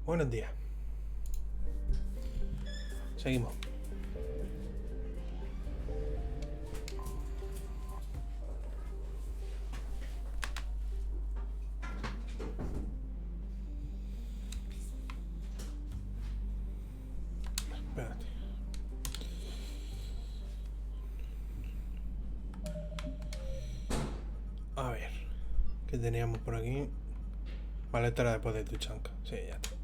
Buenos días. Seguimos. Espérate. A ver, ¿qué teníamos por aquí? Vale, esta era después de tu chanca. Sí, ya está.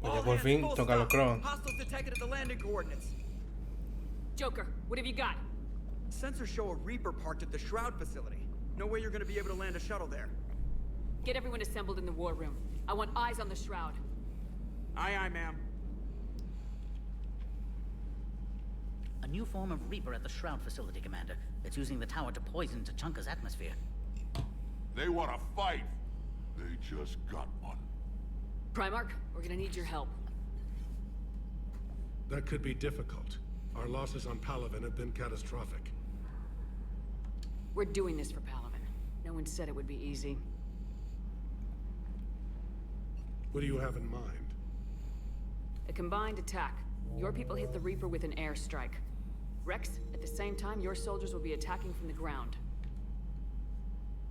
Pues ya por fin toca los Krogan. Joker, what have you got? Sensors show a Reaper parked at the Shroud facility. No way you're gonna be able to land a shuttle there. Get everyone assembled in the war room. I want eyes on the Shroud. Aye, aye, ma'am. A new form of Reaper at the Shroud facility, Commander. It's using the tower to poison Tachanka's atmosphere. They want to fight. They just got one. Primarch, we're gonna need your help. That could be difficult. Our losses on Palaven have been catastrophic. We're doing this for Palaven. No one said it would be easy. What do you have in mind? A combined attack. Your people hit the Reaper with an airstrike. Rex, at the same time, your soldiers will be attacking from the ground.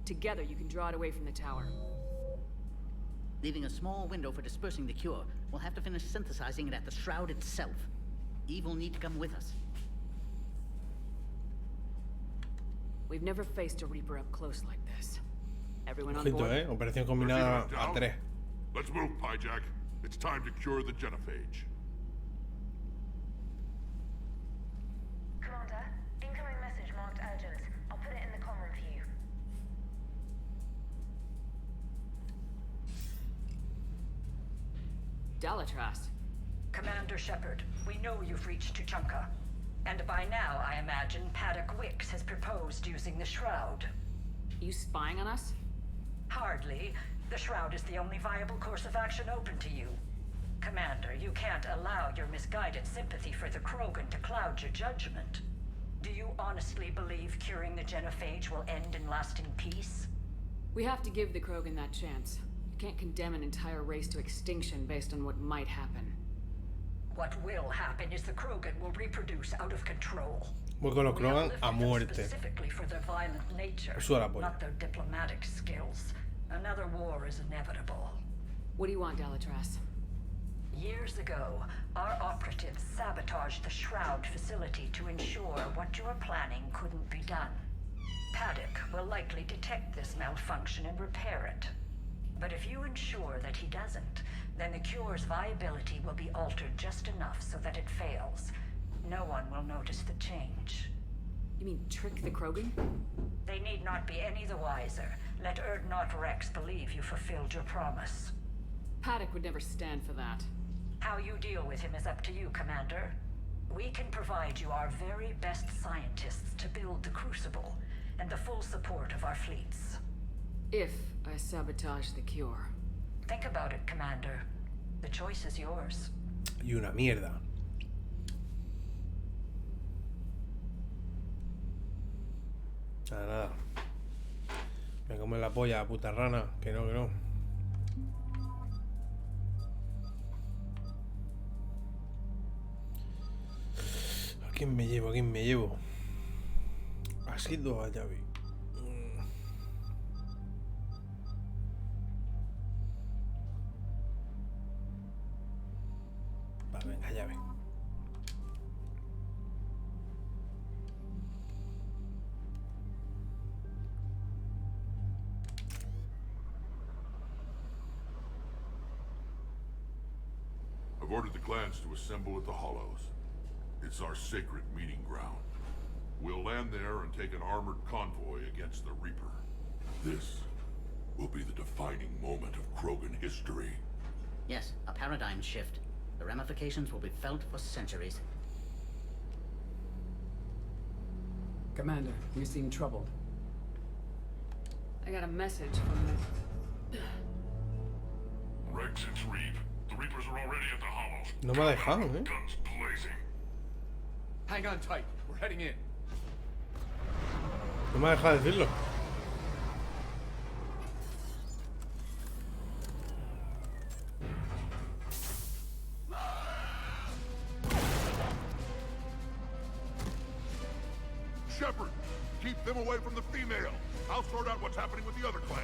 Together, you can draw it away from the tower. Leaving a small window for dispersing the cure. We'll have to finish synthesizing it at the Shroud itself. Eve will need to come with us. We've never faced a Reaper up close like this. Everyone on Ojito, board? Operación combinada a 3. Let's move, Pyjack. It's time to cure the genophage. Commander, incoming message marked urgent. I'll put it in the comm room for you. Dalatras. Commander Shepard, we know you've reached Tuchanka. And by now, I imagine Paddock Wicks has proposed using the Shroud. You spying on us? Hardly. The Shroud is the only viable course of action open to you. Commander, you can't allow your misguided sympathy for the Krogan to cloud your judgment. Do you honestly believe curing the genophage will end in lasting peace? We have to give the Krogan that chance. You can't condemn an entire race to extinction based on what might happen. What will happen is the Krogan will reproduce out of control. Voy con los Krogan a muerte. Specifically for their violent nature, Eso al apoyo. not their diplomatic skills. Another war is inevitable. What do you want, Dalatras? Years ago, our operatives sabotaged the Shroud facility to ensure what you were planning couldn't be done. Paddock will likely detect this malfunction and repair it. But if you ensure that he doesn't, then the cure's viability will be altered just enough so that it fails. No one will notice the change. You mean trick the Krogan? They need not be any the wiser. Let Erdnot Rex believe you fulfilled your promise. Paddock would never stand for that. How you deal with him is up to you, Commander. We can provide you our very best scientists to build the Crucible, and the full support of our fleets. If I sabotage the cure. Think about it, Commander. The choice is yours. Y una mierda. Nada. Me come la polla, la puta rana. Que no, que no. ¿A quién me llevo? ¿A quién me llevo? Ha sido a llave. Va, venga, llave. I've ordered the clans to assemble at the Hollows. It's our sacred meeting ground. We'll land there and take an armored convoy against the Reaper. This will be the defining moment of Krogan history. Yes, a paradigm shift. The ramifications will be felt for centuries. Commander, you seem troubled. I got a message from the... Rex, it's Reap. The Reapers are already at the Hollows. No me ha dejado, ¿eh? Guns blazing. Hang on tight. We're heading in. No me ha dejado decirlo. Shepard, keep them away from the female. I'll sort out what's happening with the other clans.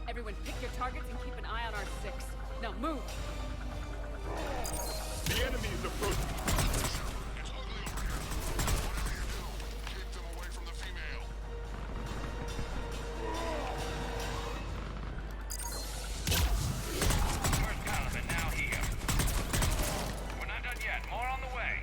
Everyone pick your targets and keep an eye on our 6. Now move! The enemy is approaching. It's ugly over here. Whatever you do, keep them away from the female. Where's Paladin now here? We're not done yet. More on the way.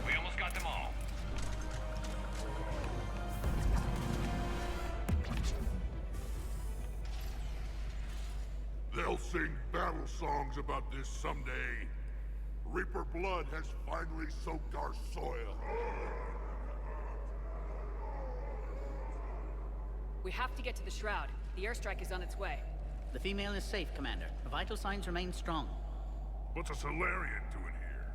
We almost got them all. They'll sing battle songs about this someday. Reaper blood has finally soaked our soil. We have to get to the Shroud. The airstrike is on its way. The female is safe, Commander. The vital signs remain strong. What's a Salarian doing here?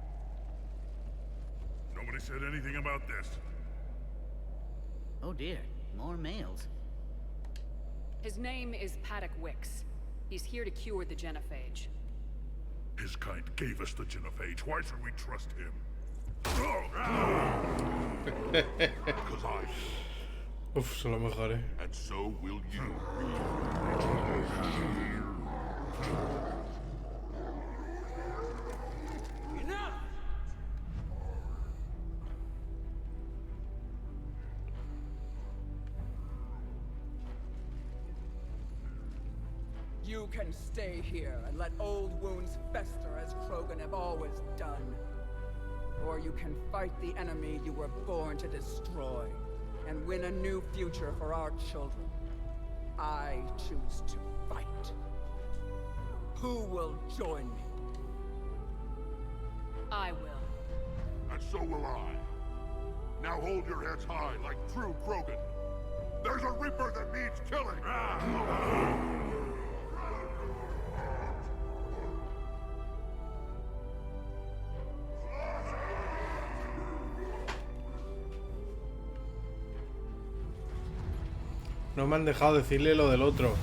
Nobody said anything about this. Oh dear, more males. His name is Paddock Wicks. He's here to cure the genophage. His kind gave us the genophage. Why should we trust him? Because I Uf, son los mejores. and so will you. Enough! You can stay here and let old wounds fester as Krogan have always done. Or you can fight the enemy you were born to destroy and win a new future for our children. I choose to fight. Who will join me? I will. And so will I. Now hold your heads high like true Krogan. There's a Reaper that needs killing. No me han dejado decirle lo del otro.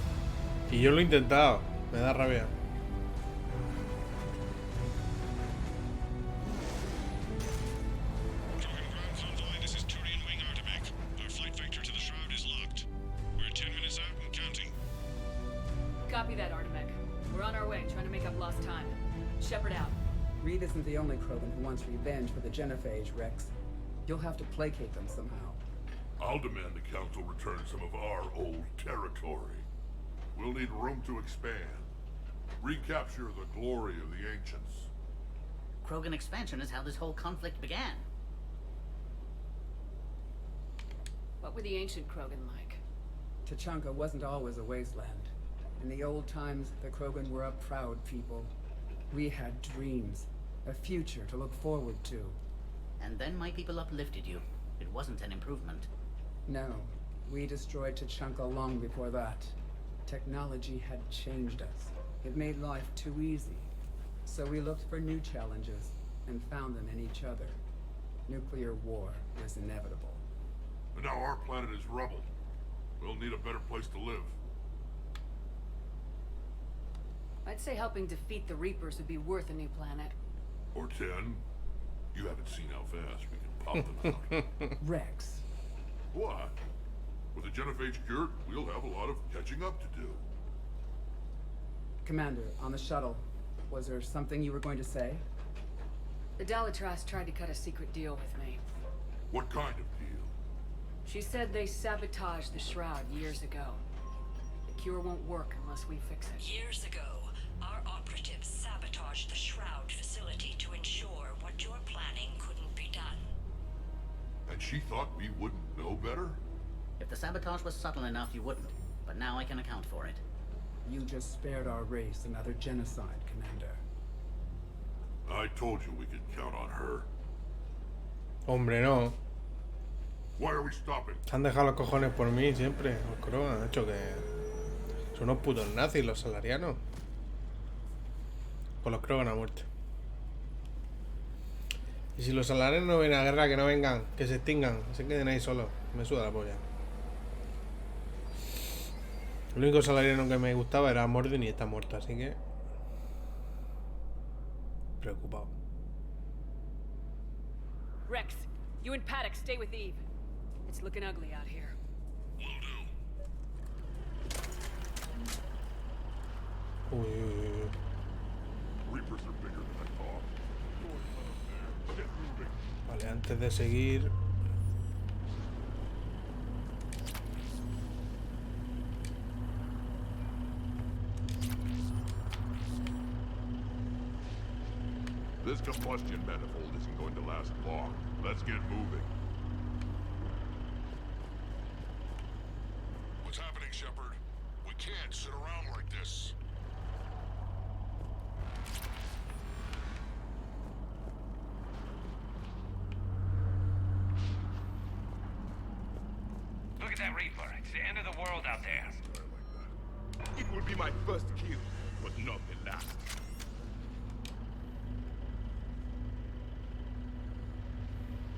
Y yo lo he intentado. Me da rabia. Krogan ground convoy, this is Turian Wing Artemek. Our flight vector to the Shroud is locked. We're 10 minutes out and counting. Copy that, Artemek. We're on our way, trying to make up lost time. Shepard out. Reed isn't the only Krogan who wants revenge for the genophage, Rex. You'll have to placate them somehow. I'll demand the Council return some of our old territory. We'll need room to expand. Recapture the glory of the ancients. Krogan expansion is how this whole conflict began. What were the ancient Krogan like? Tachanka wasn't always a wasteland. In the old times, the Krogan were a proud people. We had dreams, a future to look forward to. And then my people uplifted you. It wasn't an improvement. No, we destroyed Tachanka long before that. Technology had changed us. It made life too easy. So we looked for new challenges and found them in each other. Nuclear war was inevitable. And now our planet is rubble. We'll need a better place to live. I'd say helping defeat the Reapers would be worth a new planet. Or 10. You haven't seen how fast we can pop them out. Rex, What? With the genophage cured, we'll have a lot of catching up to do. Commander, on the shuttle, was there something you were going to say? The Dalitras tried to cut a secret deal with me. What kind of deal? She said they sabotaged the Shroud years ago. The cure won't work unless we fix it. Years ago, our operatives sabotaged the Shroud facility to ensure what you're planning couldn't be done. And she thought we wouldn't know better? If the sabotage was subtle enough, you wouldn't. But now I can account for it. You just spared our race another genocide, Commander. I told you we could count on her. Hombre, no. Why are we stopping? Se han dejado los cojones por mí siempre. Los Krogan han hecho que... Son unos putos nazis los salarianos. Con los Krogan a muerte. Y si los salarianos no vienen a guerra, que no vengan. Que se extingan. Se queden ahí solos. Me suda la polla. El único salariano que me gustaba era Morden y está muerto, así que... Preocupado. Rex, you and Paddock stay with Eve. It's looking ugly out here. Will do. Uy, uy, uy, uy. Reapers are bigger than I thought. Get moving. Vale, antes de seguir... This combustion manifold isn't going to last long. Let's get moving. What's happening, Shepard? We can't sit around like this. Look at that Reaper. It's the end of the world out there. It will be my first kill, but not the last.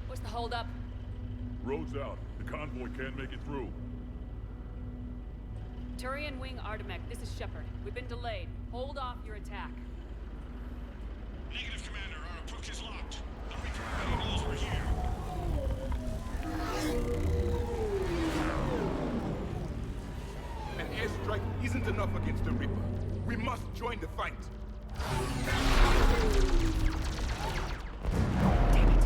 What's the holdup? Road's out. The convoy can't make it through. Turian Wing Artemek, this is Shepard. We've been delayed. Hold off your attack. Negative, Commander. Our approach is locked. The Reaper knows we're here. An airstrike isn't enough against the Reaper. We must join the fight. Damn it.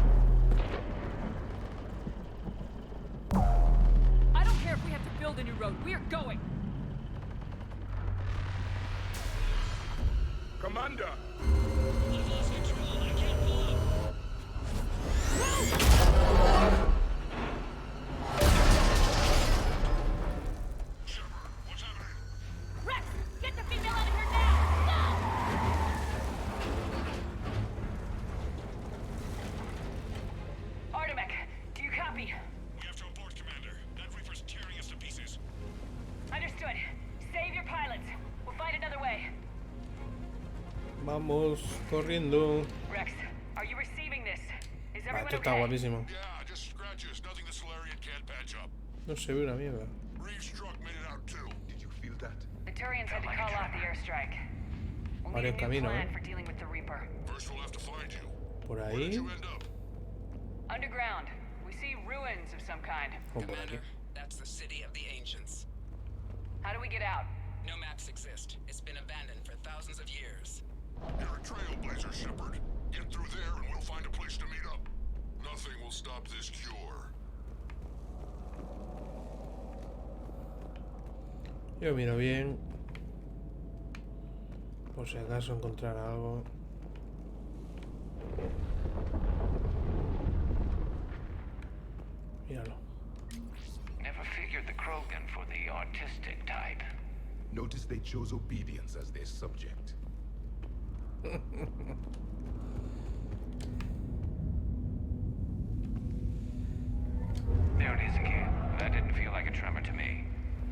I don't care if we have to build a new road. We are going. Commander! I've lost control. I can't pull up. Shepard, what's happening? Rex, get the female out of here now! Go! Artemek, do you copy? We have to abort, Commander. That Reaper's tearing us to pieces. Understood. Save your pilots. We'll find another way. Vamos, corriendo. Rex, are you receiving this? Is Ah, everyone esto está okay? guapísimo. Yeah, just scratches. Nothing the Salarian can't patch up. No se ve una mierda. Reeves' truck made it out too. Did you feel that? The Turians had to call off the airstrike. We'll need Varios a new caminos, plan ¿eh? for dealing with the Reaper. First we'll have to find you. Por Where did ahí. you end up? Underground. We see ruins of some kind. O por aquí. That's the city of the ancients. How do we get out? No maps exist. It's been abandoned for thousands of years. You're a trailblazer, Shepard. Get through there and we'll find a place to meet up. Nothing will stop this cure. Yo miro bien. Por si acaso encontrar algo. Míralo. Never figured the Krogan for the artistic type. Notice they chose obedience as their subject. There it is again. That didn't feel like a tremor to me.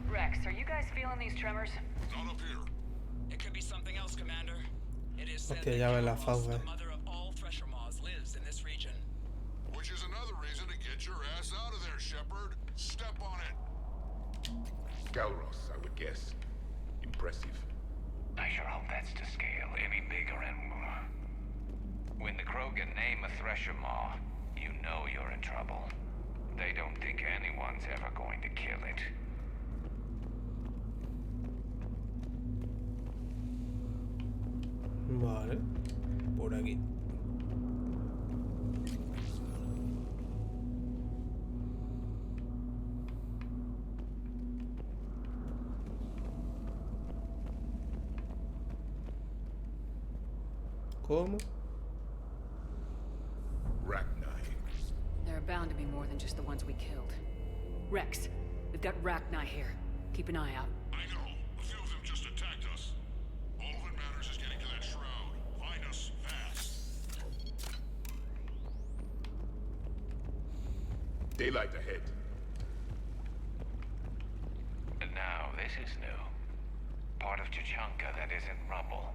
Rex, are you guys feeling these tremors? Not up here. It could be something else, Commander. It is said Hostia, that ya ves la Kronos, fauce. the mother of all thresher maws, lives in this region. Which is another reason to get your ass out of there, Shepard. Step on it. Galros, I would guess. Impressive. I sure hope that's to scale any bigger and... When the Krogan name a thresher maw, you know you're in trouble. They don't think anyone's ever going to kill it. Vale. Por aquí. ¿Cómo? There are bound to be more than just the ones we killed. Rex, we've got Rachni here. Keep an eye out. I know. A few of them just attacked us. All that matters is getting to that shroud. Find us fast. Daylight ahead. And now, this is new. Part of Chichanka that isn't rubble.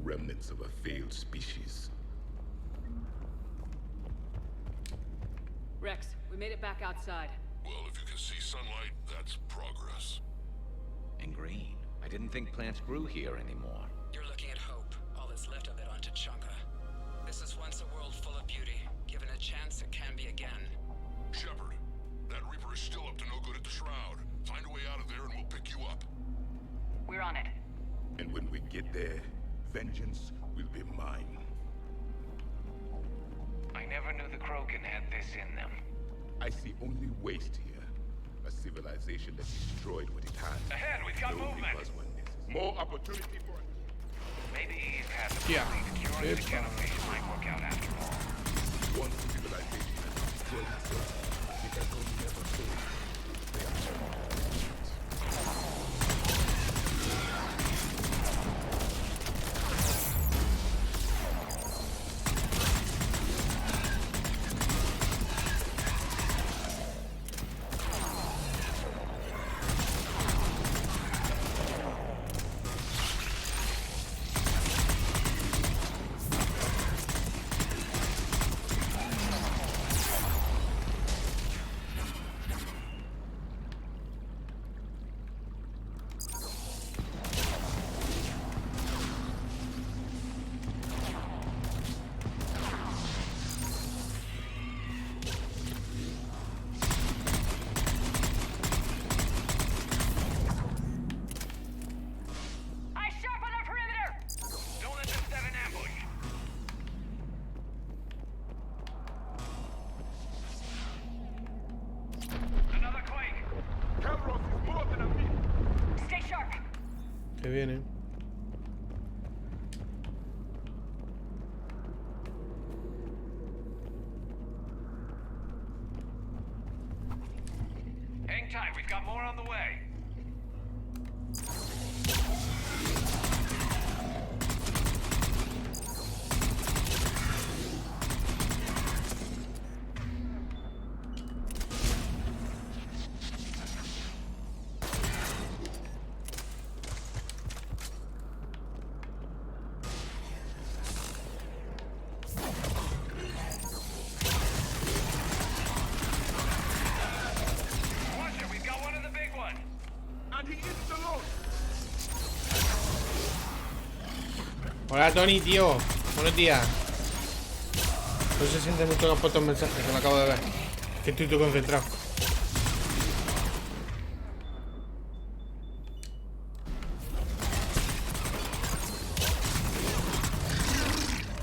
Remnants of a failed species. Rex, we made it back outside. Well, if you can see sunlight, that's progress. And green. I didn't think plants grew here anymore. You're looking at hope, all that's left of it on Chichanka. This is once a world full of beauty. Given a chance, it can be again. Shepard, that Reaper is still up to no good at the Shroud. Find a way out of there and we'll pick you up. We're on it. And when we get there, vengeance will be mine. I never knew the Krogan had this in them. I see only waste here. A civilization that destroyed what it had. Ahead, we've got movement. More opportunity for us. Maybe Eve had the curing the genophage might work out after all. Once civilization has destroyed itself, it has only never failed. They are Que viene. Hang tight, we've got more on the way. Hola Tony, tío. Buenos días. No se siente mucho que has puesto un mensaje, que lo acabo de ver. Que estoy todo concentrado.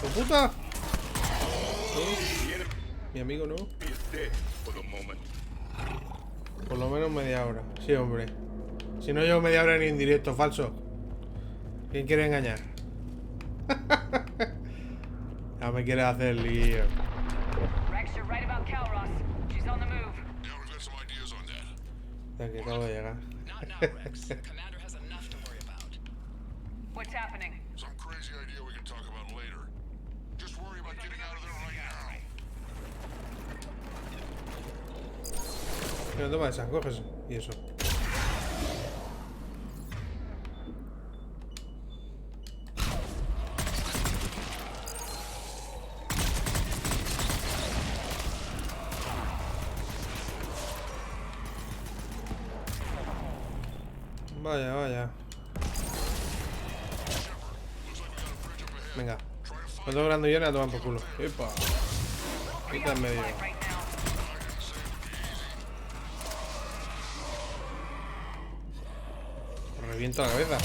¡Oh, puta! ¿No? Mi amigo no. Por lo menos media hora. Sí, hombre. Si no llevo media hora ni en directo, falso. ¿Quién quiere engañar? Ya me quiere hacer lío. Rex, you're right about Calros. She's on the move. Yeah, we've got some ideas on that. Ya que acabo de llegar. Not now, Rex. The commander has enough to worry about. What's happening? Some crazy idea we can talk about later. Just worry about getting out of there right now. Pero toma esa, coges y eso. Vaya, vaya. Venga. Otro grandullón a tomar por culo. ¡Epa! Quita en medio. reviento la cabeza.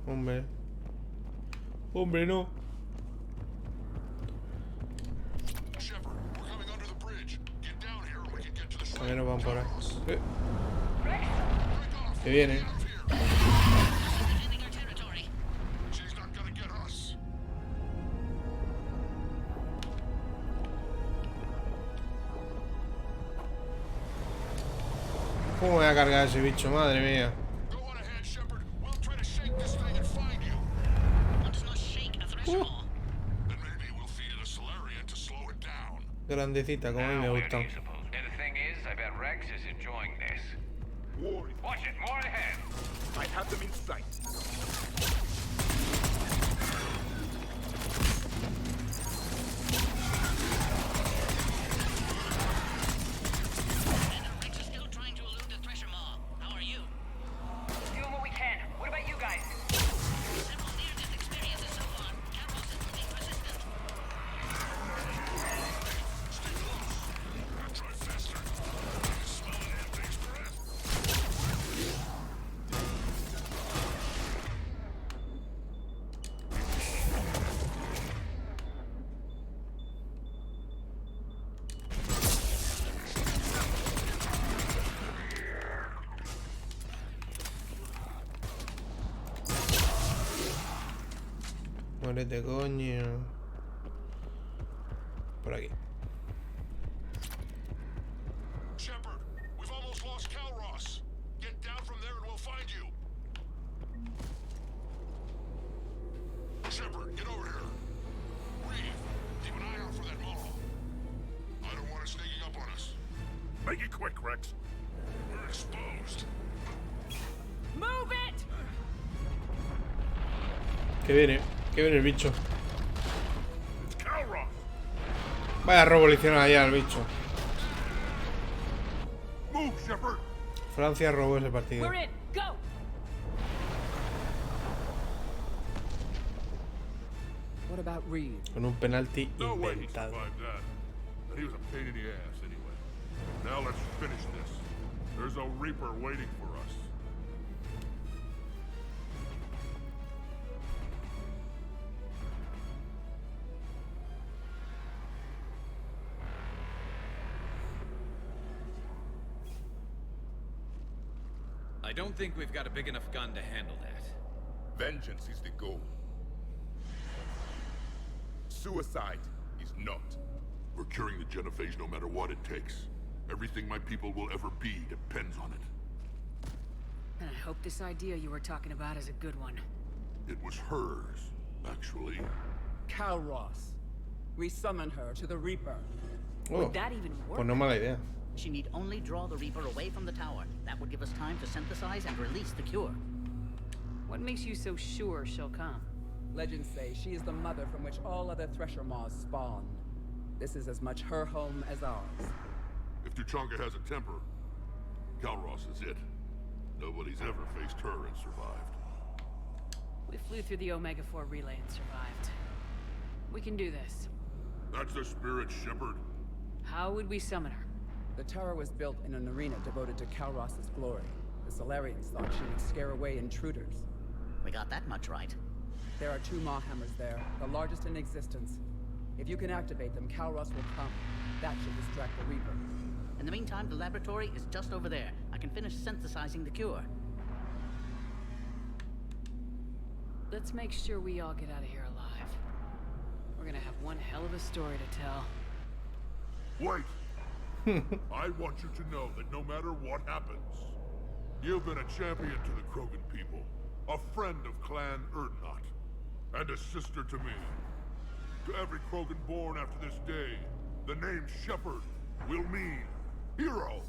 Hombre. Hombre, no. También nos van por ahí. Que viene. ¿Cómo voy a cargar ese bicho? Madre mía. Grandecita, como a mí me gusta. I have them in sight. Doing what we can. What about you guys? Muérete, coño. Por aquí. Shepard, we've almost lost Calross. Get down from there and we'll find you. Shepard, get over here. Reeve, keep an eye out for that model. I don't want it sneaking up on us. Make it quick, Rex. We're exposed. Move it! Que viene el bicho. It's Calross. Vaya robo le hicieron allá al bicho. Move, Shepard. Francia robó ese partido. We're in. Go! What about Reeve? Con un penalti No way he inventado. survived that. And he was a pain in the ass anyway. Now let's finish this. There's a Reaper waiting for us. I don't think we've got a big enough gun to handle that. Vengeance is the goal. Suicide is not. We're curing the genophage no matter what it takes. Everything my people will ever be depends on it. And I hope this idea you were talking about is a good one. It was hers, actually. Calross. We summon her to the Reaper. Oh, Would that even work? pues no mala idea. She need only draw the Reaper away from the tower. That would give us time to synthesize and release the cure. What makes you so sure she'll come? Legends say she is the mother from which all other Thresher Maws spawn. This is as much her home as ours. If Tuchanka has a temper, Calross is it. Nobody's ever faced her and survived. We flew through the Omega-4 relay and survived. We can do this. That's the spirit, Shepard. How would we summon her? The tower was built in an arena devoted to Calross's glory. The Salarians thought she would scare away intruders. We got that much right. There are 2 Maw hammers there, the largest in existence. If you can activate them, Calross will come. That should distract the Reaper. In the meantime, the laboratory is just over there. I can finish synthesizing the cure. Let's make sure we all get out of here alive. We're gonna have one hell of a story to tell. Wait! I want you to know that no matter what happens, you've been a champion to the Krogan people, a friend of Clan Erdnot, and a sister to me. To every Krogan born after this day, the name Shepard will mean hero.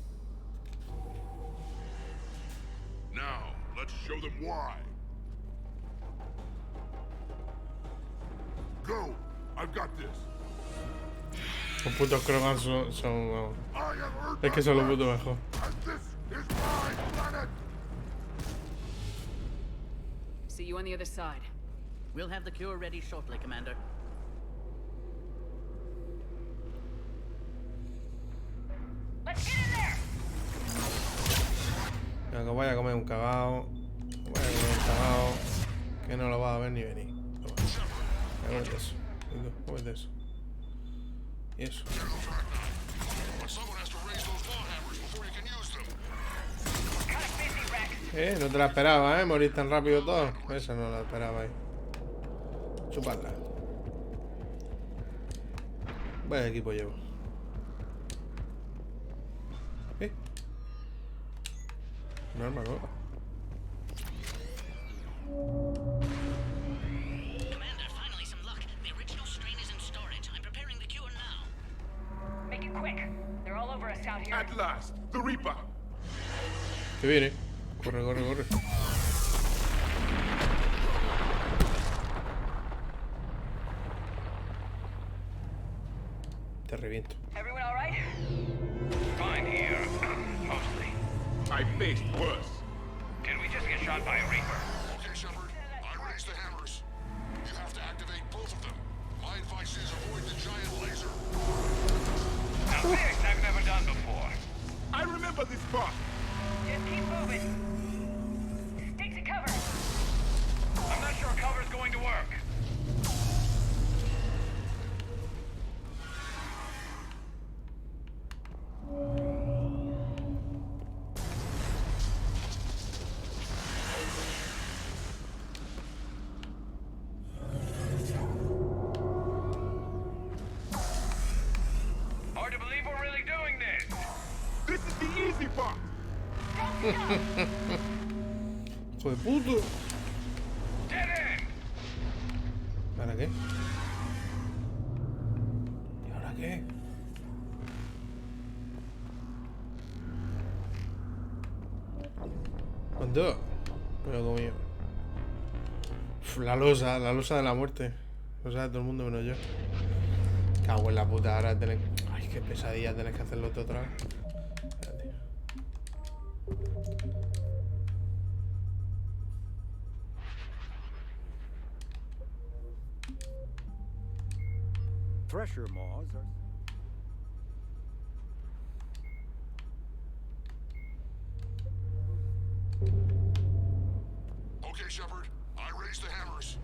Now, let's show them why. Go! I've got this. Los putos Krogan son es que son los putos mejor. See you on the other side. We'll have the cure ready shortly, Commander. Venga, que vaya a comer un cagao. Vaya a comer un cagao. Que no lo va a ver ni venir. Cómete eso. Cómete eso. Y eso. No te la esperaba, morir tan rápido todo. Esa no la esperaba ahí. Chupadla. Vaya equipo llevo. Una arma nueva. Commander, finally some luck. The original strain is in storage. I'm preparing the cure now. Make it quick. They're all over us out here. At last, the Reaper. Que viene. Corre, corre, corre. Te reviento. Everyone all right? Fine here. Mostly. I faced worse. Did we just get shot by a Reaper? Okay, Shepard. I raised the hammers. You have to activate both of them. My advice is avoid the giant laser. Now this I've never done before. I remember this part. Just keep moving. Stick to cover. I'm not sure cover's going to work. Hard to believe we're really doing this. This is the easy part. Hijo de puto. Dead end. ¿Ahora qué? ¿Y ahora qué? ¿Cuánto? Pero como yo. La losa de la muerte. Lo sabe todo el mundo menos yo. Cago en la puta, ahora tener... Ay, qué pesadilla tener que hacerlo todo otra vez. Espérate. Thresher maws are... Okay, Shepard. I raised the hammers.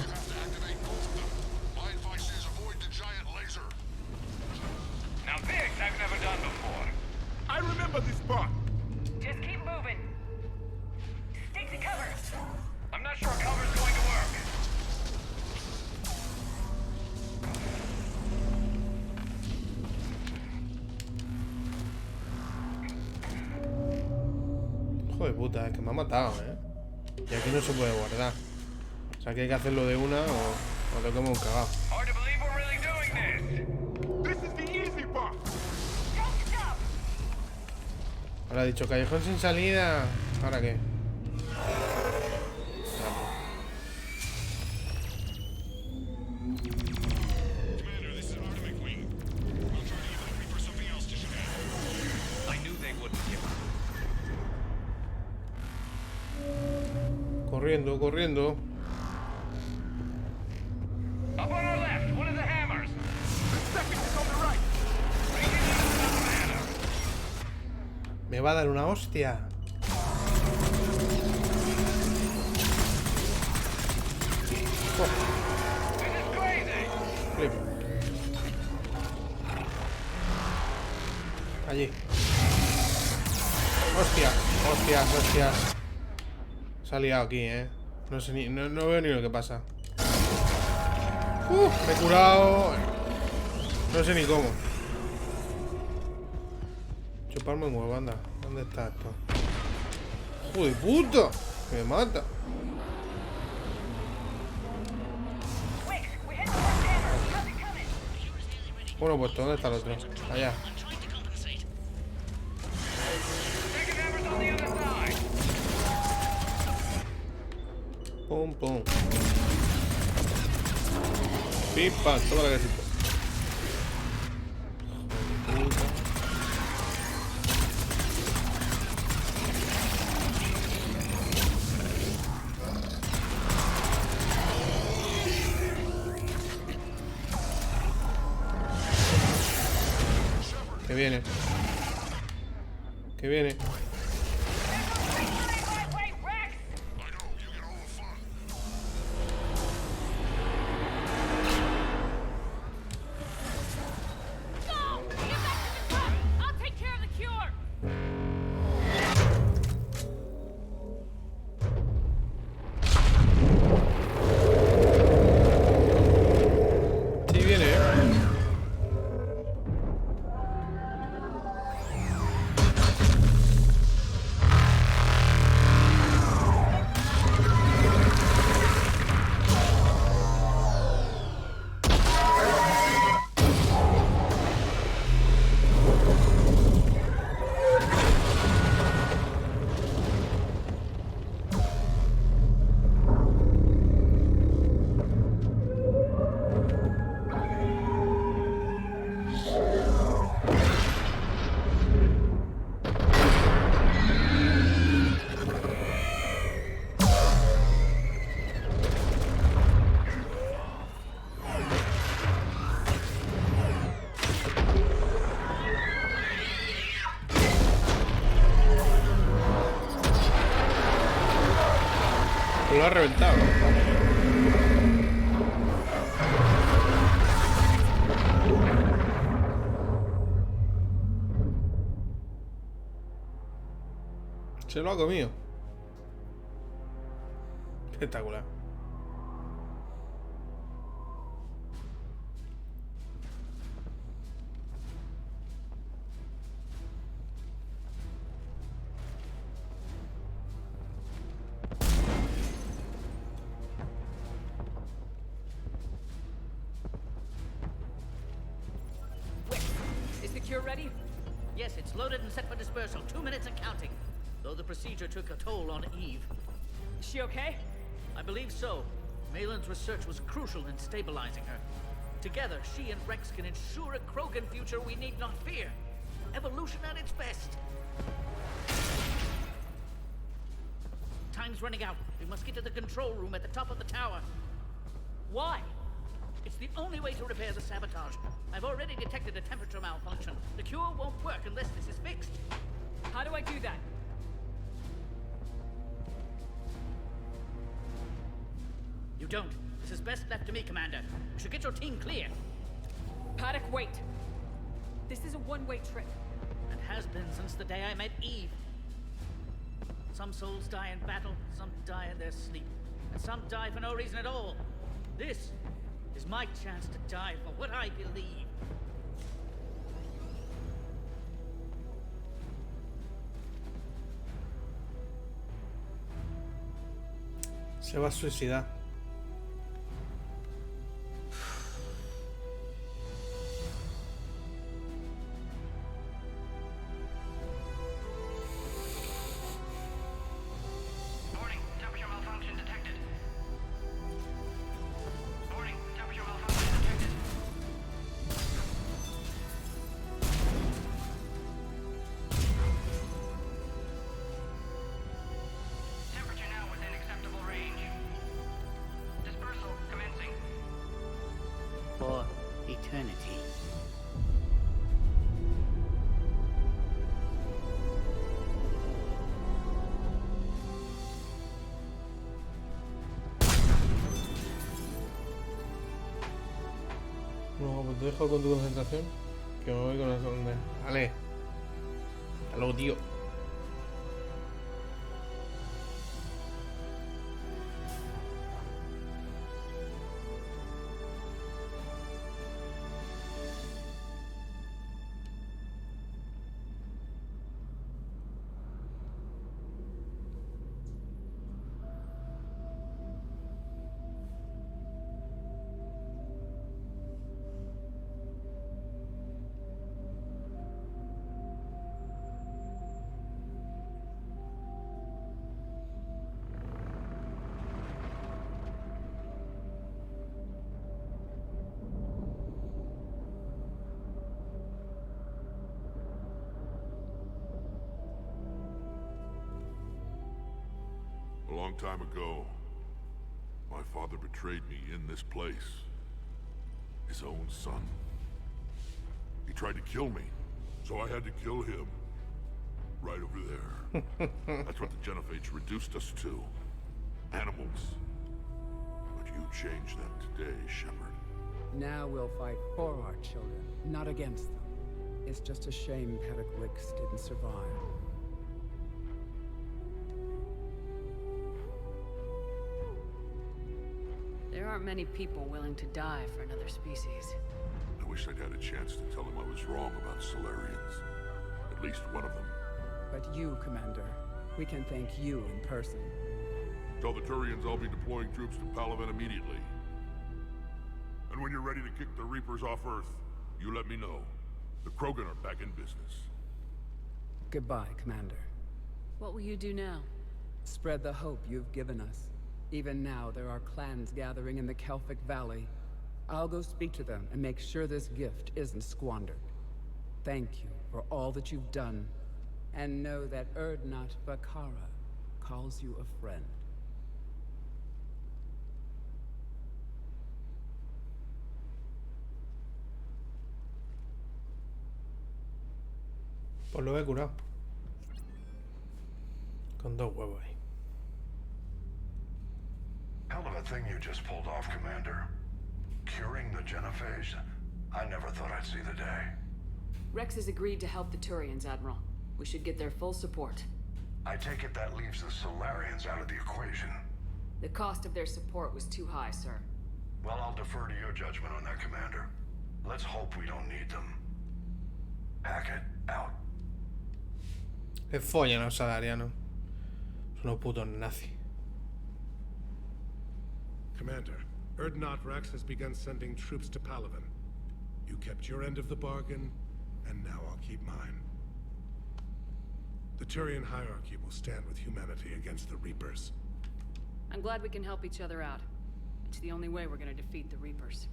You have to activate both of them. My advice is avoid the giant laser. Now this I've never done before. I remember this part. Just keep moving. Stick to cover. I'm not sure cover's going to work. Hijo de puta, es que me ha matado, Y aquí no se puede guardar. O sea que hay que hacerlo de una o tocamos un cagado. Hard to believe we're really doing this. This is the easy part. Don't stop. Ahora ha dicho callejón sin salida. ¿Ahora qué? Commander, this is Atomic Wing. We'll try to give the Reaper something else to shoot at. I knew they wouldn't give up. Corriendo, corriendo. Up on our left, one of the hammers. The second is on the right. Me va a dar una hostia. Oh, This is crazy. flip. Allí. Hostias, hostias, hostias. Se ha liado aquí, No sé ni, no veo ni lo que pasa. Me he curado. No sé ni cómo. Chuparme un huevo, anda. ¿Dónde está esto? ¡Hijo de puta! Que me mata. Bueno, pues ¿dónde está el otro? Allá. Pum, pum. Pim, pam, toma la casita. Que viene. Que viene. lo ha reventado. Se lo ha comido. Espectacular. Is the cure ready? Yes, it's loaded and set for dispersal. 2 minutes and counting. Though the procedure took a toll on Eve. Is she okay? I believe so. Malin's research was crucial in stabilizing her. Together, she and Rex can ensure a Krogan future we need not fear. Evolution at its best. Time's running out. We must get to the control room at the top of the tower. Why? It's the only way to repair the sabotage. I've already detected a temperature malfunction. The cure won't work unless this is fixed. How do I do that? You don't. This is best left to me, Commander. You should get your team clear. Paddock, wait. This is a one-way trip. And has been since the day I met Eve. Some souls die in battle, some die in their sleep, and some die for no reason at all. This is my chance to die for what I believe. Se va a suicidar. Warning, temperature malfunction detected. Warning, temperature malfunction detected. Temperature now within acceptable range. Dispersal commencing. For eternity. No, pues te dejo con tu concentración. Que me voy con la sonda. Vale. Hasta luego, tío. A long time ago, my father betrayed me in this place. His own son. He tried to kill me, so I had to kill him. Right over there. That's what the Genophage reduced us to. Animals. But you changed that today, Shepard. Now we'll fight for our children, not against them. It's just a shame Paddock Wicks didn't survive. There aren't many people willing to die for another species. I wish I'd had a chance to tell him I was wrong about Salarians. At least one of them. But you, Commander, we can thank you in person. Tell the Turians I'll be deploying troops to Palaven immediately. And when you're ready to kick the Reapers off Earth, you let me know. The Krogan are back in business. Goodbye, Commander. What will you do now? Spread the hope you've given us. Even now, there are clans gathering in the Kelphic Valley. I'll go speak to them and make sure this gift isn't squandered. Thank you for all that you've done. And know that Erdnot Bakara calls you a friend. Pues lo he curado. Con 2 huevos ahí. thing you just pulled off, Commander. Curing the genophage. I never thought I'd see the day. Rex has agreed to help the Turians, Admiral. We should get their full support. I take it that leaves the Salarians out of the equation. The cost of their support was too high, sir. Well, I'll defer to your judgment on that, Commander. Let's hope we don't need them. Hackett, out. Que follan a los Salarianos. Son unos putos nazis. Commander, Erdnot Rex has begun sending troops to Palaven. You kept your end of the bargain, and now I'll keep mine. The Turian hierarchy will stand with humanity against the Reapers. I'm glad we can help each other out. It's the only way we're gonna defeat the Reapers.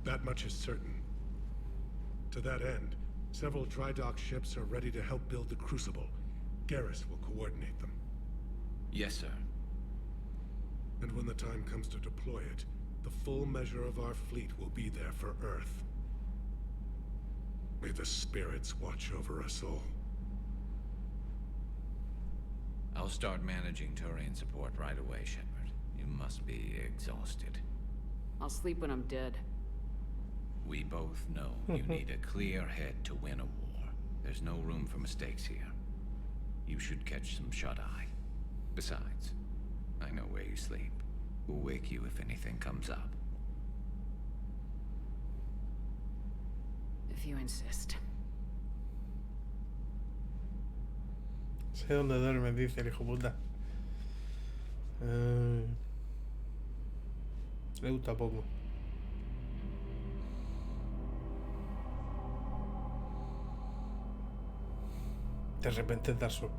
That much is certain. To that end, several dry dock ships are ready to help build the Crucible. Garrus will coordinate them. Yes, sir. And when the time comes to deploy it, the full measure of our fleet will be there for Earth. May the spirits watch over us all. I'll start managing Turian support right away, Shepard. You must be exhausted. I'll sleep when I'm dead. We both know you need a clear head to win a war. There's no room for mistakes here. You should catch some shut-eye. Besides, I know where you sleep. We'll wake you if anything comes up. If you insist. Sé dónde duermes, dice el hijo puta. Le gusta poco. De repente es dar sol.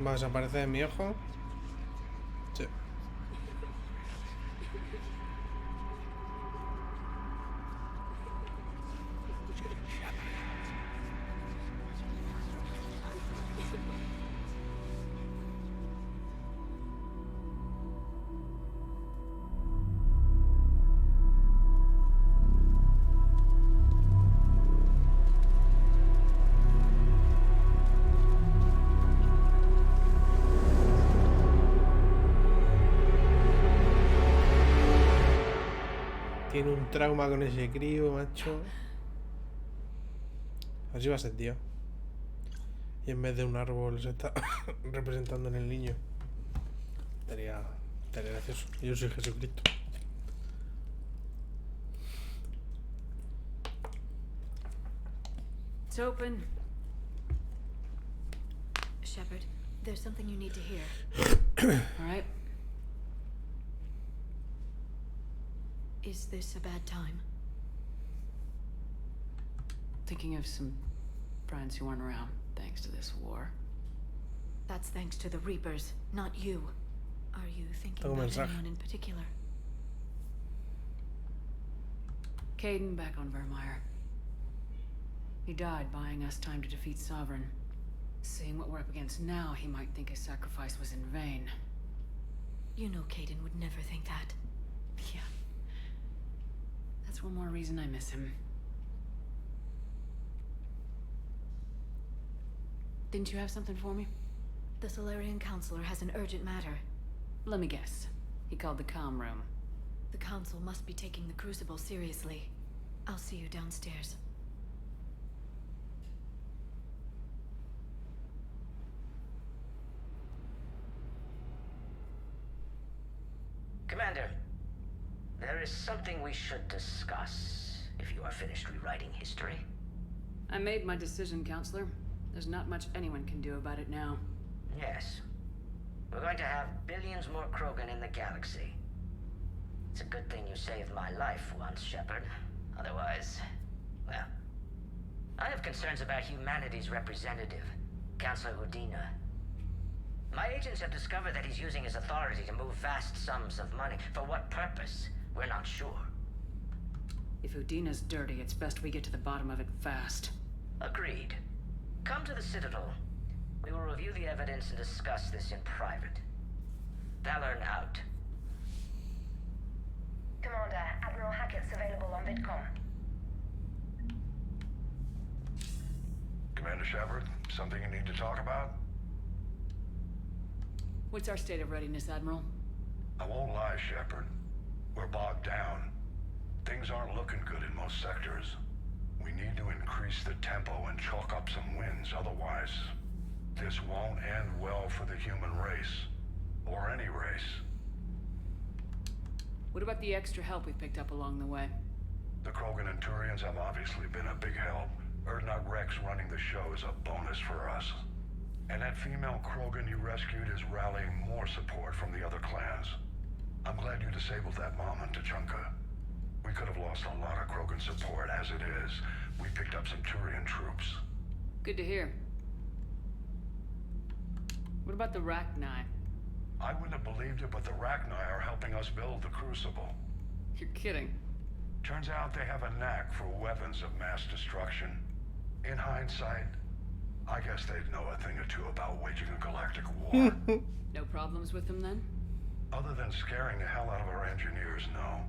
¿Va a desaparecer mi ojo? Sí. Tiene un trauma con ese crío, macho. Así va a ser, tío. Y en vez de un árbol se está representando en el niño. Estaría gracioso. Yo soy Jesucristo. It's open. Shepard, there's something you need to hear. All right. Is this a bad time? Thinking of some friends who aren't around thanks to this war. That's thanks to the Reapers, not you. Are you thinking about anyone in particular? Caden back on Vermeer. He died buying us time to defeat Sovereign. Seeing what we're up against now, he might think his sacrifice was in vain. You know Caden would never think that. Yeah. That's one more reason I miss him. Didn't you have something for me? The Salarian Counselor has an urgent matter. Let me guess. He called the comm room. The Council must be taking the Crucible seriously. I'll see you downstairs. Commander, there is something we should discuss, if you are finished rewriting history. I made my decision, Counselor. There's not much anyone can do about it now. Yes. We're going to have billions more Krogan in the galaxy. It's a good thing you saved my life once, Shepard. Otherwise, well... I have concerns about humanity's representative, Councillor Udina. My agents have discovered that he's using his authority to move vast sums of money. For what purpose? We're not sure. If Udina's dirty, it's best we get to the bottom of it fast. Agreed. Come to the Citadel. We will review the evidence and discuss this in private. Valorn out. Commander, Admiral Hackett's available on VidCom. Commander Shepard, something you need to talk about? What's our state of readiness, Admiral? I won't lie, Shepard. We're bogged down. Things aren't looking good in most sectors. We need to increase the tempo and chalk up some wins, otherwise this won't end well for the human race. Or any race. What about the extra help we picked up along the way? The Krogan and Turians have obviously been a big help. Erdnot Rex running the show is a bonus for us. And that female Krogan you rescued is rallying more support from the other clans. I'm glad you disabled that mom in Tuchanka. We could have lost a lot of Krogan support as it is. We picked up some Turian troops. Good to hear. What about the Rachni? I wouldn't have believed it, but the Rachni are helping us build the Crucible. You're kidding. Turns out they have a knack for weapons of mass destruction. In hindsight, I guess they'd know a thing or two about waging a galactic war. No problems with them then? Other than scaring the hell out of our engineers, no.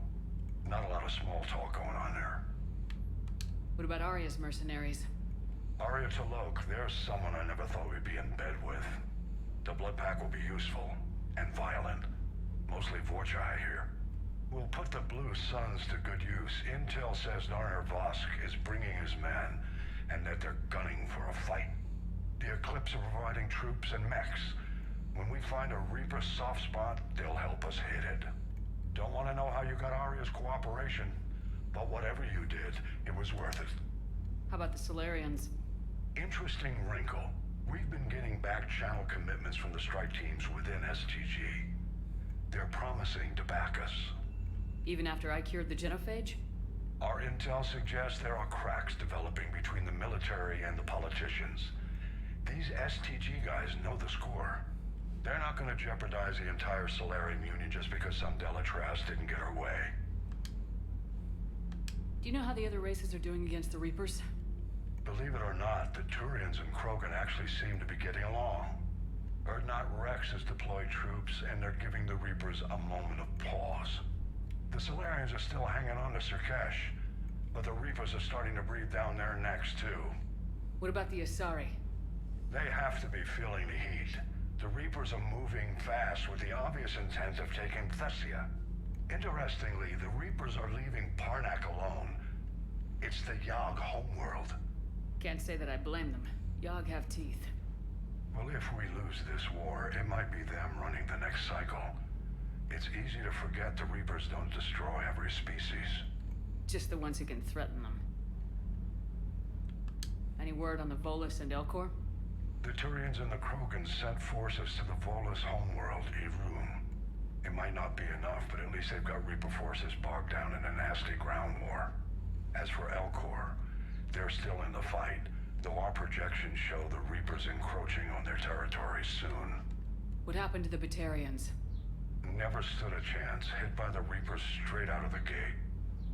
Not a lot of small talk going on there. What about Arya's mercenaries? Arya T'Loak, there's someone I never thought we'd be in bed with. The blood pack will be useful. And violent. Mostly Vorchai here. We'll put the Blue Suns to good use. Intel says Narner Vosk is bringing his men, and that they're gunning for a fight. The Eclipse are providing troops and mechs. When we find a Reaper soft spot, they'll help us hit it. Don't want to know how you got Arya's cooperation, but whatever you did, it was worth it. How about the Salarians? Interesting wrinkle. We've been getting back-channel commitments from the strike teams within STG. They're promising to back us. Even after I cured the genophage? Our intel suggests there are cracks developing between the military and the politicians. These STG guys know the score. They're not going to jeopardize the entire Solarian Union just because some Delatraz didn't get her way. Do you know how the other races are doing against the Reapers? Believe it or not, the Turians and Krogan actually seem to be getting along. Erdnot Rex has deployed troops, and they're giving the Reapers a moment of pause. The Solarians are still hanging on to Sirkesh, but the Reapers are starting to breathe down their necks too. What about the Asari? They have to be feeling the heat. The Reapers are moving fast with the obvious intent of taking Thessia. Interestingly, the Reapers are leaving Parnak alone. It's the Yogg homeworld. Can't say that I blame them. Yogg have teeth. Well, if we lose this war, it might be them running the next cycle. It's easy to forget the Reapers don't destroy every species. Just the ones who can threaten them. Any word on the Volus and Elcor? The Turians and the Krogan sent forces to the Volus homeworld, Irun. It might not be enough, but at least they've got Reaper forces bogged down in a nasty ground war. As for Elcor, they're still in the fight, though our projections show the Reapers encroaching on their territory soon. What happened to the Batarians? Never stood a chance, hit by the Reapers straight out of the gate.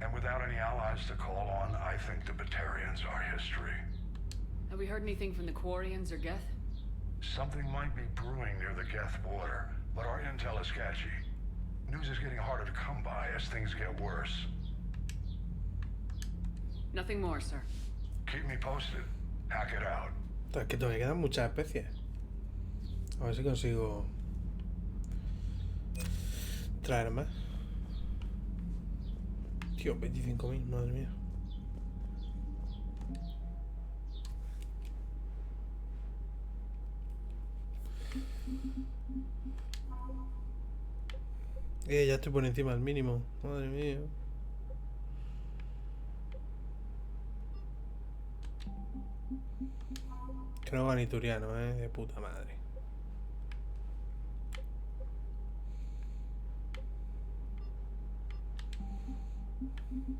And without any allies to call on, I think the Batarians are history. Have we heard anything from the Quarians or Geth? Something might be brewing near the Geth border, but our intel is sketchy. News is getting harder to come by as things get worse. Nothing more, sir. Keep me posted. Hack it out. Es que todavía quedan muchas especies. A ver si consigo traer más. Tío, 25.000, madre mía. Ya estoy por encima del mínimo. Madre mía. Krogan y Turiano, de puta madre. Bethany,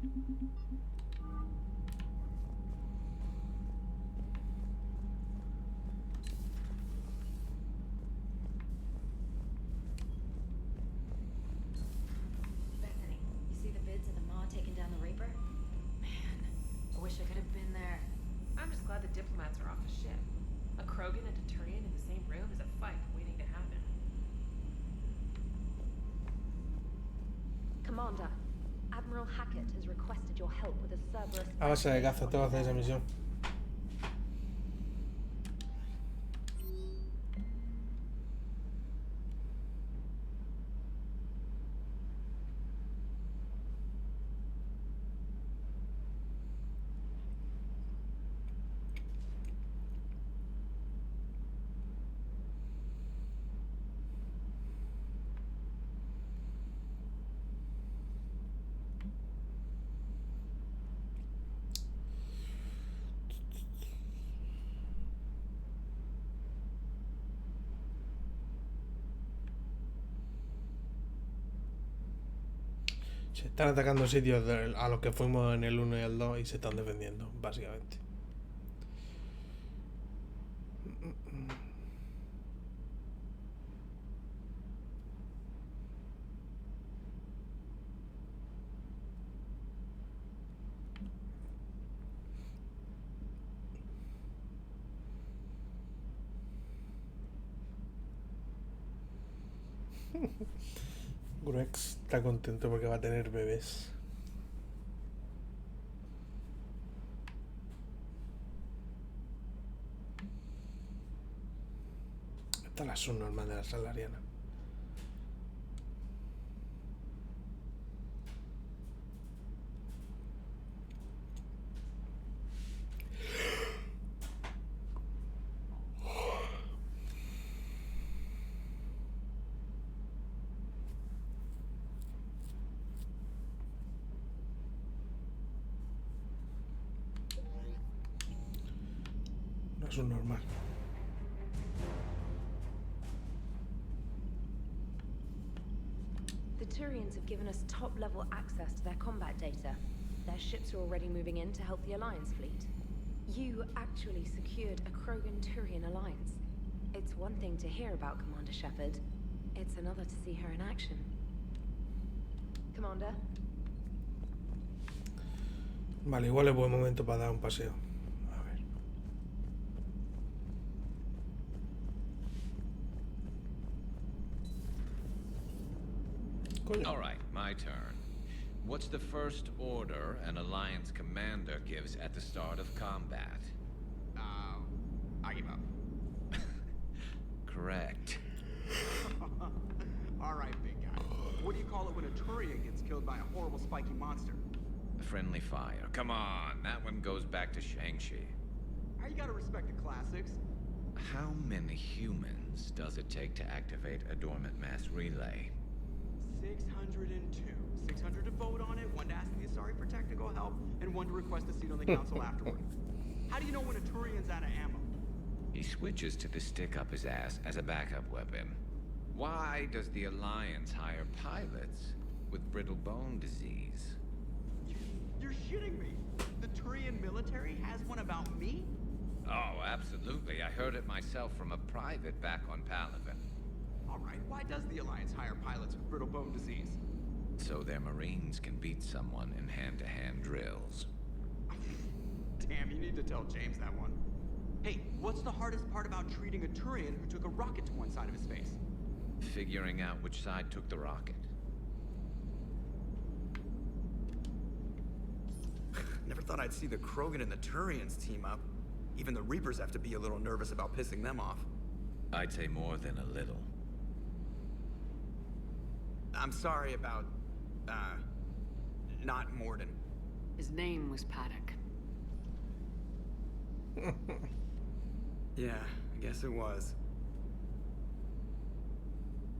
you see the vids of the Maw taking down the Reaper? Man, I wish I could have been there. I'm just glad the diplomats are off the ship. A Krogan and a Turian in the same room is a fight waiting to happen. Commander, Admiral Hackett has requested your help with a Cerberus. A base de caza, tengo que hacer esa misión. Se están atacando sitios a los que fuimos en el 1 y el 2 y se están defendiendo, básicamente. Grex está contento porque va a tener bebés. Esta es la subnormal de la Salariana. Es un normal. The Turians have given us top-level access to their combat data. Their ships are already moving in to help the Alliance fleet. You actually secured a Krogan-Turian alliance. It's one thing to hear about Commander Shepard. It's another to see her in action. Commander? Vale, igual es buen momento para dar un paseo. All right, my turn. What's the first order an Alliance commander gives at the start of combat? I give up. Correct. All right, big guy. What do you call it when a Turian gets killed by a horrible spiky monster? Friendly fire. Come on, that one goes back to Shang-Chi. You gotta respect the classics. How many humans does it take to activate a dormant mass relay? 602. 600 to vote on it, 1 to ask the Asari for technical help, and 1 to request a seat on the council afterward. How do you know when a Turian's out of ammo? He switches to the stick up his ass as a backup weapon. Why does the Alliance hire pilots with brittle bone disease? You're shitting me. The Turian military has one about me? Oh, absolutely. I heard it myself from a private back on Palaven. All right, why does the Alliance hire pilots with brittle bone disease? So their Marines can beat someone in hand-to-hand drills. Damn, you need to tell James that one. Hey, what's the hardest part about treating a Turian who took a rocket to one side of his face? Figuring out which side took the rocket. Never thought I'd see the Krogan and the Turians team up. Even the Reapers have to be a little nervous about pissing them off. I'd say more than a little. I'm sorry about, not Morden. His name was Paddock. Yeah, I guess it was.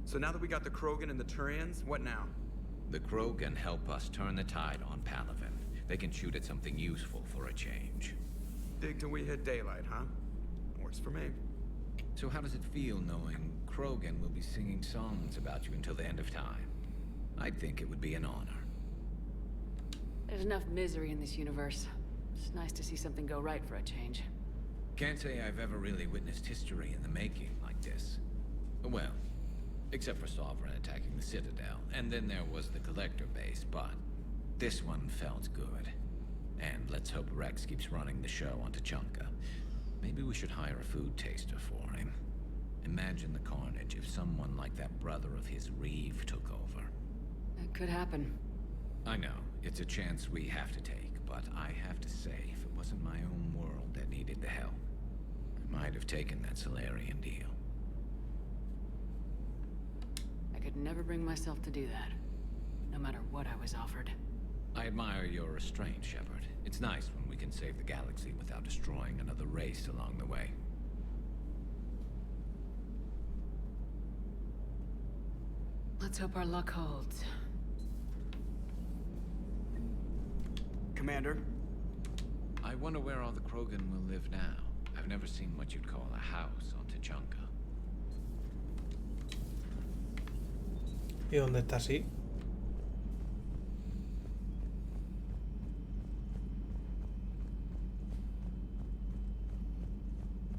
So now that we got the Krogan and the Turians, what now? The Krogan help us turn the tide on Palaven. They can shoot at something useful for a change. Dig till we hit daylight, huh? Works for me. So how does it feel knowing Krogan will be singing songs about you until the end of time? I'd think it would be an honor. There's enough misery in this universe. It's nice to see something go right for a change. Can't say I've ever really witnessed history in the making like this. Well, except for Sovereign attacking the Citadel, and then there was the Collector base, but this one felt good. And let's hope Rex keeps running the show on Tuchanka. Maybe we should hire a food taster for him. Imagine the carnage if someone like that brother of his, Reeve, took over. It could happen. I know, it's a chance we have to take, but I have to say, if it wasn't my own world that needed the help, I might have taken that Salarian deal. I could never bring myself to do that, no matter what I was offered. I admire your restraint, Shepard. It's nice when we can save the galaxy without destroying another race along the way. Let's hope our luck holds. Commander? I wonder where all the Krogan will live now. I've never seen what you'd call a house on Tuchanka. ¿Y dónde está así?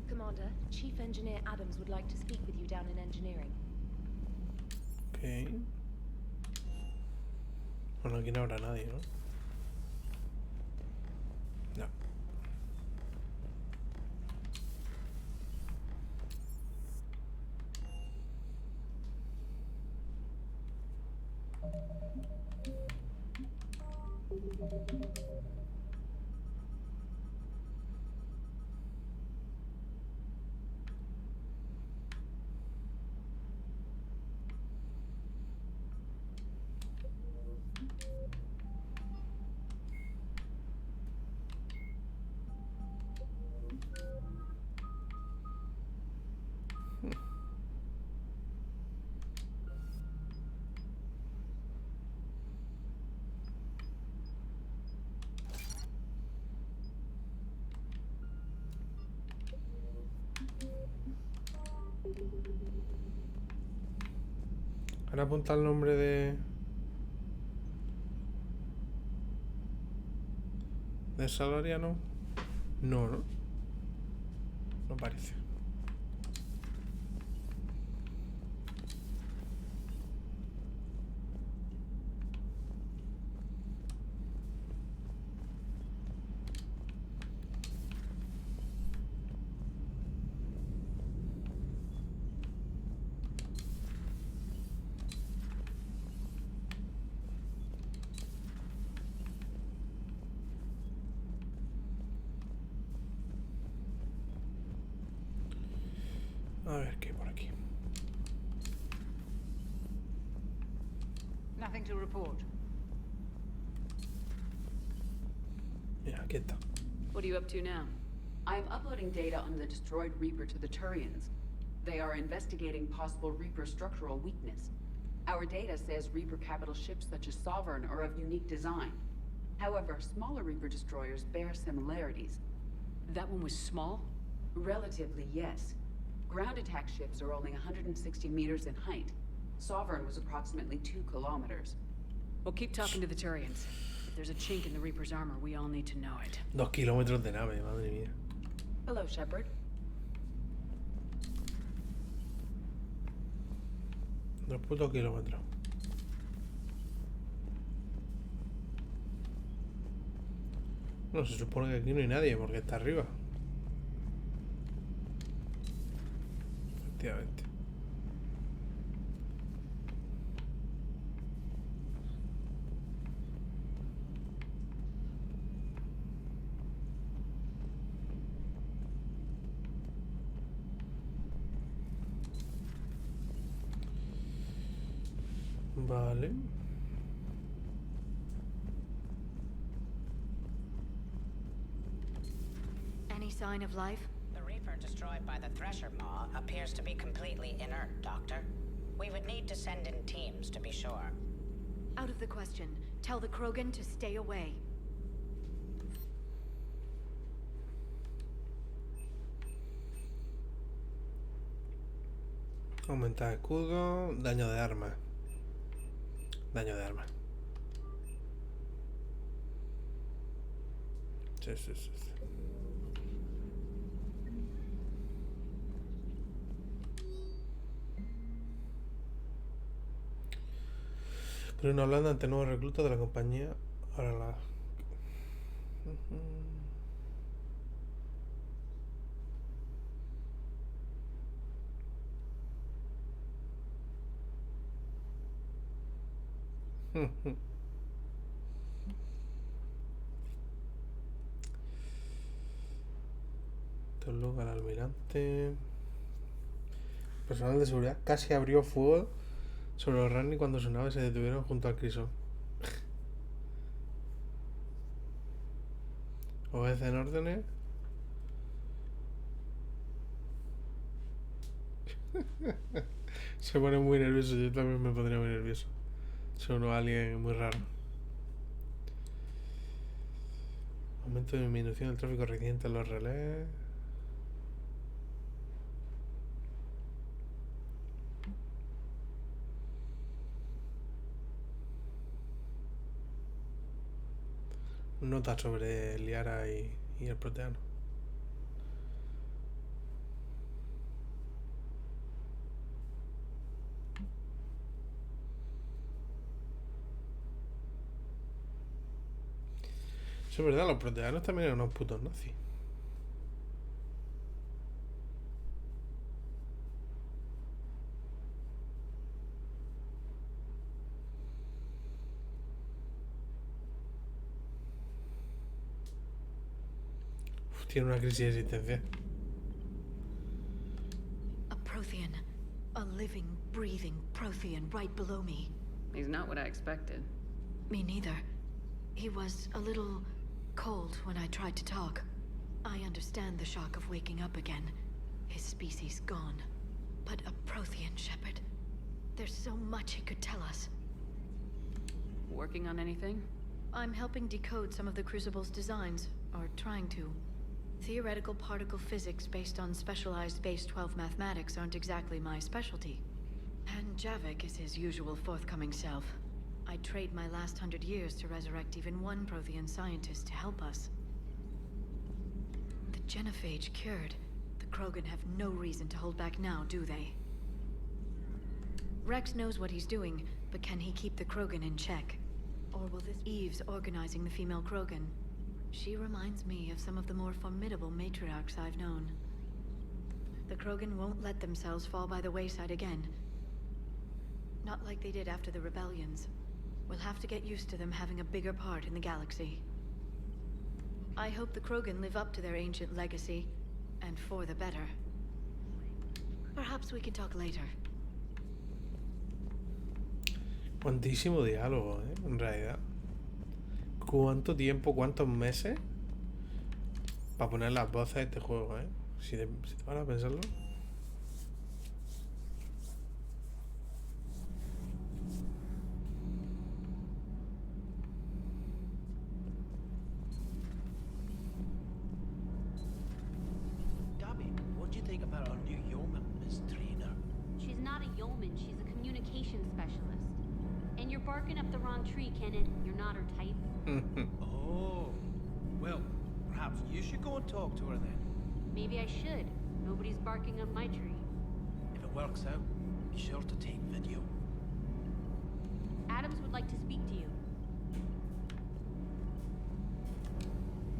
Commander, Chief Engineer Adams would like to speak with you down in engineering. Okay. Bueno, aquí no habrá nadie, ¿no? No. Ahora apunta el nombre de Salariano. No, ¿no? No parece. A ver qué hay por aquí. Nothing to report. Mira, aquí está. What are you up to now? I am uploading data on the destroyed Reaper to the Turians. They are investigating possible Reaper structural weakness. Our data says Reaper capital ships such as Sovereign are of unique design. However, smaller Reaper destroyers bear similarities. That one was small? Relatively, yes. Ground attack ships are only 160 meters in height. Sovereign was approximately 2 kilometers. Well, keep talking to the Turians. If there's a chink in the Reaper's armor, we all need to know it. 2 kilómetros de nave, madre mía. Hello, Shepard. 2 putos kilómetros. No, se supone que aquí no hay nadie porque está arriba. Efectivamente. Vale. Any sign of life? The Reaper destroyed by the Thresher Maw appears to be completely inert, Doctor. We would need to send in teams to be sure. Out of the question. Tell the Krogan to stay away. Aumentar escudo, daño de arma. Daño de arma. Sí, sí, sí, sí. Pero no hablando ante nuevos reclutas de la compañía. Ahora la. Luego al almirante. Personal de seguridad casi abrió fuego sobre los Rani cuando su nave se detuvieron junto al crisol. Obedecen órdenes. Se pone muy nervioso. Yo también me pondría muy nervioso. Son alguien muy raro. Aumento de disminución del tráfico reciente en los relés. Nota sobre Liara y el proteano. Eso es verdad, los proteanos también eran unos putos nazis. Tiene una crisis de existencia. A Prothean. A living, breathing Prothean right below me. He's not what I expected. Me neither. He was a little cold when I tried to talk. I understand the shock of waking up again. His species gone. But a Prothean, Shepard. There's so much he could tell us. Working on anything? I'm helping decode some of the Crucible's designs, or trying to. Theoretical particle physics based on specialized base 12 mathematics aren't exactly my specialty. And Javik is his usual forthcoming self. I'd trade my last 100 years to resurrect even one Prothean scientist to help us. The genophage cured. The Krogan have no reason to hold back now, do they? Rex knows what he's doing, but can he keep the Krogan in check? Or will this Eve's organizing the female Krogan? She reminds me of some of the more formidable matriarchs I've known. The Krogan won't let themselves fall by the wayside again. Not like they did after the rebellions. We'll have to get used to them having a bigger part in the galaxy. I hope the Krogan live up to their ancient legacy, and for the better. Perhaps we can talk later. Cuantísimo diálogo, en realidad. ¿Cuánto tiempo, cuántos meses para poner las voces de este juego, Si te van a pensarlo. Gabby, what do you think about our new yeoman, Miss Trainer? She's not a yeoman, she's a communication specialist. And you're barking up the wrong tree, Kenneth. You're not her type. Oh, well, perhaps you should go and talk to her then. Maybe I should. Nobody's barking up my tree. If it works out, be sure to take video. Adams would like to speak to you.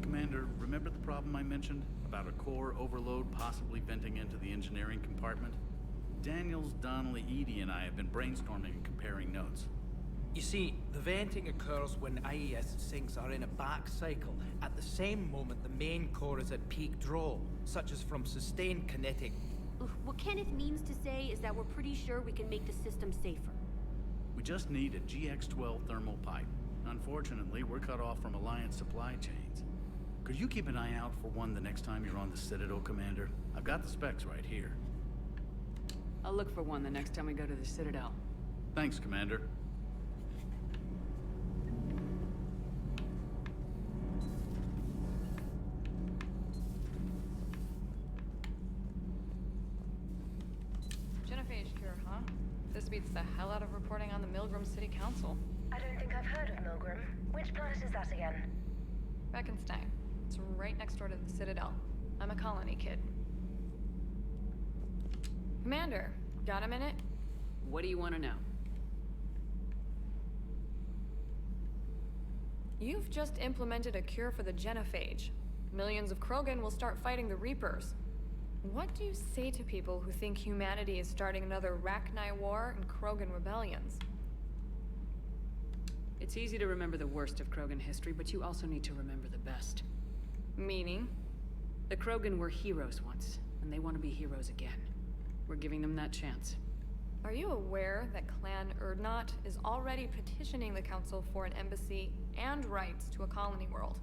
Commander, remember the problem I mentioned? About a core overload possibly venting into the engineering compartment? Daniels, Donnelly, Edie, and I have been brainstorming and comparing notes. You see, the venting occurs when IES sinks are in a back cycle. At the same moment, the main core is at peak draw, such as from sustained kinetic. What Kenneth means to say is that we're pretty sure we can make the system safer. We just need a GX-12 thermal pipe. Unfortunately, we're cut off from Alliance supply chains. Could you keep an eye out for one the next time you're on the Citadel, Commander? I've got the specs right here. I'll look for one the next time we go to the Citadel. Thanks, Commander. Genophage cure, huh? This beats the hell out of reporting on the Milgram City Council. I don't think I've heard of Milgram. Which planet is that again? Beckenstein. It's right next door to the Citadel. I'm a colony kid. Commander, got a minute? What do you want to know? You've just implemented a cure for the genophage. Millions of Krogan will start fighting the Reapers. What do you say to people who think humanity is starting another Rachni War and Krogan rebellions? It's easy to remember the worst of Krogan history, but you also need to remember the best. Meaning? The Krogan were heroes once, and they want to be heroes again. We're giving them that chance. Are you aware that Clan Urdnot is already petitioning the Council for an embassy and rights to a colony world?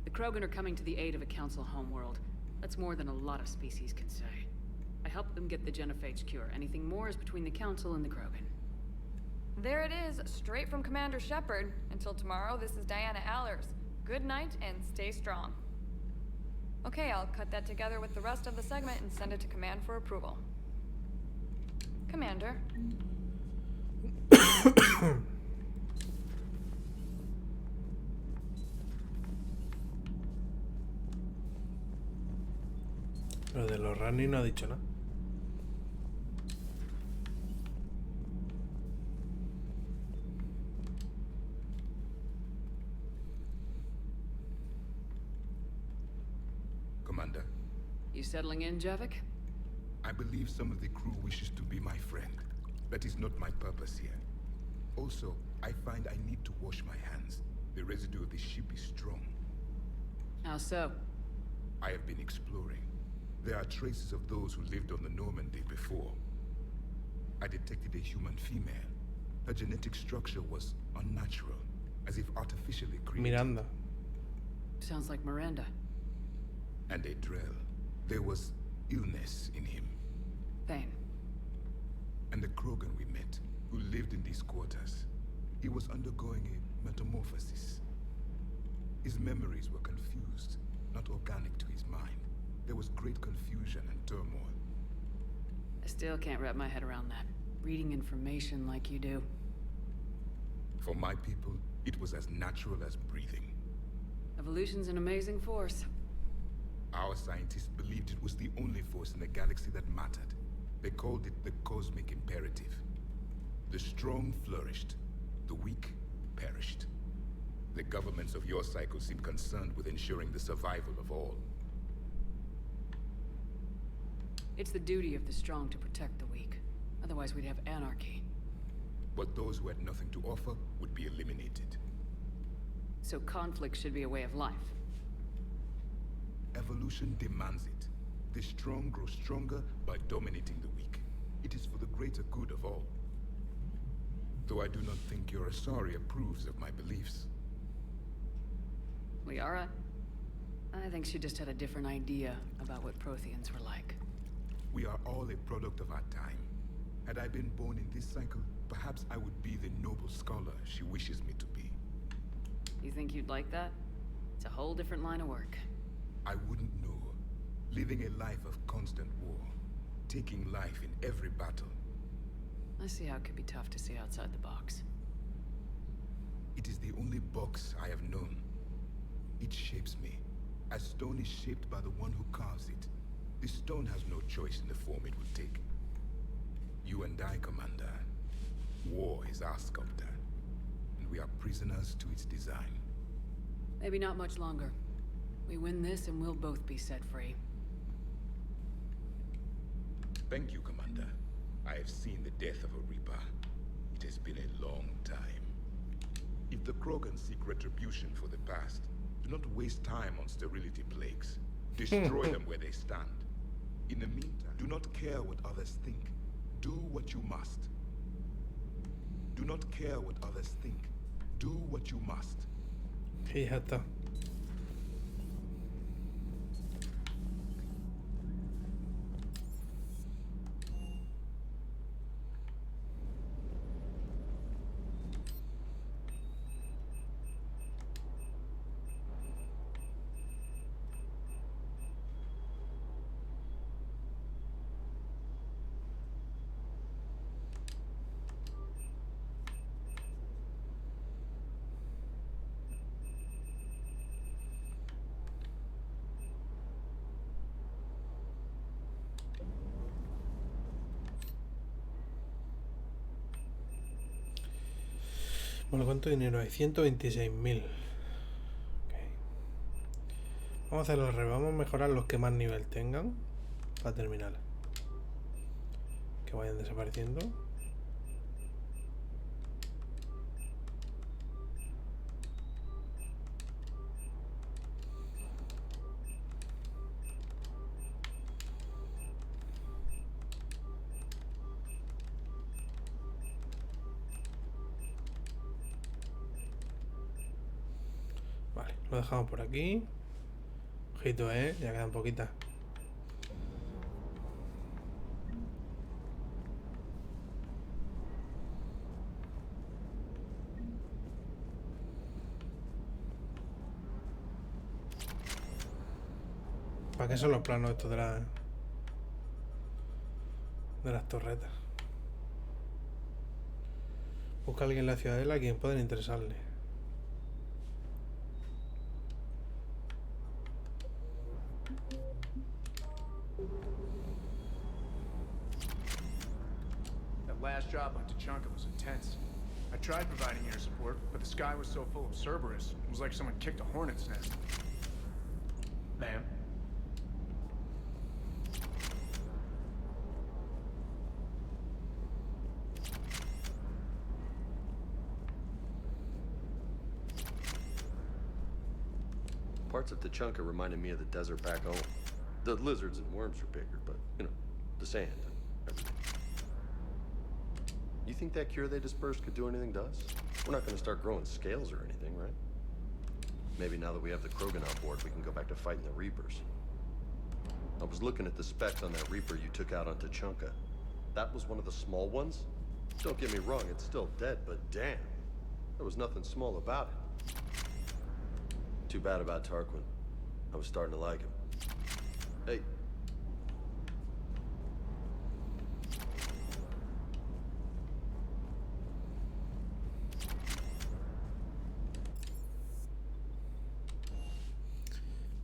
The Krogan are coming to the aid of a Council homeworld. That's more than a lot of species can say. I helped them get the genophage cure. Anything more is between the Council and the Krogan. There it is, straight from Commander Shepard. Until tomorrow, this is Diana Allers. Good night and stay strong. Okay, I'll cut that together with the rest of the segment and send it to Command for approval. Commander. Lo de los Rani no ha dicho nada. Commander. You settling in, Javik? I believe some of the crew wishes to be my friend. That is not my purpose here. Also, I find I need to wash my hands. The residue of the ship is strong. How so? I have been exploring. There are traces of those who lived on the Normandy before. I detected a human female. Her genetic structure was unnatural, as if artificially created. Miranda. Sounds like Miranda. And a Drell. There was illness in him. Pain. And the Krogan we met, who lived in these quarters, he was undergoing a metamorphosis. His memories were confused, not organic to his mind. There was great confusion and turmoil. I still can't wrap my head around that. Reading information like you do. For my people, it was as natural as breathing. Evolution's an amazing force. Our scientists believed it was the only force in the galaxy that mattered. They called it the cosmic imperative. The strong flourished, the weak perished. The governments of your cycle seem concerned with ensuring the survival of all. It's the duty of the strong to protect the weak. Otherwise we'd have anarchy. But those who had nothing to offer would be eliminated. So conflict should be a way of life. Evolution demands it. The strong grow stronger by dominating the weak. It is for the greater good of all. Though I do not think your Asari approves of my beliefs. Liara? I think she just had a different idea about what Protheans were like. We are all a product of our time. Had I been born in this cycle, perhaps I would be the noble scholar she wishes me to be. You think you'd like that? It's a whole different line of work. I wouldn't know. Living a life of constant war. Taking life in every battle. I see how it could be tough to see outside the box. It is the only box I have known. It shapes me, as stone is shaped by the one who carves it. The stone has no choice in the form it will take. You and I, Commander. War is our sculptor, and we are prisoners to its design. Maybe not much longer. We win this and we'll both be set free. Thank you, Commander. I have seen the death of a Reaper. It has been a long time. If the Krogan seek retribution for the past, do not waste time on sterility plagues. Destroy them where they stand. In the meantime, do not care what others think. Do what you must. Do not care what others think. Do what you must. Fíjate. Bueno, ¿cuánto dinero hay? 126.000. Vamos a hacer los revés. Vamos a mejorar los que más nivel tengan. Para terminar. Que vayan desapareciendo. Vale, lo dejamos por aquí. Ojito, ya quedan poquitas. ¿Para qué son los planos estos de las torretas? Busca a alguien en la ciudadela a quien pueden interesarle. That last job on Tachanka was intense. I tried providing air support, but the sky was so full of Cerberus, it was like someone kicked a hornet's nest. Ma'am? Parts of Tachanka reminded me of the desert back home. The lizards and worms were bigger, but, you know, the sand and everything. You think that cure they dispersed could do anything to us? We're not gonna start growing scales or anything, right? Maybe now that we have the Krogan on board, we can go back to fighting the Reapers. I was looking at the specs on that Reaper you took out on Tachanka. That was one of the small ones? Don't get me wrong, it's still dead, but damn. There was nothing small about it. Too bad about Tarquin. I was starting to like him. Hey.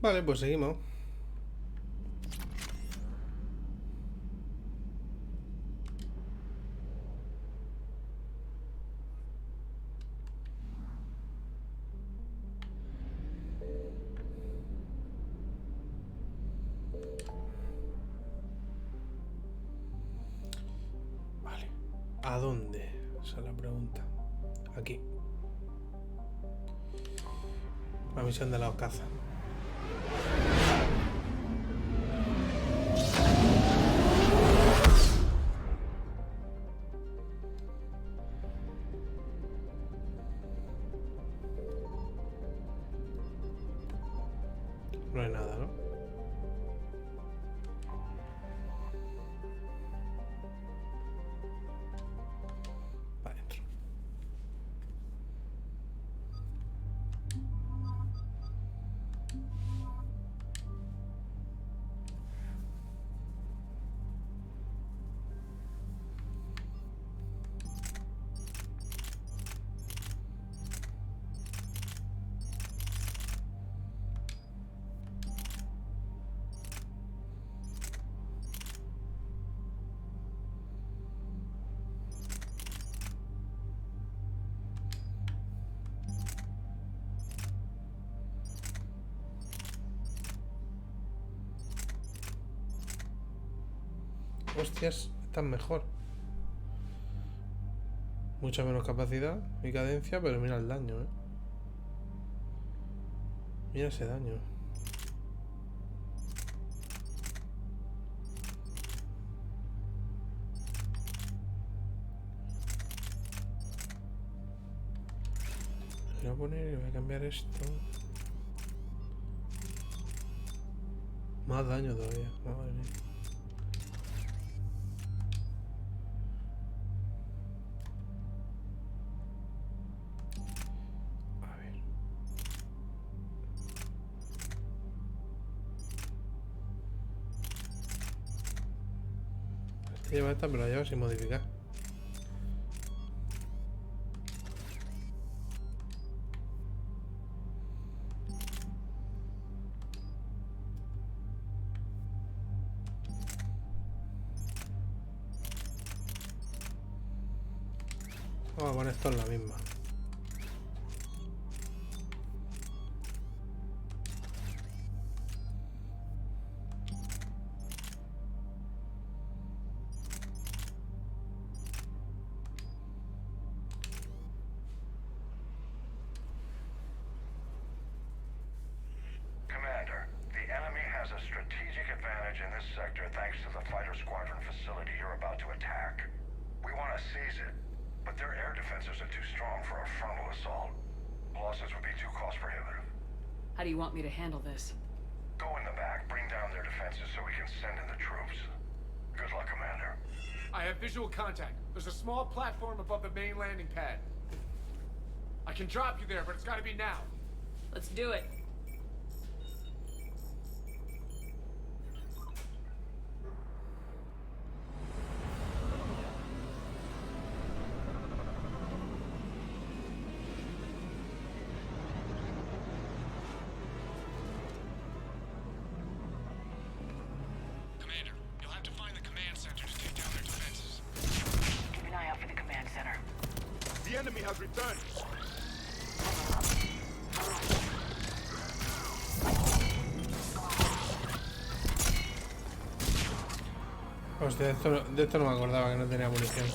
Vale, pues seguimos. Vale. ¿A dónde? Esa es la pregunta. Aquí. La misión de la caza. No hay nada, ¿no? Vale, entro. Hostias, están mejor. Mucha menos capacidad y cadencia, pero mira el daño, Mira ese daño. Voy a poner, voy a cambiar esto. Más daño todavía, madre mía. Lleva esta, pero la lleva sin modificar. Vamos a poner esto en la misma. Cortana sees it, but their air defenses are too strong for a frontal assault. Losses would be too cost prohibitive. How do you want me to handle this? Go in the back, bring down their defenses so we can send in the troops. Good luck, Commander. I have visual contact. There's a small platform above the main landing pad. I can drop you there, but it's gotta be now. Let's do it. The enemy has returned. Hostia, de esto no me acordaba, que no tenía munición.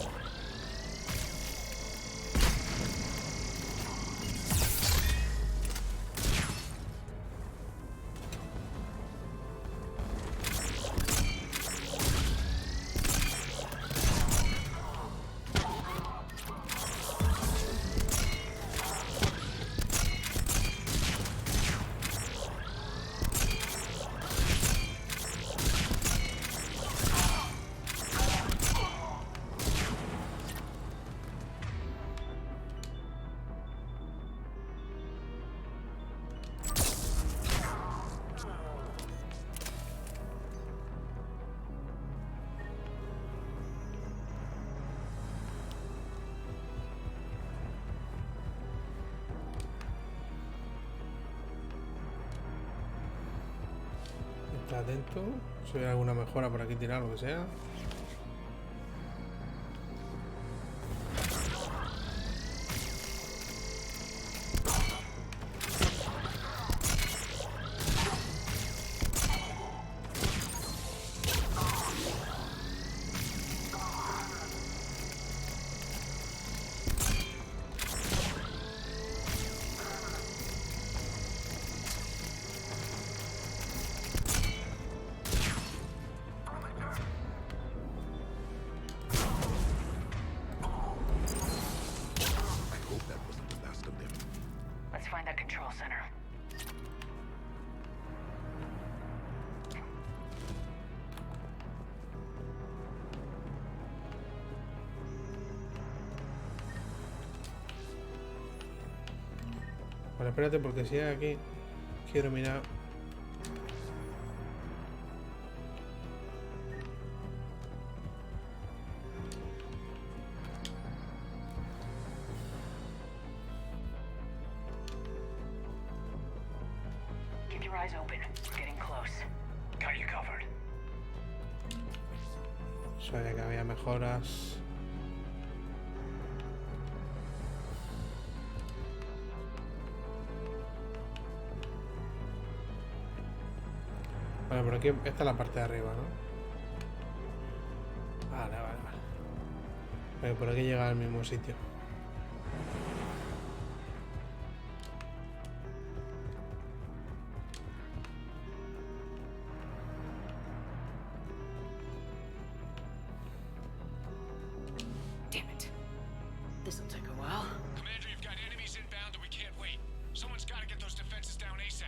Atento, si hay alguna mejora por aquí tirar, lo que sea. Vale, espérate, porque si hay aquí, quiero mirar. Keep your eyes open. We're getting close. Got you covered. Sabía que había mejoras. Vale, por aquí, esta es la parte de arriba, ¿no? Vale. Vale, por aquí llega al mismo sitio. Damn it. This'll take a while. Commander, you've got enemies inbound and we can't wait. Someone's gotta get those defenses down ASAP.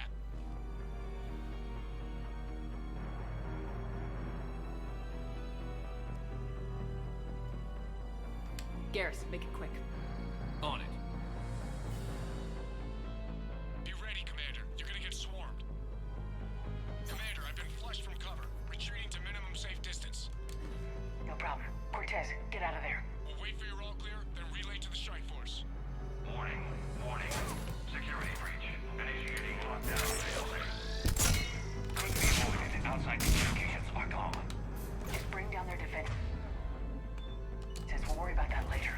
Garrus, make it quick. On it. Be ready, Commander. You're gonna get swarmed. Commander, I've been flushed from cover. Retreating to minimum safe distance. No problem. Cortez, get out of there. We'll wait for your all clear, then relay to the strike force. Warning. Security breach. Enemies getting locked down. Couldn't be avoided. Outside communications are gone. Just bring down their defense. We'll worry about that later.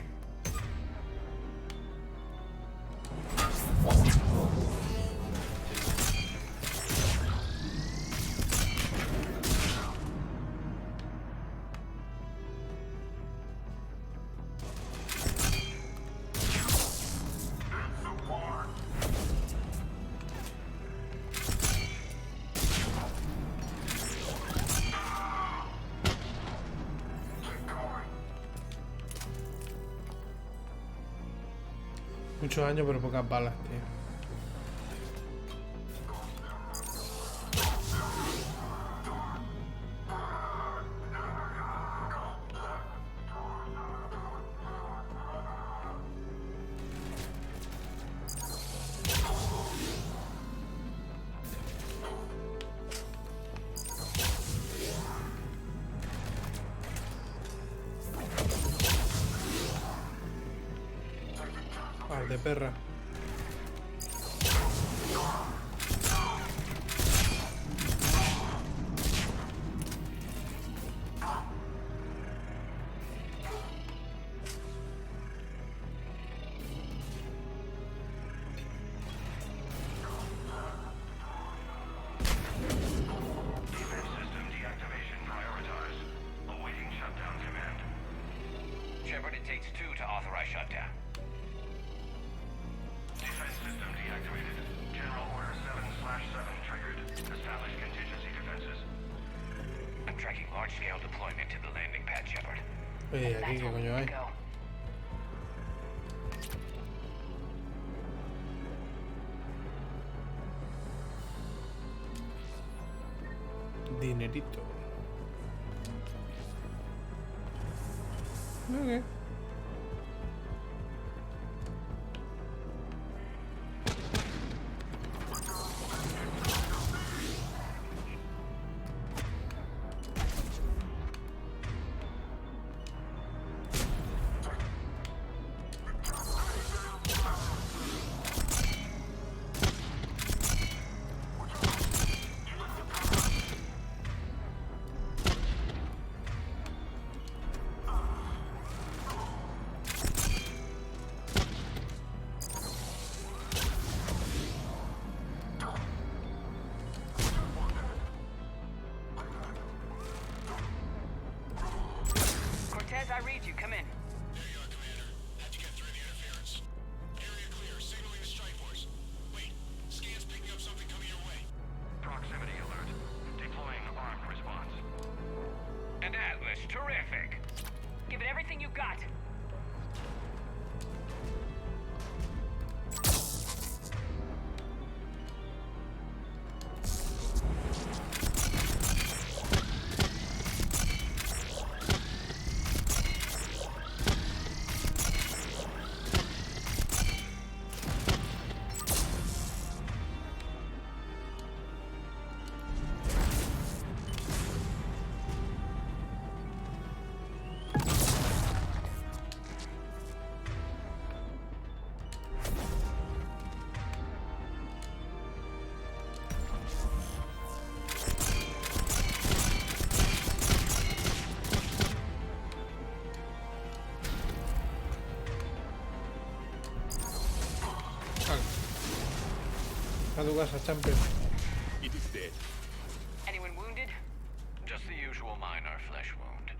Muchos años, pero pocas balas, tío. De perra. Shepard, it takes 2 to authorize shutdown. Defense system deactivated. General Order 7/7 triggered. Establish contingency defenses. I'm tracking large-scale deployment to the landing pad, Shepard. Oye, aquí qué coño hay. Dinerito. Ok. I read you. Come in. There you are, Commander. How'd you get through the interference? Area clear. Signaling the strike force. Wait. Scan's picking up something coming your way. Proximity alert. Deploying armed response. An Atlas. Terrific. Give it everything you got. A tu casa, champion. It is dead. Anyone wounded? Just the usual minor flesh wound.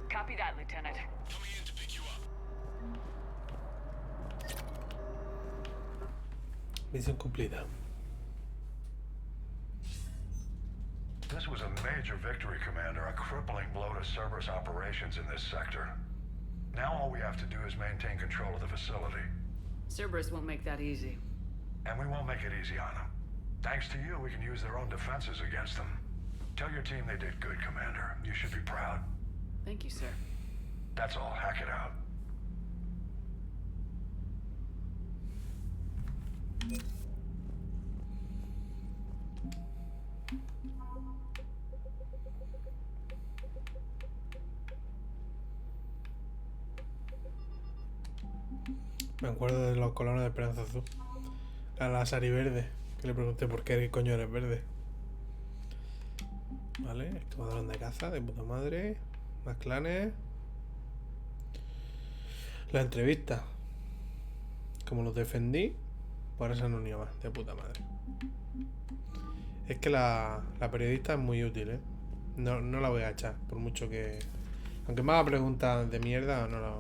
Copy that, Lieutenant. Coming in to pick you up. Misión cumplida. This was a major victory, Commander. A crippling blow to Cerberus operations in this sector. Now all we have to do is maintain control of the facility. Cerberus won't make that easy. And we won't make it easy on them. Thanks to you, we can use their own defenses against them. Tell your team they did good, Commander. You should be proud. Thank you, sir. That's all. Hack it out. Me acuerdo de los colonos de Esperanza Azul. A la Asari verde. Que le pregunté por qué coño eres verde. Vale, escuadrón de caza, de puta madre. Más clanes. La entrevista. Como los defendí, por esa no ni más, de puta madre. Es que la periodista es muy útil, ¿eh? No la voy a echar, por mucho que... Aunque me haga preguntas de mierda, no la...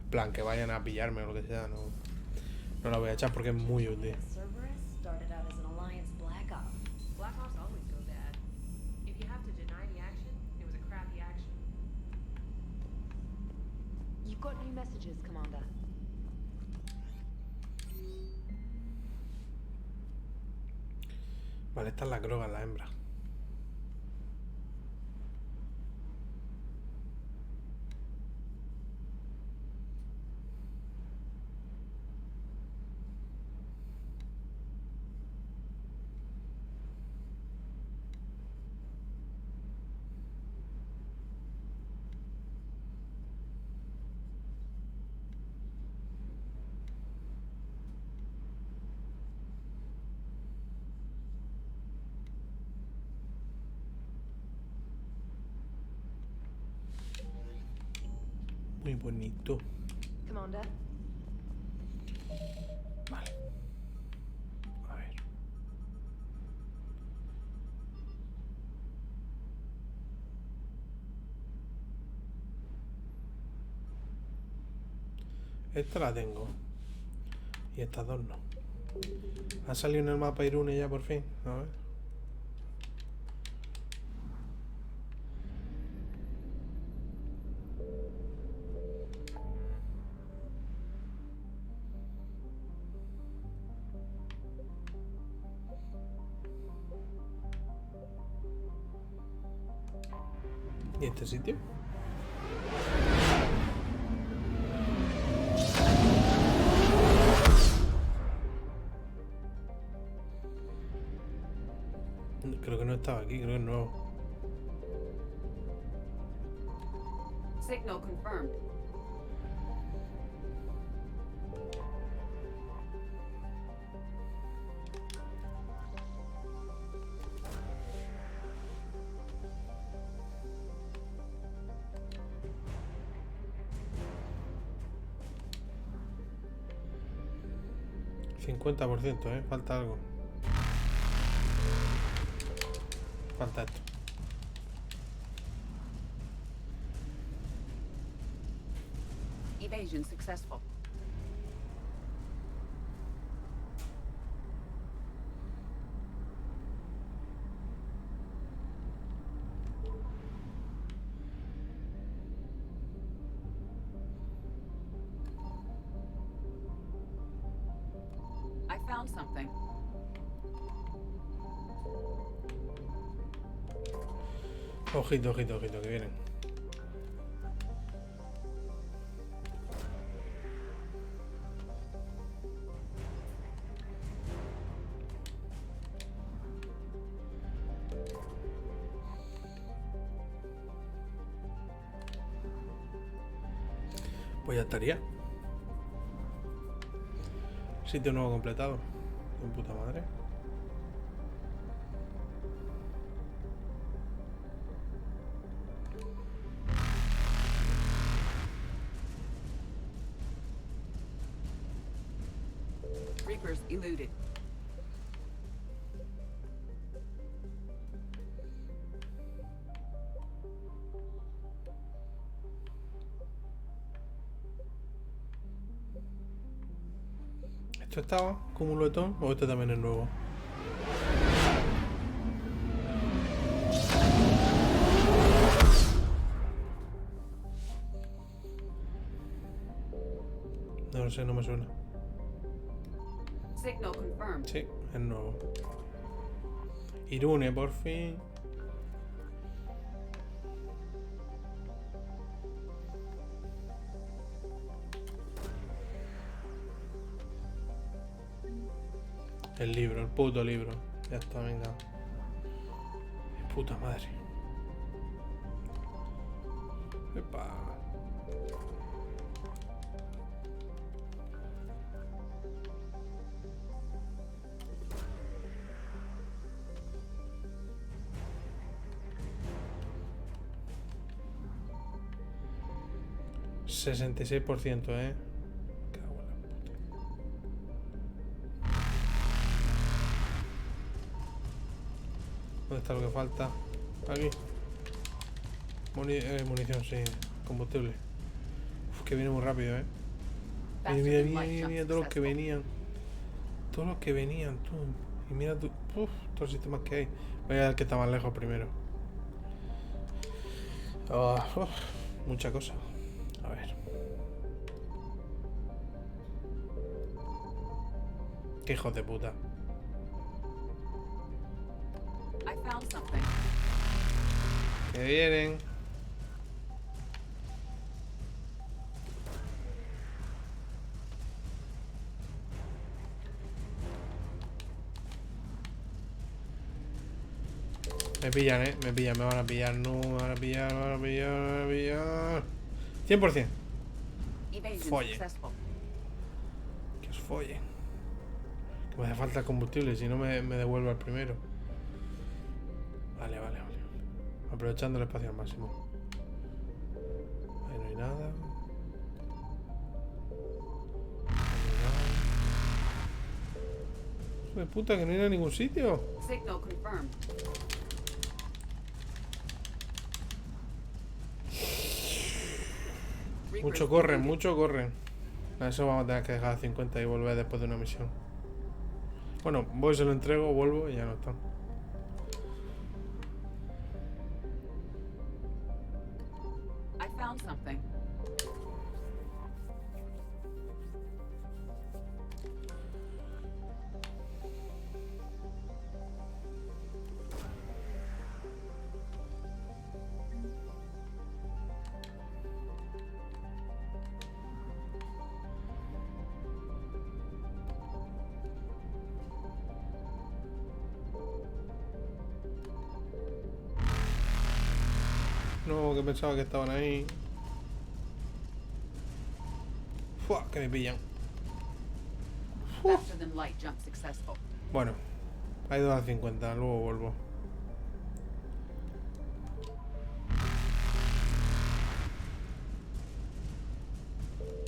En plan, que vayan a pillarme o lo que sea, no la voy a echar porque es muy útil. Cerberus started out as an Alliance Black Ops. Black Ops always go bad. If you have to deny the action, it was a crappy We've got new messages, Commander. Vale, esta es la Krogan, la hembra. Muy bonito. Commander. Vale. A ver. Esta la tengo. Y estas dos no. Ha salido en el mapa Irune ya por fin. A ver. ¿Y este sitio? Creo que no estaba aquí, creo que es nuevo. Signal confirmed. %, falta algo. Falta esto. Evasion successful. I found something. Ojito, ojito, ojito, que vienen. Pues ya estaría. Sitio nuevo completado. De puta madre. Reapers eluded. ¿Esto estaba como un letón o este también es nuevo? No lo sé, no me suena. Signal confirmed. Sí, es nuevo. Irune, por fin. El libro, el puto libro. Ya está, venga. De puta madre. Epa. %, ¿eh? Cago en la puta. ¿Dónde está lo que falta? Aquí. Munición, sí. Combustible. Uf, que viene muy rápido, ¿eh? Mira, mira, mira, mira todos los que venían. Todos los que venían, tú. Y mira tú. Uf, todos los sistemas que hay. Voy a ver el que está más lejos primero. Mucha cosa. A ver. Qué hijos de puta. I found something. Que vienen. Me pillan, me pillan, me van a pillar, no, me van a pillar, me van a pillar, me van a pillar. 100%. Folle. Que os folle. Que me hace falta el combustible, si no me devuelvo al primero. Vale. Aprovechando el espacio al máximo. Ahí no hay nada. Hijo de puta, que no hay a ningún sitio. Signal confirmed. Mucho corren. A eso vamos a tener que dejar a 50 y volver después de una misión. Bueno, voy, se lo entrego, vuelvo y ya no está. I found something. No, que pensaba que estaban ahí. Fua, que me pillan. Faster than light jump successful. Bueno, hay 2 a 50, luego vuelvo.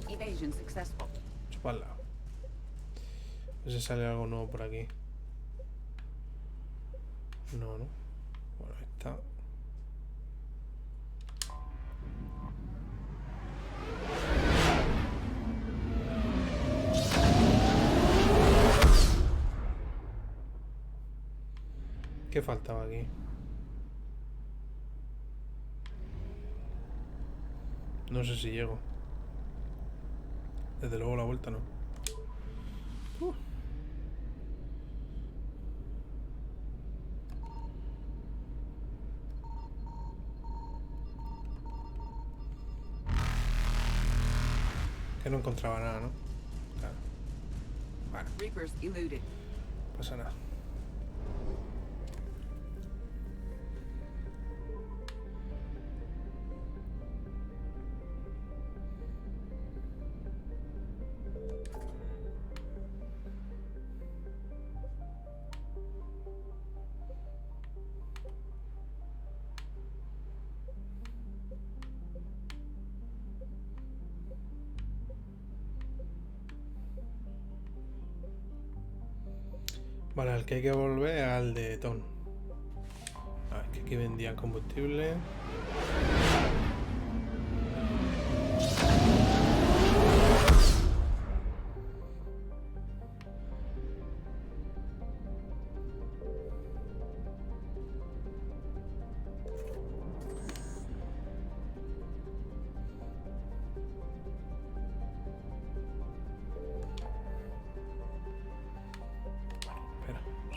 Evasion successful. Chuparla. A ver si sale algo nuevo por aquí. No. Bueno, ahí está. ¿Qué faltaba aquí? No sé si llego. Desde luego la vuelta no. Que no encontraba nada, ¿no? Claro. Vale. Reapers eluded. No pasa nada. Vale, al que hay que volver es al de Ton. A ver, que aquí vendían combustible.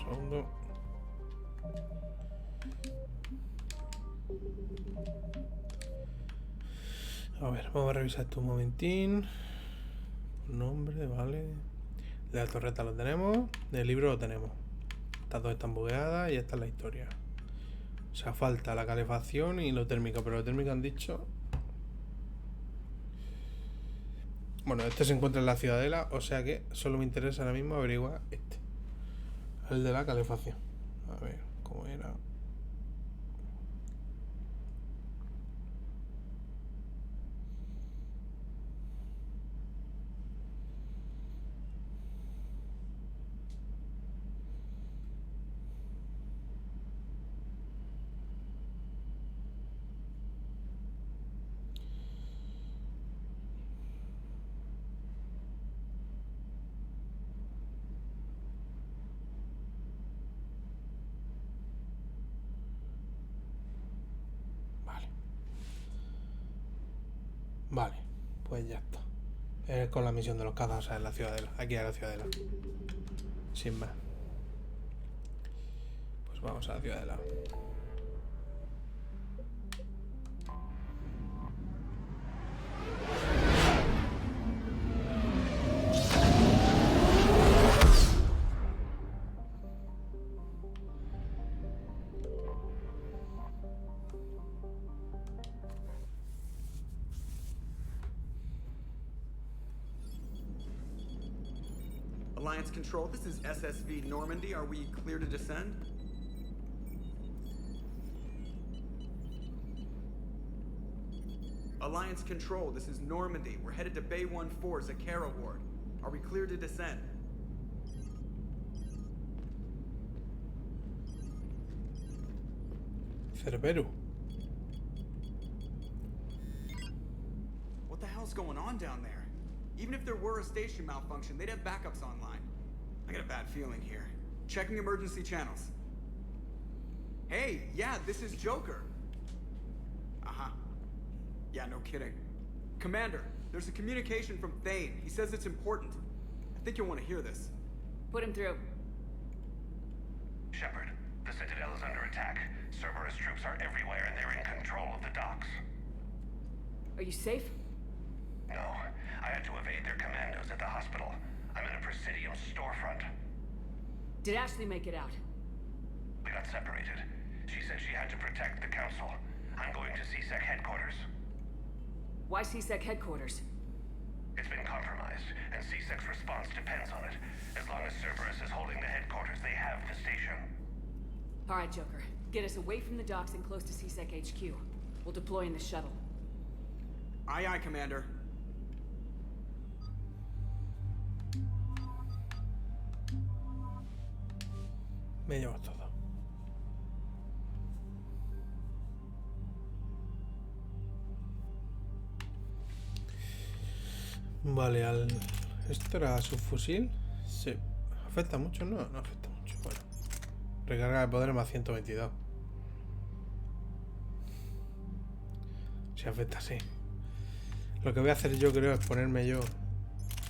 Segundo. A ver, vamos a revisar esto un momentín. Nombre, vale. De la torreta lo tenemos. Del libro lo tenemos. Estas dos están bugueadas y esta es la historia. O sea, falta la calefacción y lo térmico, pero lo térmico han dicho. Bueno, este se encuentra en la ciudadela, o sea que solo me interesa ahora mismo averiguar este. El de la calefacción. A ver, ¿cómo era? Vale, pues ya está. Con la misión de los cazas, o sea, en la ciudadela. Aquí a la ciudadela. Sin más. Pues vamos a la ciudad de lado. Alliance Control, this is SSV Normandy. Are we clear to descend? Alliance Control, this is Normandy. We're headed to Bay 1-4, Zakara Ward. Are we clear to descend? Cerbero. What the hell's going on down there? Even if there were a station malfunction, they'd have backups online. I got a bad feeling here. Checking emergency channels. Hey, yeah, this is Joker. Uh-huh. Yeah, no kidding. Commander, there's a communication from Thane. He says it's important. I think you'll want to hear this. Put him through. Shepard, the Citadel is under attack. Cerberus troops are everywhere and they're in control of the docks. Are you safe? No, I had to evade their commandos at the hospital. I'm in a Presidium storefront. Did Ashley make it out? We got separated. She said she had to protect the Council. I'm going to CSEC headquarters. Why CSEC headquarters? It's been compromised, and CSEC's response depends on it. As long as Cerberus is holding the headquarters, they have the station. All right, Joker. Get us away from the docks and close to CSEC HQ. We'll deploy in the shuttle. Aye, aye, Commander. Me llevo todo. Vale, al... ¿Esto era subfusil? Sí. ¿Afecta mucho? No, no afecta mucho. Bueno. Recarga de poder más 122. Si afecta, sí. Lo que voy a hacer yo creo es ponerme yo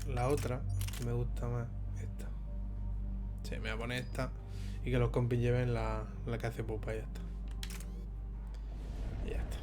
la otra, que me gusta más esta. Sí, me voy a poner esta y que los compis lleven la que hace pupa y ya está. Y ya está.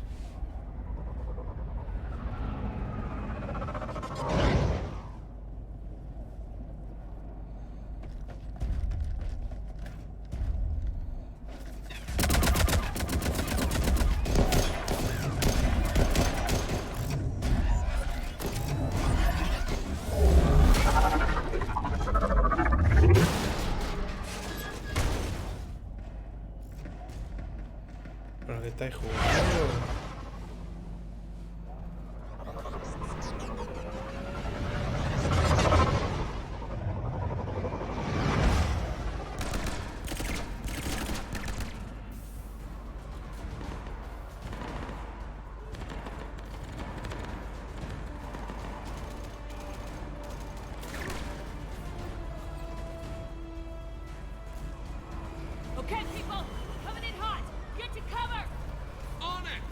Pero que estáis jugando. Okay, people, coming in hot. Get to cover. On it.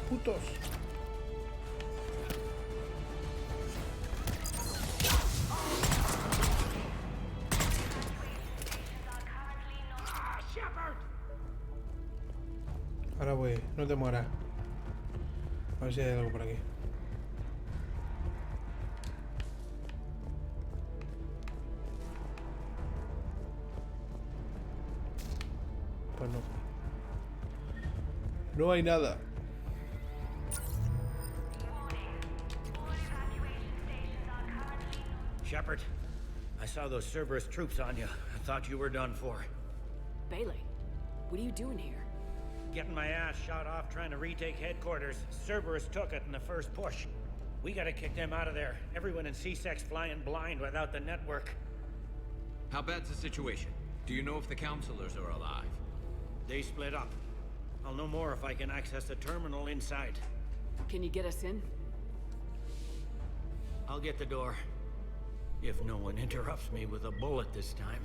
Putos. Ahora voy, no te mueras. A ver si hay algo por aquí. Pues no. No hay nada. Shepard, I saw those Cerberus troops on you. I thought you were done for. Bailey, what are you doing here? Getting my ass shot off trying to retake headquarters. Cerberus took it in the first push. We gotta kick them out of there. Everyone in C-Sec's flying blind without the network. How bad's the situation? Do you know if the counselors are alive? They split up. I'll know more if I can access the terminal inside. Can you get us in? I'll get the door. If no one interrupts me with a bullet this time.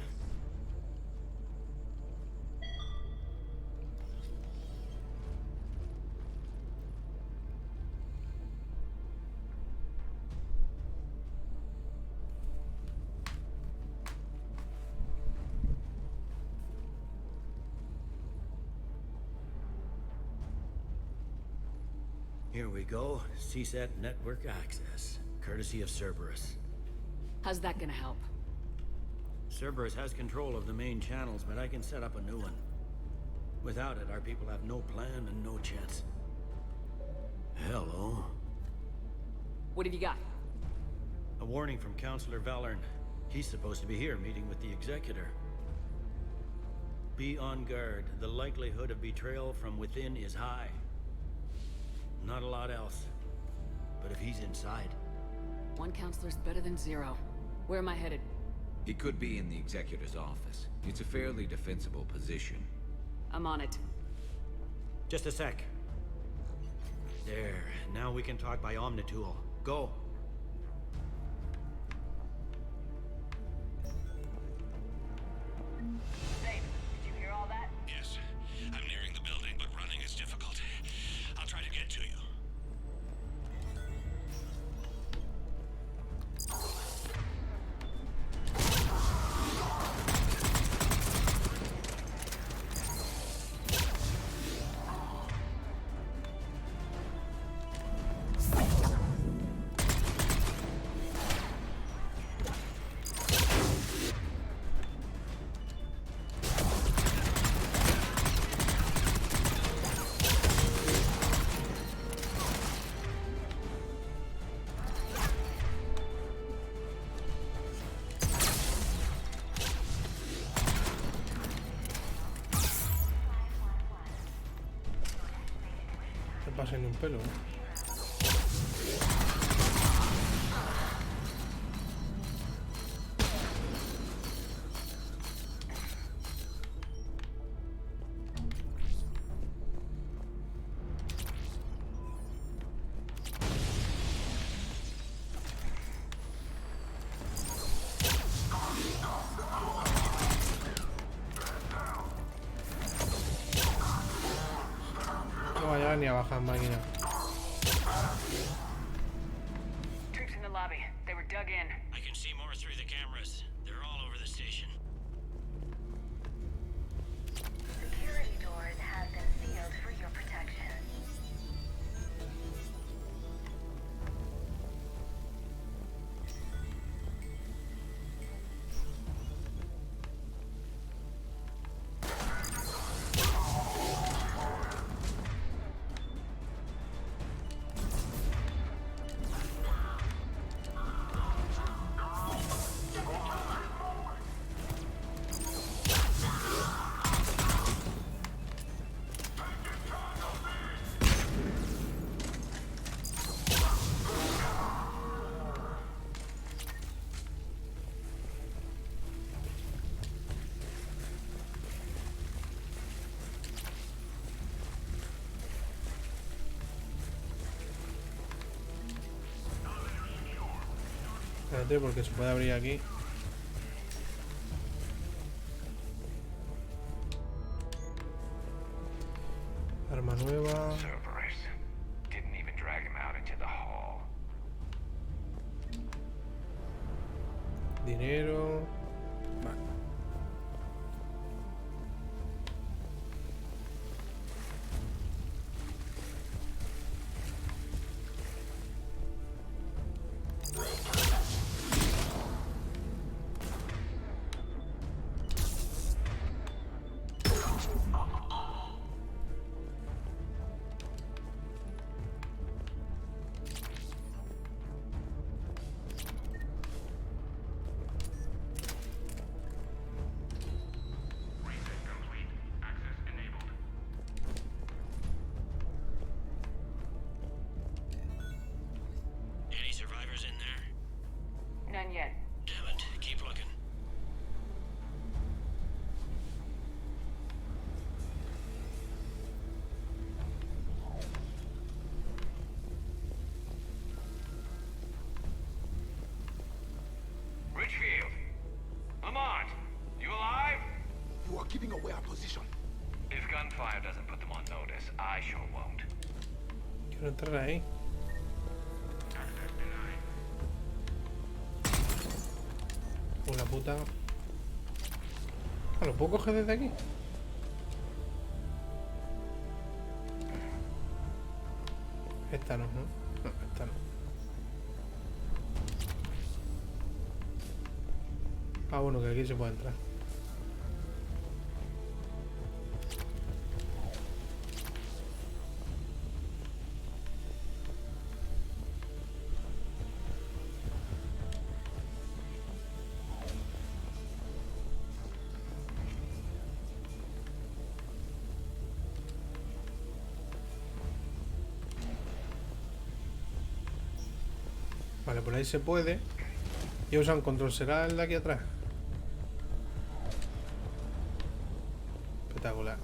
Here we go. CSAT network access, courtesy of Cerberus. How's that gonna help? Cerberus has control of the main channels, but I can set up a new one. Without it, our people have no plan and no chance. Hello. What have you got? A warning from Counselor Valern. He's supposed to be here meeting with the Executor. Be on guard. The likelihood of betrayal from within is high. Not a lot else. But if he's inside... One counselor's better than zero. Where am I headed? He could be in the Executor's office. It's a fairly defensible position. I'm on it. Just a sec. There. Now we can talk by Omnitool. Go. Dave, did you hear all that? Yes. I'm nearing the building, but running is difficult. I'll try to get to you. No pasa ni un pelo, ¿eh? No va a llegar ni a bajar máquina. Troops in the lobby. They were dug in. I can see more through the cameras. They're all over the station. Security doors have been sealed for your protection. Espérate, porque se puede abrir aquí. Arma nueva. Cerberus. Didn't even drag him out into the hall. Dinero. Vale. Quiero entrar ahí. Una puta. ¿Lo puedo coger desde aquí? Esta no, ¿no? No, esta no. Ah, bueno, que aquí se puede entrar. Vale, por ahí se puede. Y usan control. ¿Será el de aquí atrás? Espectacular.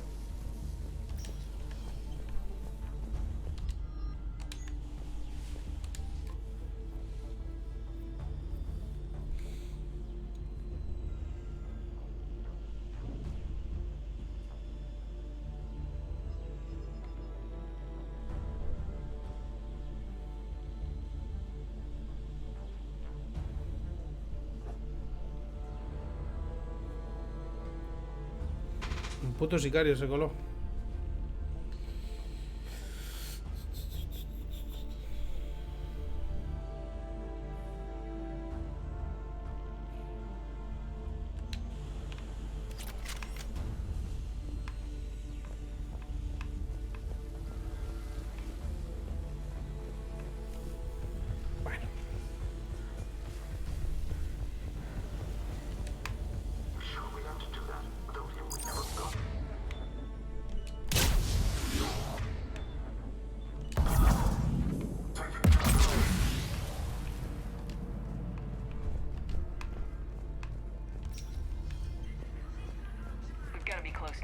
Un puto sicario se coló.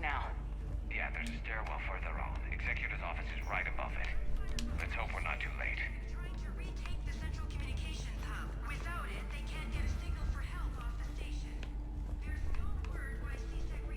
Now. Yeah, there's a stairwell further on. Executor's office is right above it. Let's hope we're not too late. Trying to retake the central communications hub. Without it, they can't get a signal for help off the station. There's no word why CSEC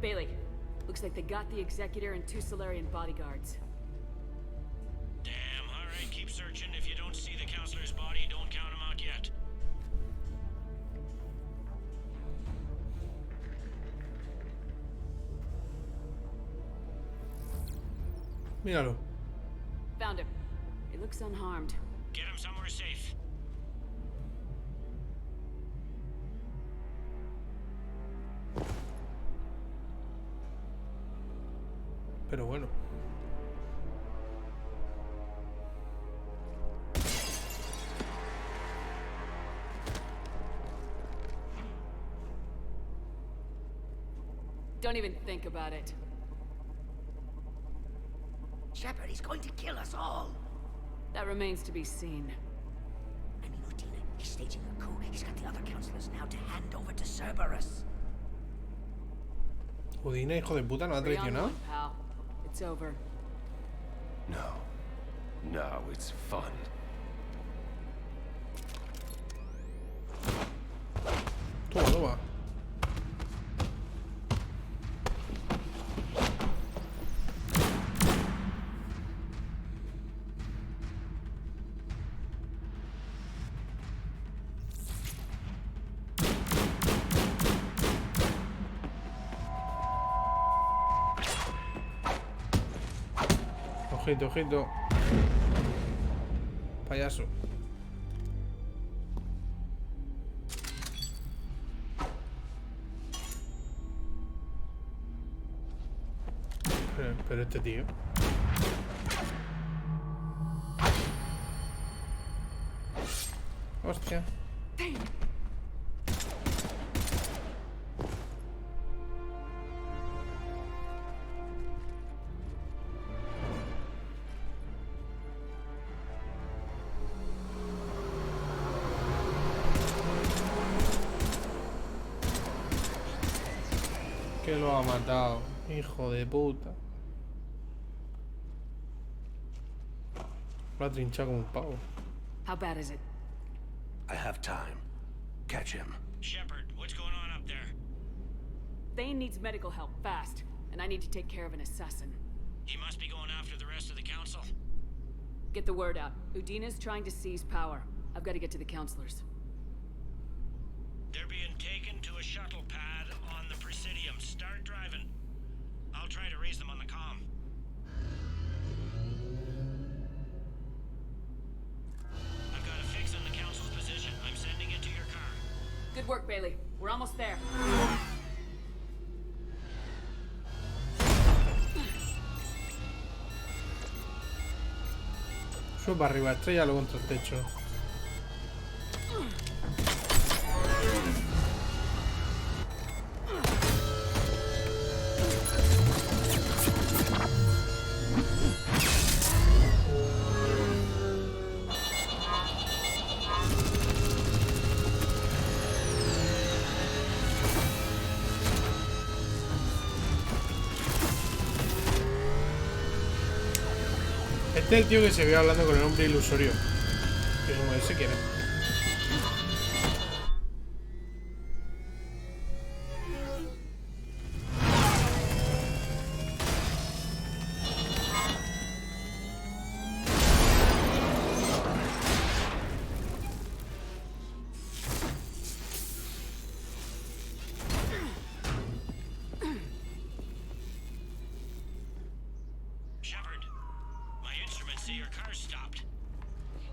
Bailey, looks like they got the Executor and 2 Salarian bodyguards. Damn, alright, keep searching. If you don't see the counselor's body, don't count him out yet. Míralo. Found him. He looks unharmed. Get him somewhere safe. Pero bueno. Don't even think about it. Shepard, he's going to kill us all. That remains to be seen. I mean, Utina, he's staging a coup. He's got the other counselors now to hand over to Cerberus. Udina, hijo de puta, ¿no ha traicionado? It's over. No. No, it's fun. Toma, toma. ojito, ojito. Payaso. Pero este tío. Hostia. Que lo ha matado, hijo de puta. Lo ha trinchado como un pavo. How bad is it? I have time. Catch him. Shepard, what's going on up there? Thane needs medical help, fast. And I need to take care of an assassin. He must be going after the rest of the council. Get the word out. Udina's trying to seize power. I've got to get to the counselors. They're being taken to a shuttle pad on the Presidium. Start driving. I'll try to raise them on the comm. I've got a fix on the council's position. I'm sending it to your car. Good work, Bailey. We're almost there. Sube para arriba, estrellalo contra el techo. Este es el tío que se ve hablando con el hombre ilusorio. Que como él se quiere.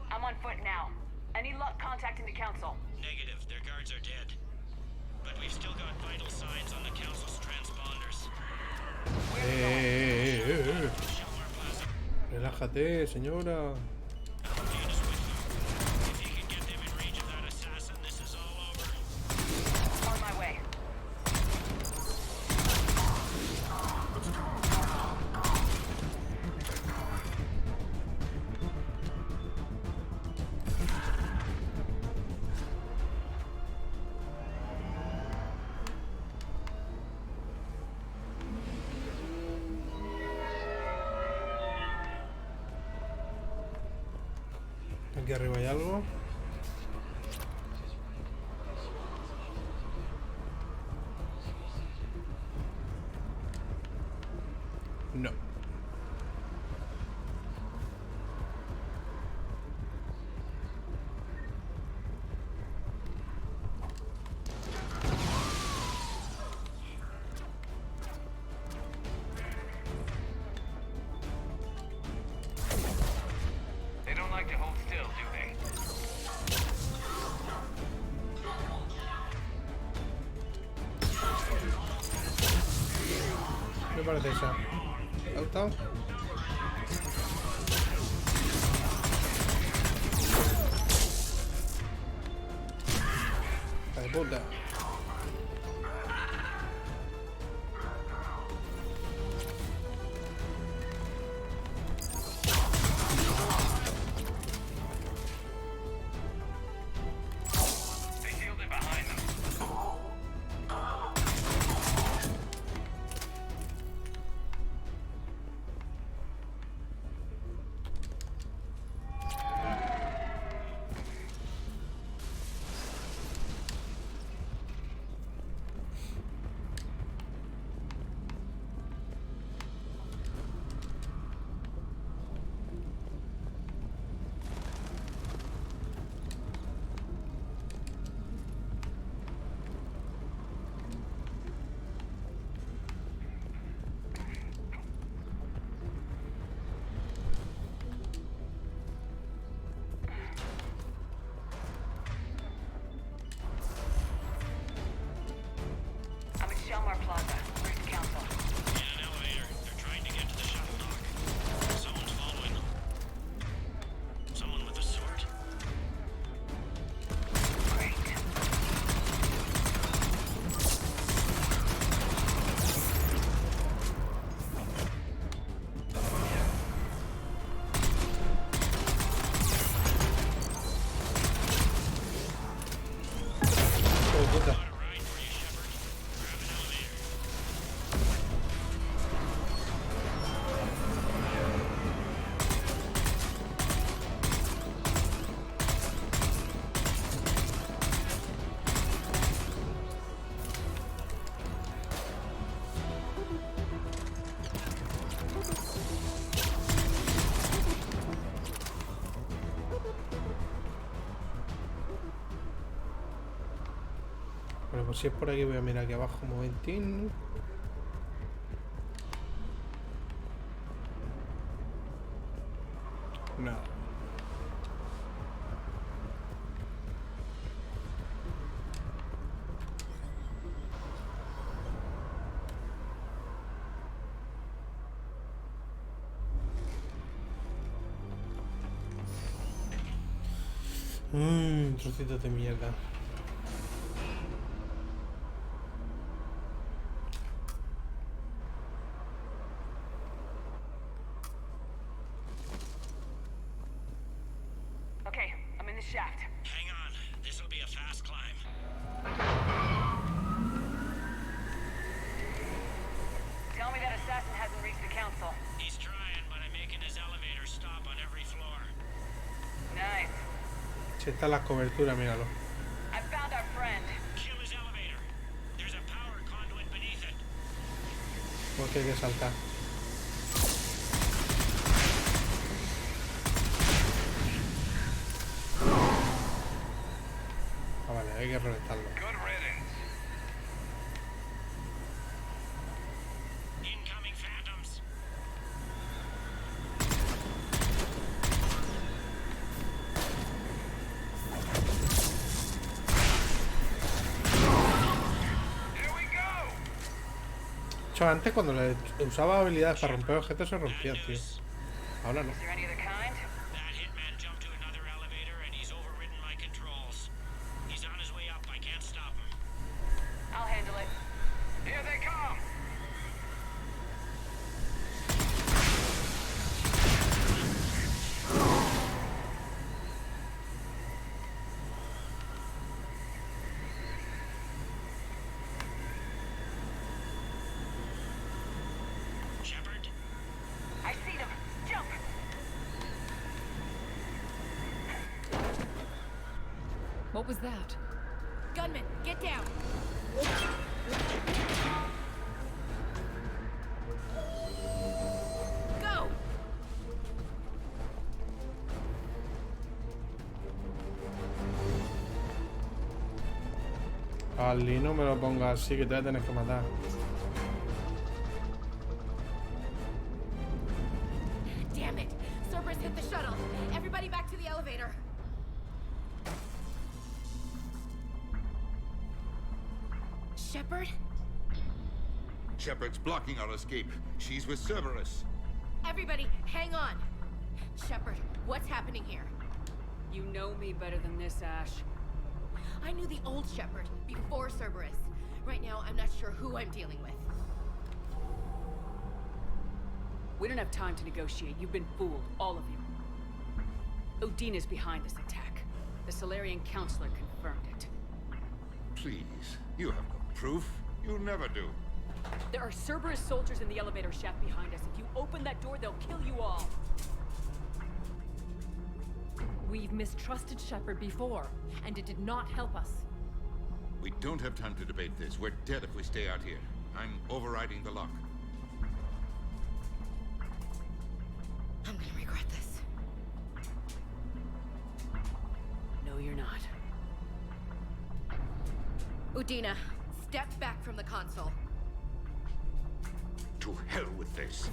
I'm on foot now. Any luck contacting the council? Negative. Their guards are dead. But we've still got vital signs on the council's transponders. Relájate, señora. On my way. Aquí arriba hay algo. No. They don't like to hold still, do they? ¿Qué parece esa? ¿Te ha gustado? ¡Hija de puta! They sealed it behind them. Shelmar Plaza. Where's the council? In an elevator. They're trying to get to the shuttle dock. Someone's following them. Someone with a sword. Great. Oh, puta. Bueno, pues si es por aquí voy a mirar aquí abajo un momentín. Nada. Trocitos de mierda. Okay, I'm in the shaft. Hang on. This'll be a fast climb. Tell me that assassin hasn't reached the council. He's trying, but I'm making his elevator stop on every floor. Nice. Si están las coberturas, míralo. I found our friend. Kill his elevator. There's a power conduit beneath it. Como que hay que saltar. Ah, vale, hay que reventarlo. Incoming phantoms. Yo antes cuando le usaba habilidades para romper objetos se rompían, tío. Ahora no. Is there any other kind? That hitman jumped to another elevator and he's overridden my controls. He's on his way up. I can't stop him. I'll handle it. Here they come. Shepard? I see them. Jump! What was that? Gunman, get down! Go! Ali, no me lo pongas así que te voy a tener que matar. Damn it! Cerberus hit the shuttle. Everybody back to the elevator. Shepard? Shepard's blocking our escape. She's with Cerberus. Everybody, hang on. Shepard, what's happening here? You know me better than this, Ash. I knew the old Shepard before Cerberus. Right now, I'm not sure who I'm dealing with. We don't have time to negotiate. You've been fooled, all of you. Udina's behind this attack. The Salarian counselor confirmed it. Please, you have no proof. You never do. There are Cerberus soldiers in the elevator shaft behind us. If you open that door, they'll kill you all. We've mistrusted Shepard before, and it did not help us. We don't have time to debate this. We're dead if we stay out here. I'm overriding the lock. I'm gonna regret this. No, you're not. Udina, step back from the console. To hell with this.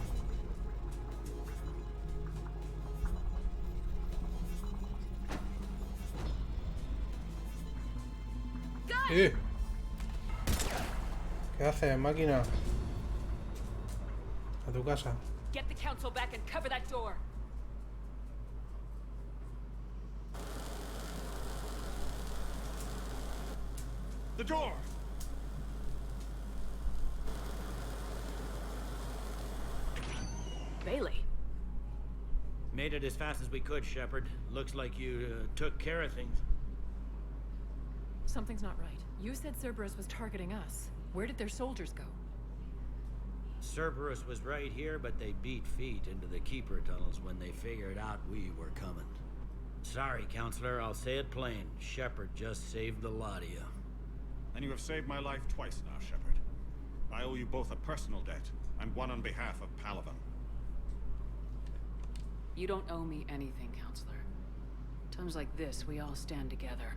¿Qué haces, máquina? A tu casa. Get the council back and cover that door. The door! Bailey. Made it as fast as we could, Shepard. Looks like you took care of things. Something's not right. You said Cerberus was targeting us. Where did their soldiers go? Cerberus was right here, but they beat feet into the Keeper tunnels when they figured out we were coming. Sorry, Counselor, I'll say it plain. Shepard just saved the lot of you. And you have saved my life twice now, Shepard. I owe you both a personal debt, and one on behalf of Palaven. You don't owe me anything, Counselor. Times like this, we all stand together.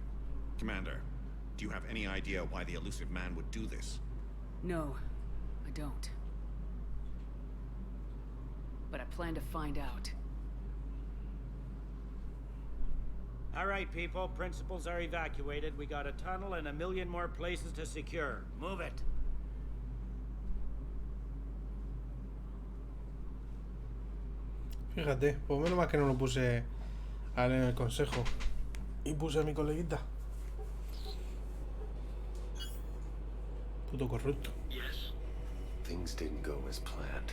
Commander, do you have any idea why the elusive man would do this? No, I don't. But I plan to find out. All right, people. Principals are evacuated. We got a tunnel and 1 million more places to secure. Move it. Fíjate, pues menos mal que no lo puse a él en el consejo. Y puse a mi coleguita. Puto corrupto. Yes. Things didn't go as planned.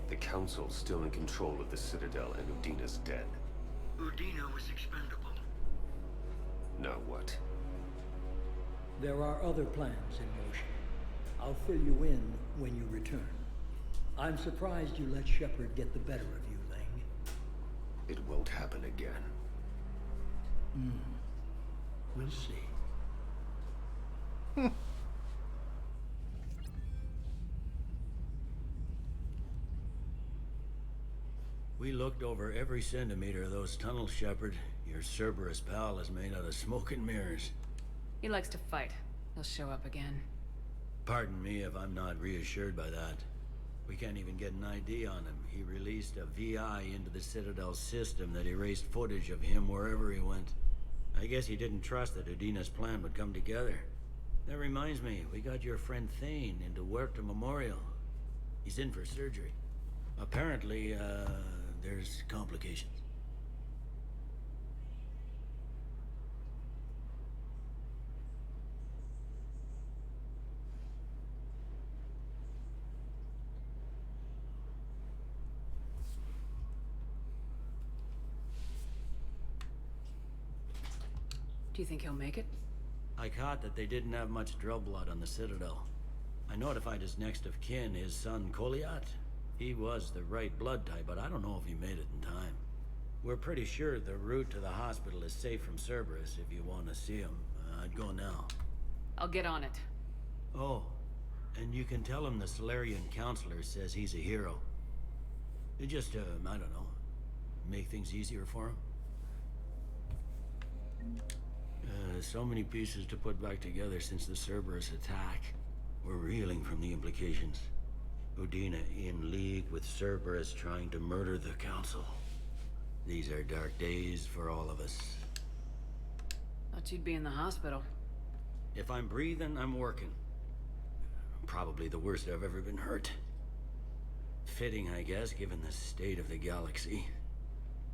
The Council's still in control of the Citadel and Udina's dead. Udina was expendable. Now what? There are other plans in motion. I'll fill you in when you return. I'm surprised you let Shepard get the better of you, Ling. It won't happen again. We'll see. We looked over every centimeter of those tunnels, Shepard. Your Cerberus pal is made out of smoke and mirrors. He likes to fight. He'll show up again. Pardon me if I'm not reassured by that. We can't even get an ID on him. He released a VI into the Citadel system that erased footage of him wherever he went. I guess he didn't trust that Udina's plan would come together. That reminds me, we got your friend Thane into Huerta Memorial. He's in for surgery. Apparently, there's complications. Do you think he'll make it? I caught that they didn't have much drill blood on the Citadel. I notified his next of kin, his son Koliat. He was the right blood type, but I don't know if he made it in time. We're pretty sure the route to the hospital is safe from Cerberus if you want to see him. I'd go now. I'll get on it. Oh, and you can tell him the Salarian counselor says he's a hero. It just, I don't know, make things easier for him. So many pieces to put back together since the Cerberus attack. We're reeling from the implications. Udina in league with Cerberus trying to murder the Council. These are dark days for all of us. Thought you'd be in the hospital. If I'm breathing, I'm working. Probably the worst I've ever been hurt. Fitting, I guess, given the state of the galaxy.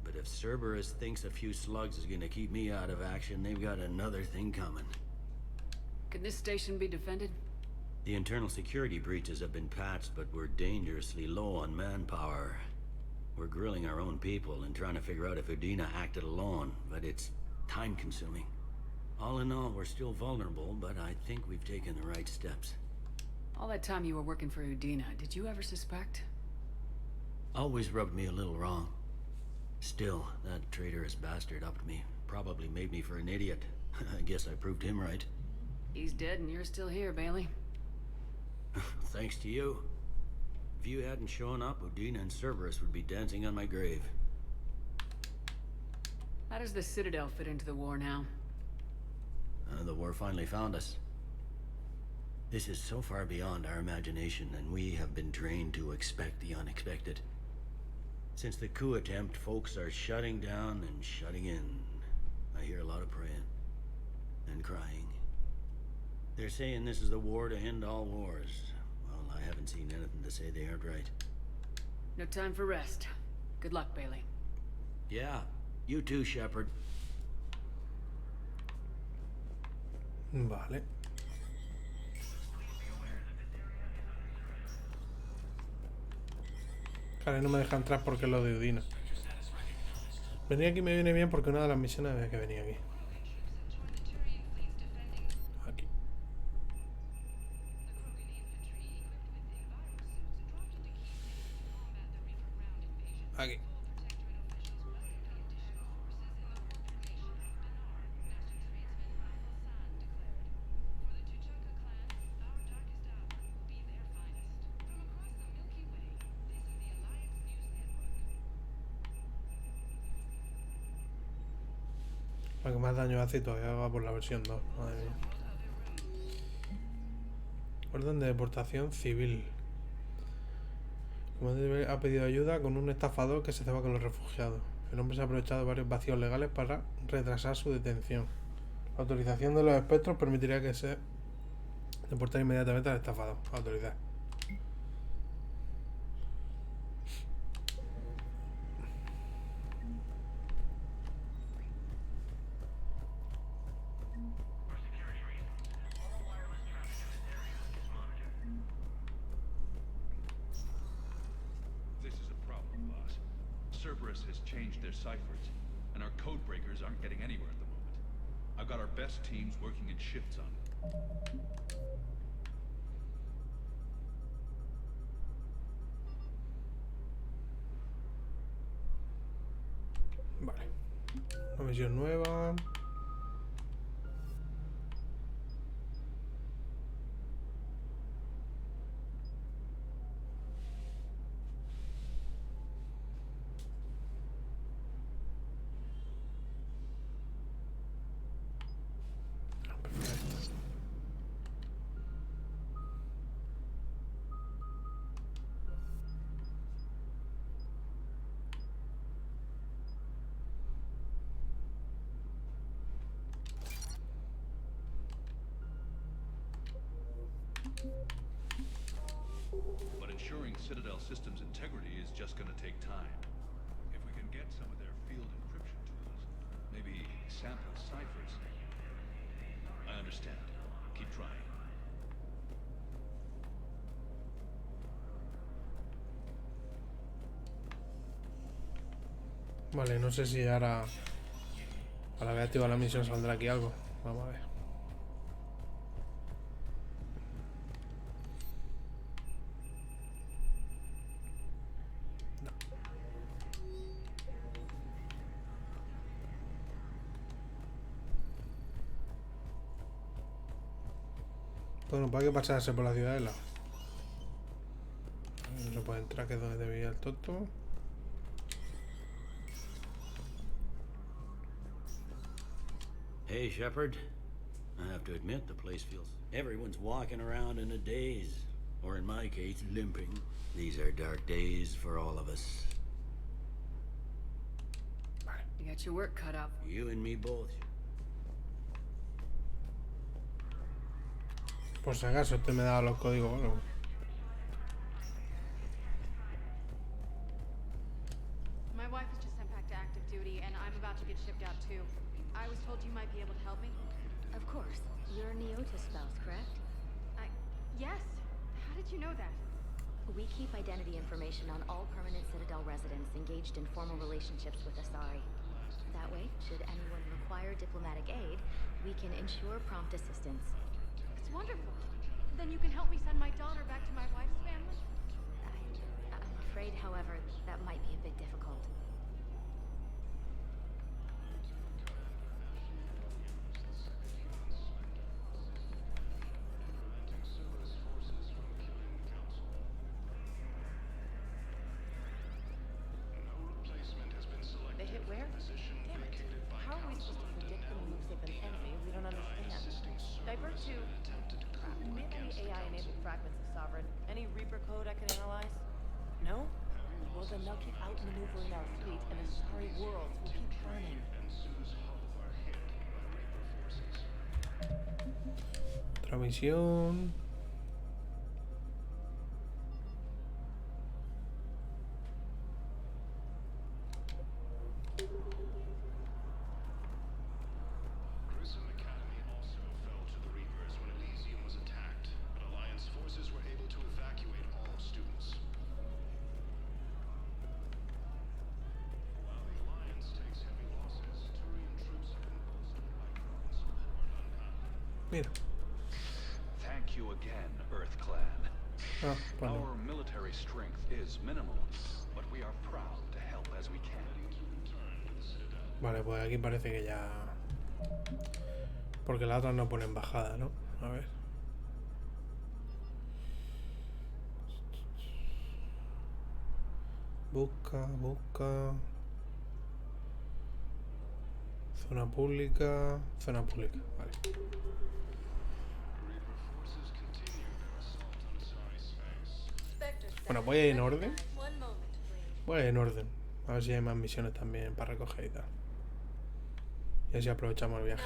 But if Cerberus thinks a few slugs is gonna keep me out of action, they've got another thing coming. Could this station be defended? The internal security breaches have been patched, but we're dangerously low on manpower. We're grilling our own people and trying to figure out if Udina acted alone, but it's time-consuming. All in all, we're still vulnerable, but I think we've taken the right steps. All that time you were working for Udina, did you ever suspect? Always rubbed me a little wrong. Still, that traitorous bastard upped me. Probably made me for an idiot. I guess I proved him right. He's dead and you're still here, Bailey. Thanks to you. If you hadn't shown up, Udina and Cerberus would be dancing on my grave. How does the Citadel fit into the war now? The war finally found us. This is so far beyond our imagination, and we have been trained to expect the unexpected. Since the coup attempt, folks are shutting down and shutting in. I hear a lot of praying and crying. They're saying this is the war to end all wars. Well, I haven't seen anything to say they aren't right. No time for rest. Good luck, Bailey. Yeah, you too, Shepard. Vale. Claro, no me deja entrar porque es lo de Udina. Venir aquí me viene bien porque una de las misiones es que venía aquí. Aquí. Aquí. Lo que más daño hace y todavía va por la versión 2. Madre mía. Orden de deportación civil. Como ha pedido ayuda con un estafador que se ceba con los refugiados. El hombre se ha aprovechado de varios vacíos legales para retrasar su detención. La autorización de los espectros permitiría que se deportara inmediatamente al estafador. Autoridad. Cerberus has changed their ciphers, and our code breakers aren't getting anywhere at the moment. I've got our best teams working in shifts on it. Vale. Una misión nueva. But ensuring Citadel systems integrity is just going to take time. If we can get some of their field encryption tools, maybe sample ciphers. I understand. Keep trying. Vale, no sé si ahora a la vez activar la misión saldrá aquí algo. Vamos a ver. Bueno, para que pasarse por la ciudadela. No se puede entrar, que es donde debía el tonto. Hey, Shepard. I have to admit, the place feels... Everyone's walking around in a daze. Or in my case, limping. These are dark days for all of us. You got your work cut out. You and me both. Por si acaso, este me da los códigos. Bueno. My wife was just sent back to active duty, and I'm about to get shipped out too. I was told you might be able to help me. Of course. You're Neota's spouse, correct? Yes. How did you know that? We keep identity information on all permanent Citadel residents engaged in formal relationships with Asari. That way, should anyone require diplomatic aid, we can ensure prompt assistance. It's wonderful. Then you can help me send my daughter back to my wife's family? I'm afraid, however, that might be a bit difficult. They hit where? Damn it. How are we supposed to predict the moves of an enemy we don't understand? Divert to... Do we have any AI-enabled fragments of Sovereign? Any Reaper code I can analyze? No? Well, then they'll keep outmaneuvering our fleet, and Asari worlds will keep burning. Otra misión. Mira. Thank you again, Earth Clan. Ah, bueno. Our military strength is minimal, but we are proud to help as we can. Vale, pues aquí parece que ya... Porque la otra no pone embajada, ¿no? A ver. Busca. Zona pública. Zona pública, vale. Bueno, voy a ir en orden. Voy a ir en orden. A ver si hay más misiones también para recoger y tal. Y así aprovechamos el viaje.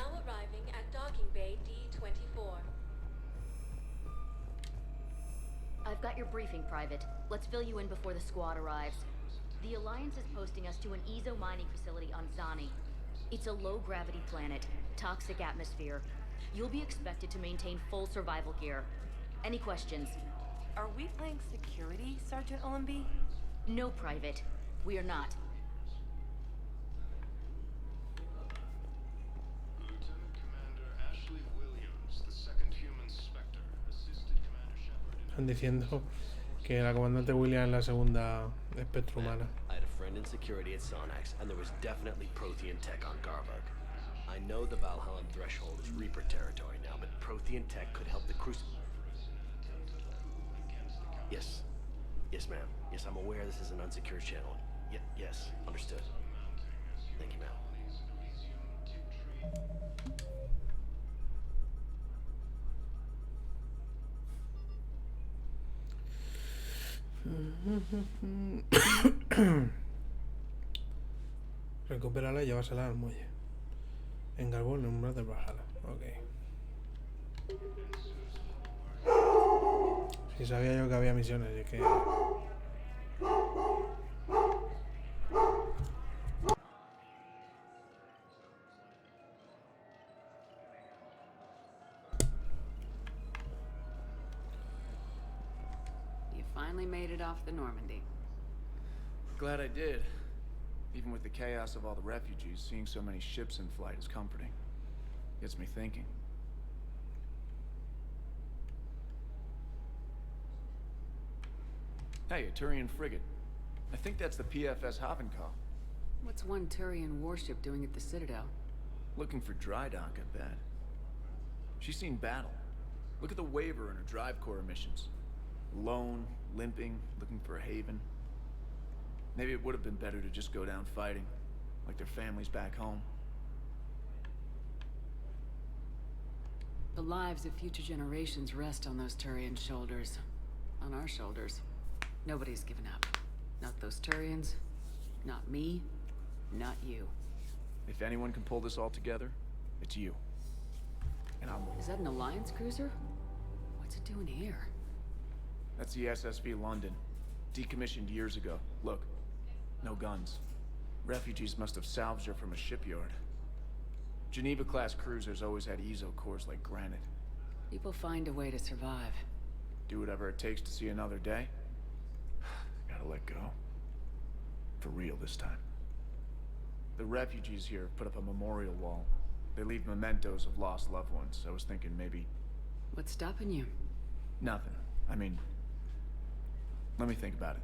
I've got your briefing, Private. Let's fill you in before the squad arrives. The Alliance is posting us to an Ezo mining facility on Zani. It's a low-gravity planet, toxic atmosphere. You'll be expected to maintain full survival gear. Any questions? Are we playing security, Sergeant Olenby? No, Private. We are not. Están diciendo que la comandante William es la segunda espectro humana. I had a friend in security at Sonax, and there was definitely Prothean tech on Garvug. I know the Valhallan threshold is Reaper territory now, but Prothean tech could help the Yes. Yes, ma'am. Yes, I'm aware this is an unsecured channel. Yes, understood. Thank you, ma'am. Recupérala y llevársela al muelle. En Garbón, en umbral de Valhalla. Ok. Sí, sabía yo que había misiones y que... You finally made it off the Normandy. Glad I did. Even with the chaos of all the refugees, seeing so many ships in flight is comforting. Gets me thinking. Hey, a Turian frigate. I think that's the PFS Havenkal. What's one Turian warship doing at the Citadel? Looking for dry dock, I bet. She's seen battle. Look at the waiver in her drive core emissions. Alone, limping, looking for a haven. Maybe it would have been better to just go down fighting, like their families back home. The lives of future generations rest on those Turian shoulders. On our shoulders. Nobody's given up. Not those Turians, not me, not you. If anyone can pull this all together, it's you. And I'm... Is that an Alliance cruiser? What's it doing here? That's the SSV London. Decommissioned years ago. Look, no guns. Refugees must have salvaged her from a shipyard. Geneva-class cruisers always had Ezo cores like granite. People find a way to survive. Do whatever it takes to see another day. Gotta let go. For real this time. The refugees here put up a memorial wall. They leave mementos of lost loved ones. I was thinking maybe... What's stopping you? Nothing. I mean... Let me think about it.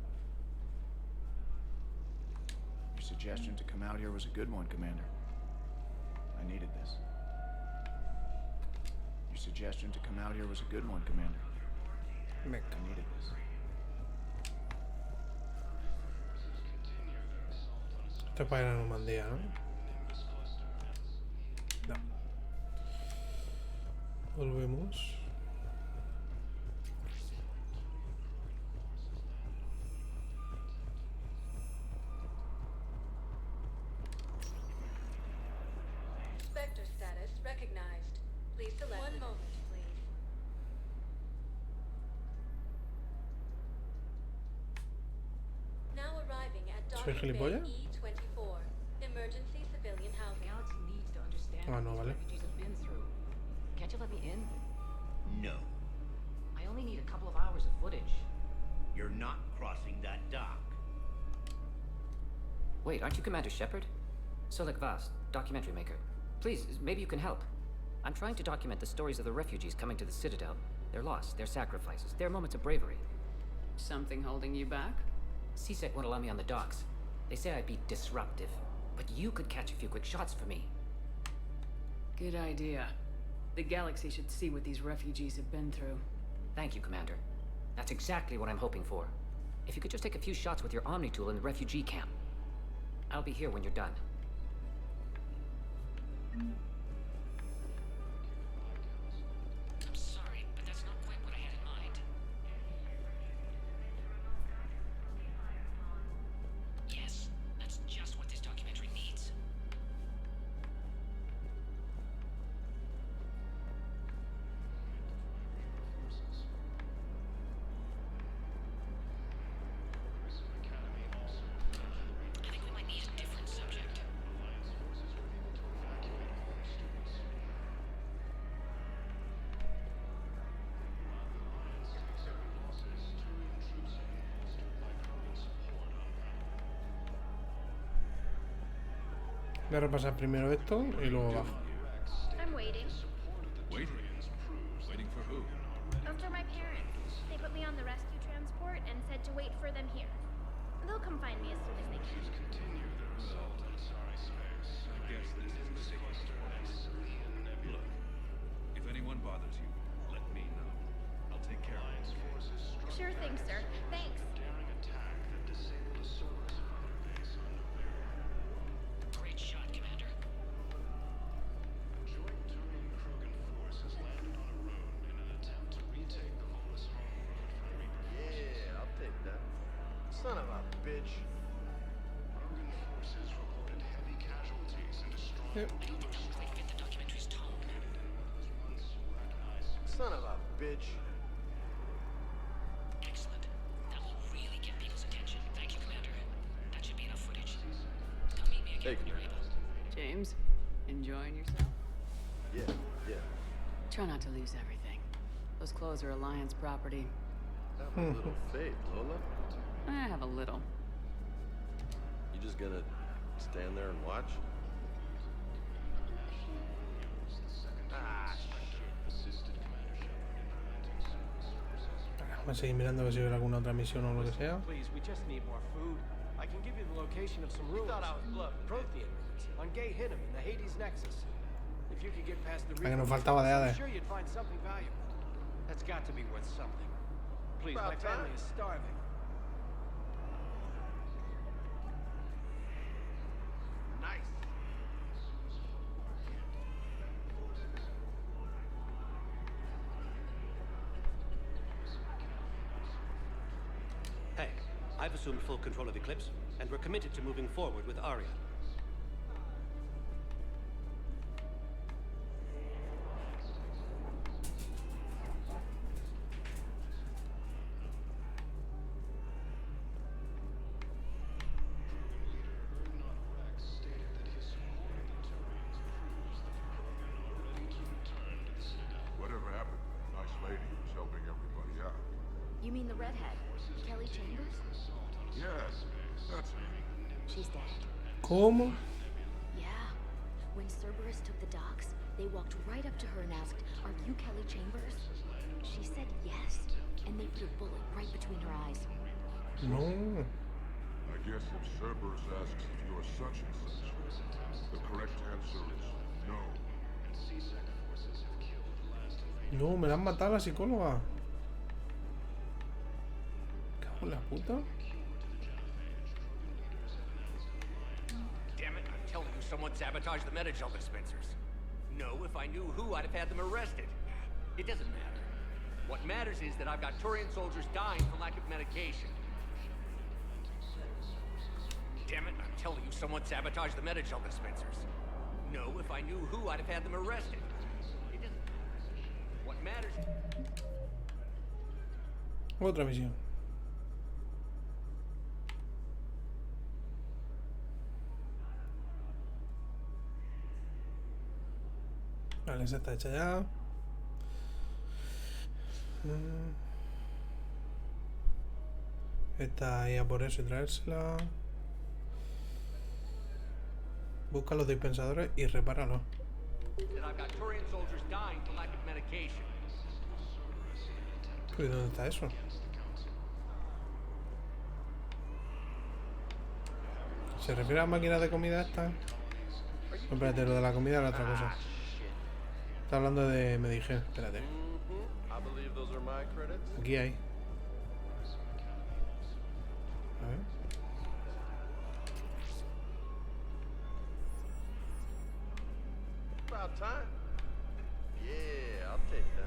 Your suggestion to come out here was a good one, Commander. I needed this. Your suggestion to come out here was a good one, Commander. I needed this. Esto es para ir a Normandía, ¿no? No. Volvemos. Spectre status recognized. Please select. One moment, please. ¿Soy gilipollas? E24. Emergency civilian housing. Galaxy needs to understand Ah, no, what vale. these refugees have been through. Can't you let me in? No. I only need a couple of hours of footage. You're not crossing that dock. Wait, aren't you Commander Shepard? Solik Vast, documentary maker. Please, maybe you can help. I'm trying to document the stories of the refugees coming to the Citadel. Their loss, their sacrifices, their moments of bravery. Something holding you back? CSEC won't allow me on the docks. They say I'd be disruptive. But you could catch a few quick shots for me. Good idea. The galaxy should see what these refugees have been through. Thank you, Commander. That's exactly what I'm hoping for. If you could just take a few shots with your Omni tool in the refugee camp. I'll be here when you're done. I'm sorry, but that's not quite what I had in mind. Yes, that's just what this documentary needs. I think we might need a different subject. Voy a repasar primero esto y luego bajo. I'm waiting. Waiting? Waiting for who? After my parents. They put me on the rescue transport and said to wait for them here. They'll come find me as soon as they can. I guess this is the safe. Look, if anyone bothers you, let me know. I'll take care of it. Sure thing, sir. Thanks. Great shot, Commander. Joint Turian Krogan force has landed on a road in an attempt to retake the Volus home road from Reaper forces. Yeah, I'll take that. Son of a bitch. Krogan forces reported heavy casualties and a strong Quite fit the documentary's tone. Son of a bitch. Excellent. That will really get people's attention. Thank you, Commander. That should be enough footage. Come meet me again when you're able. James, enjoying yourself? Yeah. Try not to lose everything. Those clothes are Alliance property. Have a little faith, Lola. I have a little. You just gonna stand there and watch? Ah, Vamos a seguir mirando a ver si hay alguna otra misión o lo que sea. Please, we just need more food. I can give you the location of some ruins. thought I was bluffing. Prothean ruins on Gay Hinnom in the Hades Nexus. If you could get past the La que nos Reaper, faltaba de I'm Hades. sure you'd find something valuable. That's got to be worth something. Please, my About family time. is starving. Nice. Hey, I've assumed full control of Eclipse, and we're committed to moving forward with Aria. stated that his warned the Turians proves that the Krogan are ready to return to the Citadel. Whatever happened to that nice lady who was helping everybody out? You mean the redhead? Kelly Chambers? Yes, that's her. She's dead. ¿Cómo? Yeah. When Cerberus took the docks, they walked right up to her and asked, "Are you Kelly Chambers?" She said yes, and they put a bullet right between her eyes. No. I guess if Cerberus asks if you're such and such, the correct answer is no. And CSEC forces have killed the last invaders. No, me la han matado la psicóloga. Cago en la puta. Damn it, I'm telling you, someone sabotaged the Metagel dispensers. No, if I knew who, I'd have had them arrested. It doesn't matter. What matters is that I've got Turian soldiers dying for lack of medication. Damn it, I'm telling you, someone sabotaged the Metagel dispensers. No, if I knew who, I'd have had them arrested. It doesn't matter. What matters... Otra misión. Vale, esa está hecha ya. Esta ahí a por eso y traérsela. Busca los dispensadores y repáralos. ¿Y dónde está eso? ¿Se refiere a la máquina de comida esta? No, espérate, lo de la comida era otra cosa. Está hablando de Medigen, espérate. Aquí hay. A ver. About time. Yeah, I'll take that.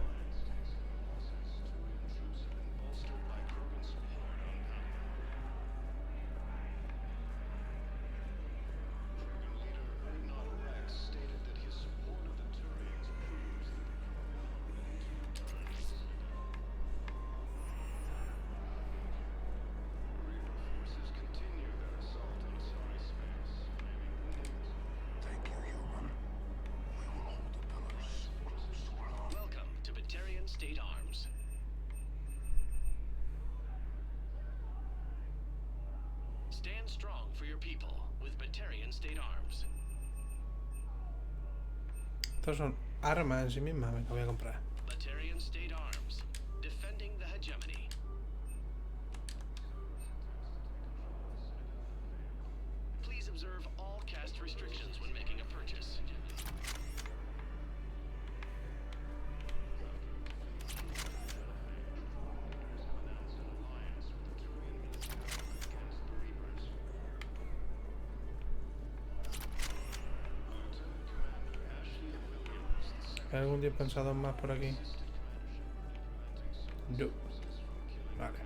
State Arms. Stand strong for your people with Batarian State Arms. Estos son armas en sí mismas, me voy a comprar. Batarian State Arms, defending the hegemony. Please observe all caste restrictions when making a purchase. ¿Hay algún dispensador más por aquí? No. Vale.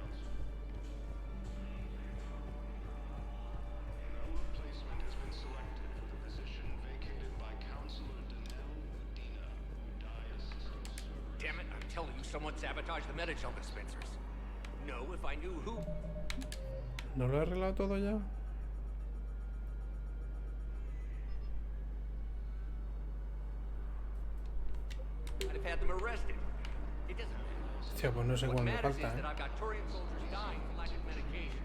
Damn it, I'm telling you, someone sabotaged the medi-gel dispensers. No, if I knew who. ¿No lo he arreglado todo ya? I'd have had them arrested. It doesn't matter. Hostia, pues no sé cuándo What falta, matters is that I've got Turian soldiers dying for lack of medication.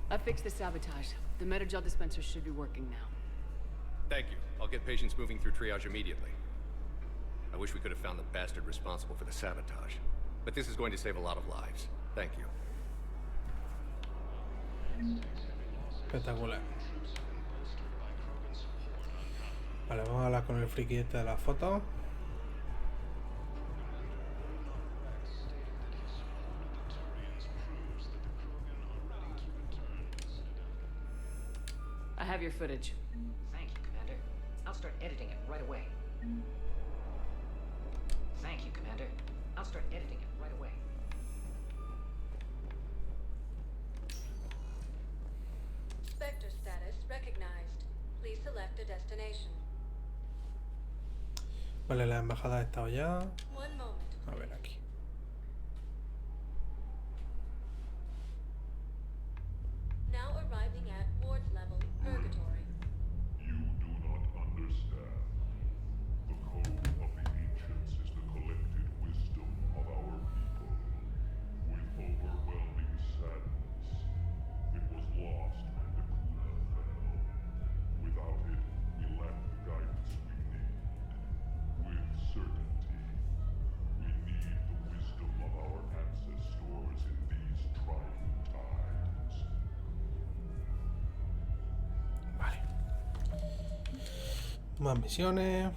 I fixed the sabotage. The medi-gel dispensers should be working now. Thank you. I'll get patients moving through triage immediately. I wish we could have found the bastard responsible for the sabotage. But this is going to save a lot of lives. Thank you. Espectacular. Vale, vamos a hablar con el friki este de las fotos. I have your footage. Thank you, Commander. I'll start editing it right away. Thank you, Commander. I'll start editing it right away. Spectre status recognized. Please select a destination. Vale, la embajada ha estado ya. One moment. A ver aquí. Now arriving at Ward's level, Purgatory. You do not understand. The code of the ancients is the collected wisdom of our people. With overwhelming sadness, it was lost when the Kuna fell. Without it, we lack the guidance we need. With certainty, we need the wisdom of our ancestors in these trying times. Vale. Más misiones.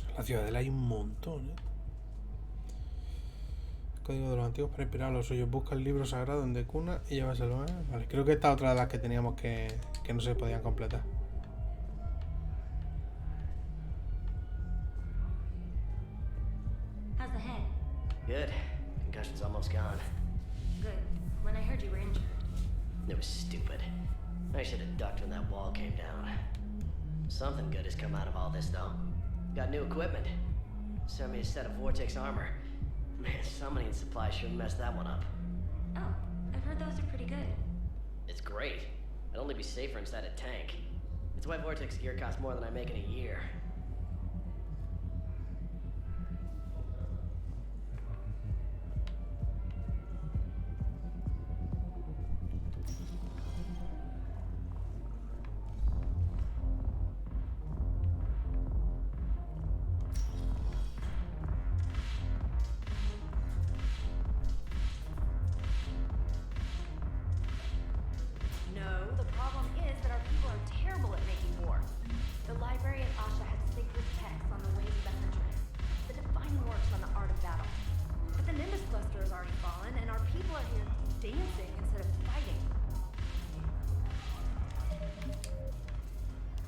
En la ciudadela hay un montón, ¿eh? Código de los antiguos para inspirar a los suyos. Busca el libro sagrado en Decuna y llévaselo, ¿eh? Vale, creo que esta es otra de las que teníamos que no se podían completar. How's the head? Good. Concussion's almost gone. Good. When I heard you were injured. It was stupid. I should have ducked when that wall came down. Something good has come out of all this, though. Got new equipment. Sent me a set of Vortex armor. Man, somebody in supply sure messed that one up. Oh, I've heard those are pretty good. It's great. I'd only be safer inside a tank. That's why Vortex gear costs more than I make in a year.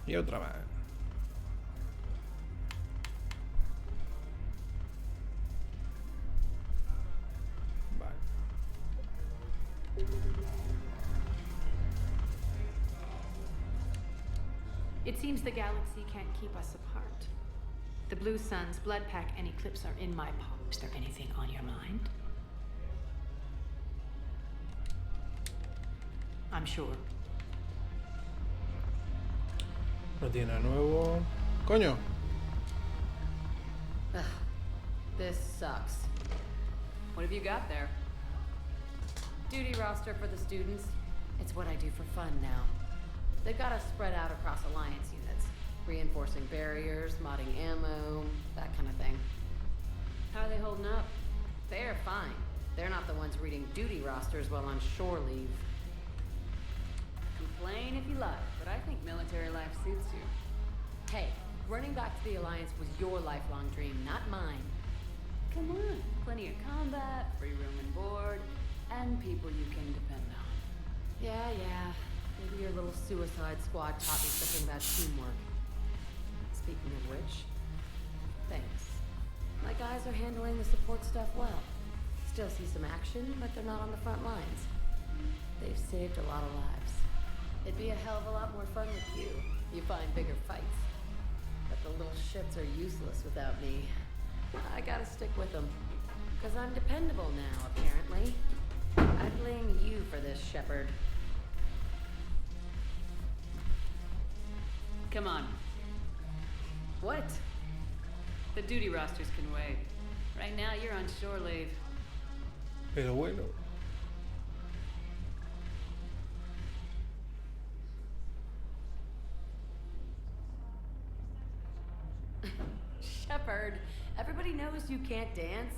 Y otra más. Vale. It seems the galaxy can't keep us apart. The Blue Suns, Blood Pack, and Eclipse are in my palm. Is there anything on your mind? I'm sure. No tiene nada nuevo. Coño. Ugh, this sucks. What have you got there? Duty roster for the students. It's what I do for fun now. They've got us spread out across Alliance units. Reinforcing barriers, modding ammo, that kind of thing. How are they holding up? They're fine. They're not the ones reading duty rosters while on shore leave. Complain if you like, but I think military life suits you. Hey, running back to the Alliance was your lifelong dream, not mine. Come on, plenty of combat, free room and board, and people you can depend on. Yeah, maybe your little suicide squad taught me something about teamwork. Speaking of which, thanks. My guys are handling the support stuff well. Still see some action, but they're not on the front lines. They've saved a lot of lives. It'd be a hell of a lot more fun with you. You find bigger fights. But the little shits are useless without me. I gotta stick with them. Because I'm dependable now, apparently. I blame you for this, Shepard. Come on. What? The duty rosters can wait. Right now, you're on shore leave. Pero bueno. Shepard, everybody knows you can't dance.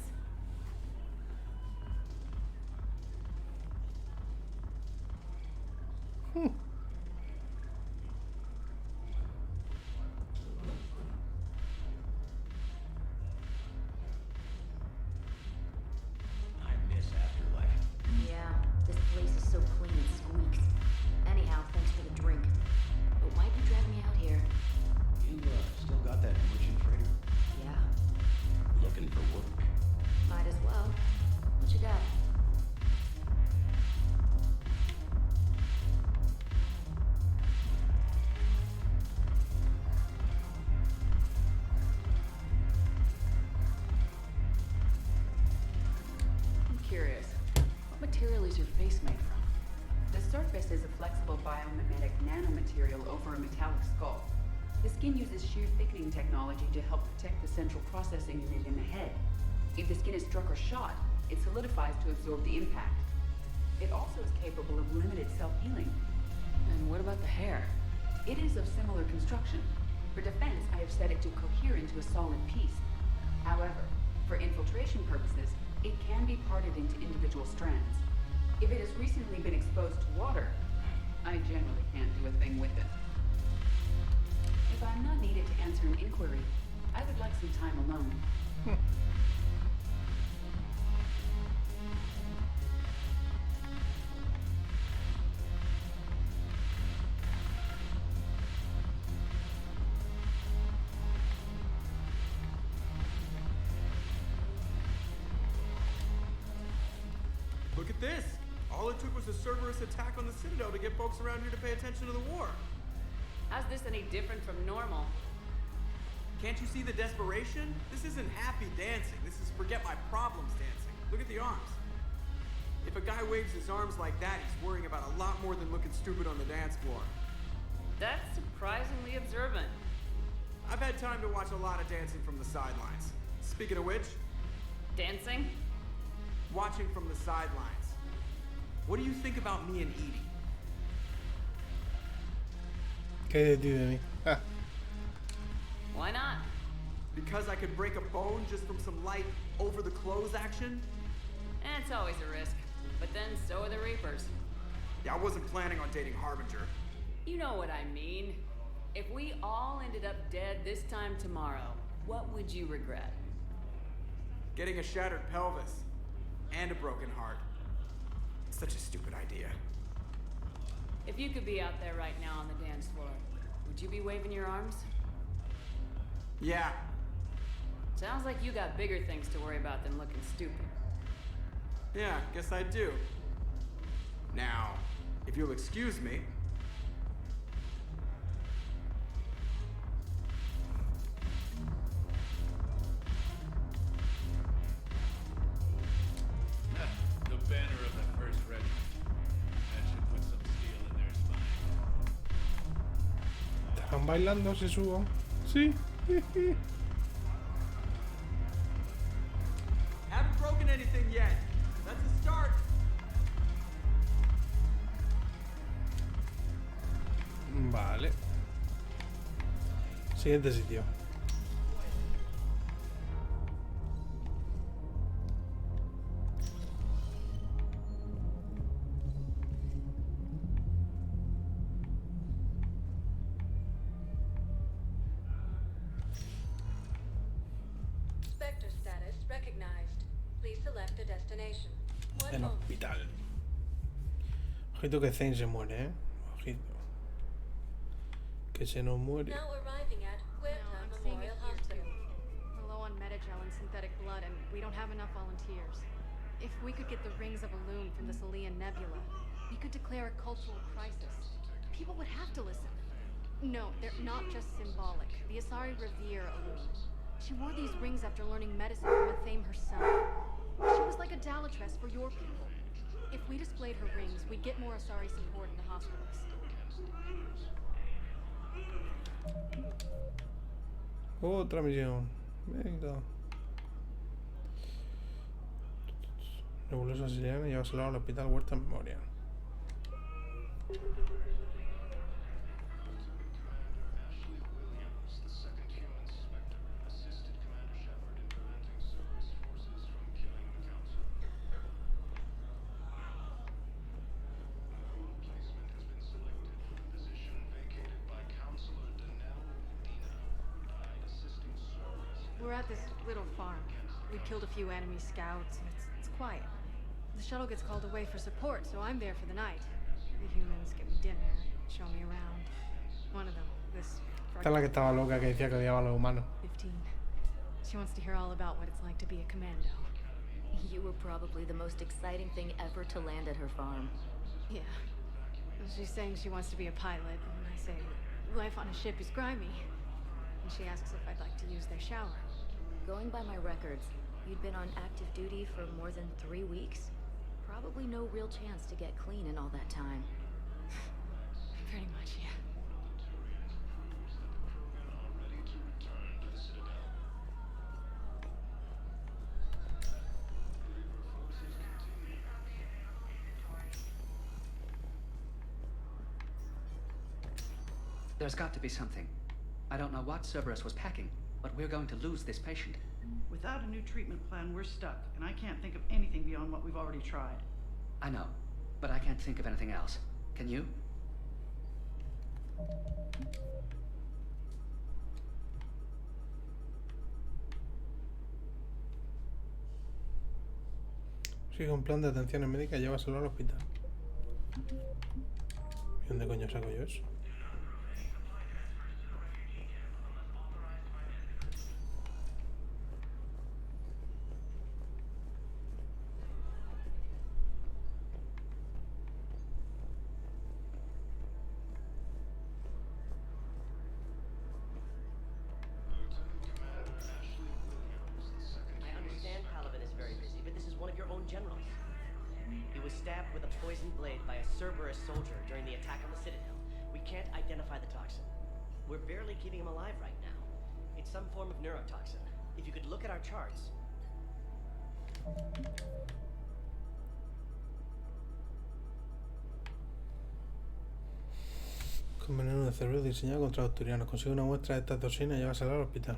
Yeah, this place is so clean it squeaks. Anyhow, thanks for the drink. But why'd you drag me out here? You, still got that merchant freighter? Yeah, Looking for work? might as well. What you got? I'm curious. What material is your face made from? The surface is a flexible biomimetic nanomaterial over a metallic skull. The skin uses shear thickening technology to help protect the central processing unit in the head. If the skin is struck or shot, it solidifies to absorb the impact. It also is capable of limited self-healing. And what about the hair? It is of similar construction. For defense, I have set it to cohere into a solid piece. However, for infiltration purposes, it can be parted into individual strands. If it has recently been exposed to water, I generally can't do a thing with it. If I'm not needed to answer an inquiry, I would like some time alone. Look at this! All it took was a Cerberus attack on the Citadel to get folks around here to pay attention to the war. How's this any different from normal? Can't you see the desperation? This isn't happy dancing. This is forget my problems dancing. Look at the arms. If a guy waves his arms like that, he's worrying about a lot more than looking stupid on the dance floor. That's surprisingly observant. I've had time to watch a lot of dancing from the sidelines. Speaking of which... Dancing? Watching from the sidelines. What do you think about me and Edie? ¿Qué de ti de mí? Ah. Why not? Because I could break a bone just from some light over-the-clothes action? It's always a risk. But then so are the Reapers. Yeah, I wasn't planning on dating Harbinger. You know what I mean. If we all ended up dead this time tomorrow, what would you regret? Getting a shattered pelvis. And a broken heart. Such a stupid idea. If you could be out there right now on the dance floor, would you be waving your arms? Yeah. Sounds like you got bigger things to worry about than looking stupid. Yeah, guess I do. Now, if you'll excuse me... The banner of the first regiment. That should put some steel in their spine. ¿Están bailando? ¿Se suban? Sí. Haven't broken anything yet. That's a start. Vale. Siguiente sitio. Spectre status recognized. Please select a destination. One El moment. hospital. Ojito que Zane se muere, Ojito. Que se nos muere. Now arriving at Huerta Memorial Hospital. We're low on Metagel and synthetic blood, and we don't have enough volunteers. If we could get the rings of Elune from the Salian Nebula, we could declare a cultural crisis. People would have to listen. No, they're not just symbolic. The Asari revere Elune. She wore these rings after learning medicine from Athame herself. She was like a Dalatress for your people. If we displayed her rings, we'd get more Asari support in the hospitals. Otra misión. Venga. Nebulosa Sigueme y llévaselo al hospital Huerta Memoria. We're at this little farm. We killed a few enemy scouts, and it's quiet. The shuttle gets called away for support, so I'm there for the night. The humans give me dinner, show me around. One of them, this... Esta es la que estaba loca, que decía que odiaba a los humanos. 15. She wants to hear all about what it's like to be a commando. You were probably the most exciting thing ever to land at her farm. Yeah. She's saying she wants to be a pilot, and I say, life on a ship is grimy. And she asks if I'd like to use their shower. Going by my records, you'd been on active duty for more than 3 weeks. Probably no real chance to get clean in all that time. Pretty much, yeah. There's got to be something. I don't know what Cerberus was packing, but we're going to lose this patient. Without a new treatment plan, we're stuck, and I can't think of anything beyond what we've already tried. I know, but I can't think of anything else. Can you? Sigue un plan de atención médica y llévaselo al hospital. ¿Y dónde coño saco yo eso? generals. He was stabbed with a poisoned blade by a Cerberus soldier during the attack on the Citadel. We can't identify the toxin. We're barely keeping him alive right now. It's some form of neurotoxin. If you could look at our charts. Con veneno de cerebro diseñado contra los turianos. Consigue una muestra de esta toxina y llévasela al hospital.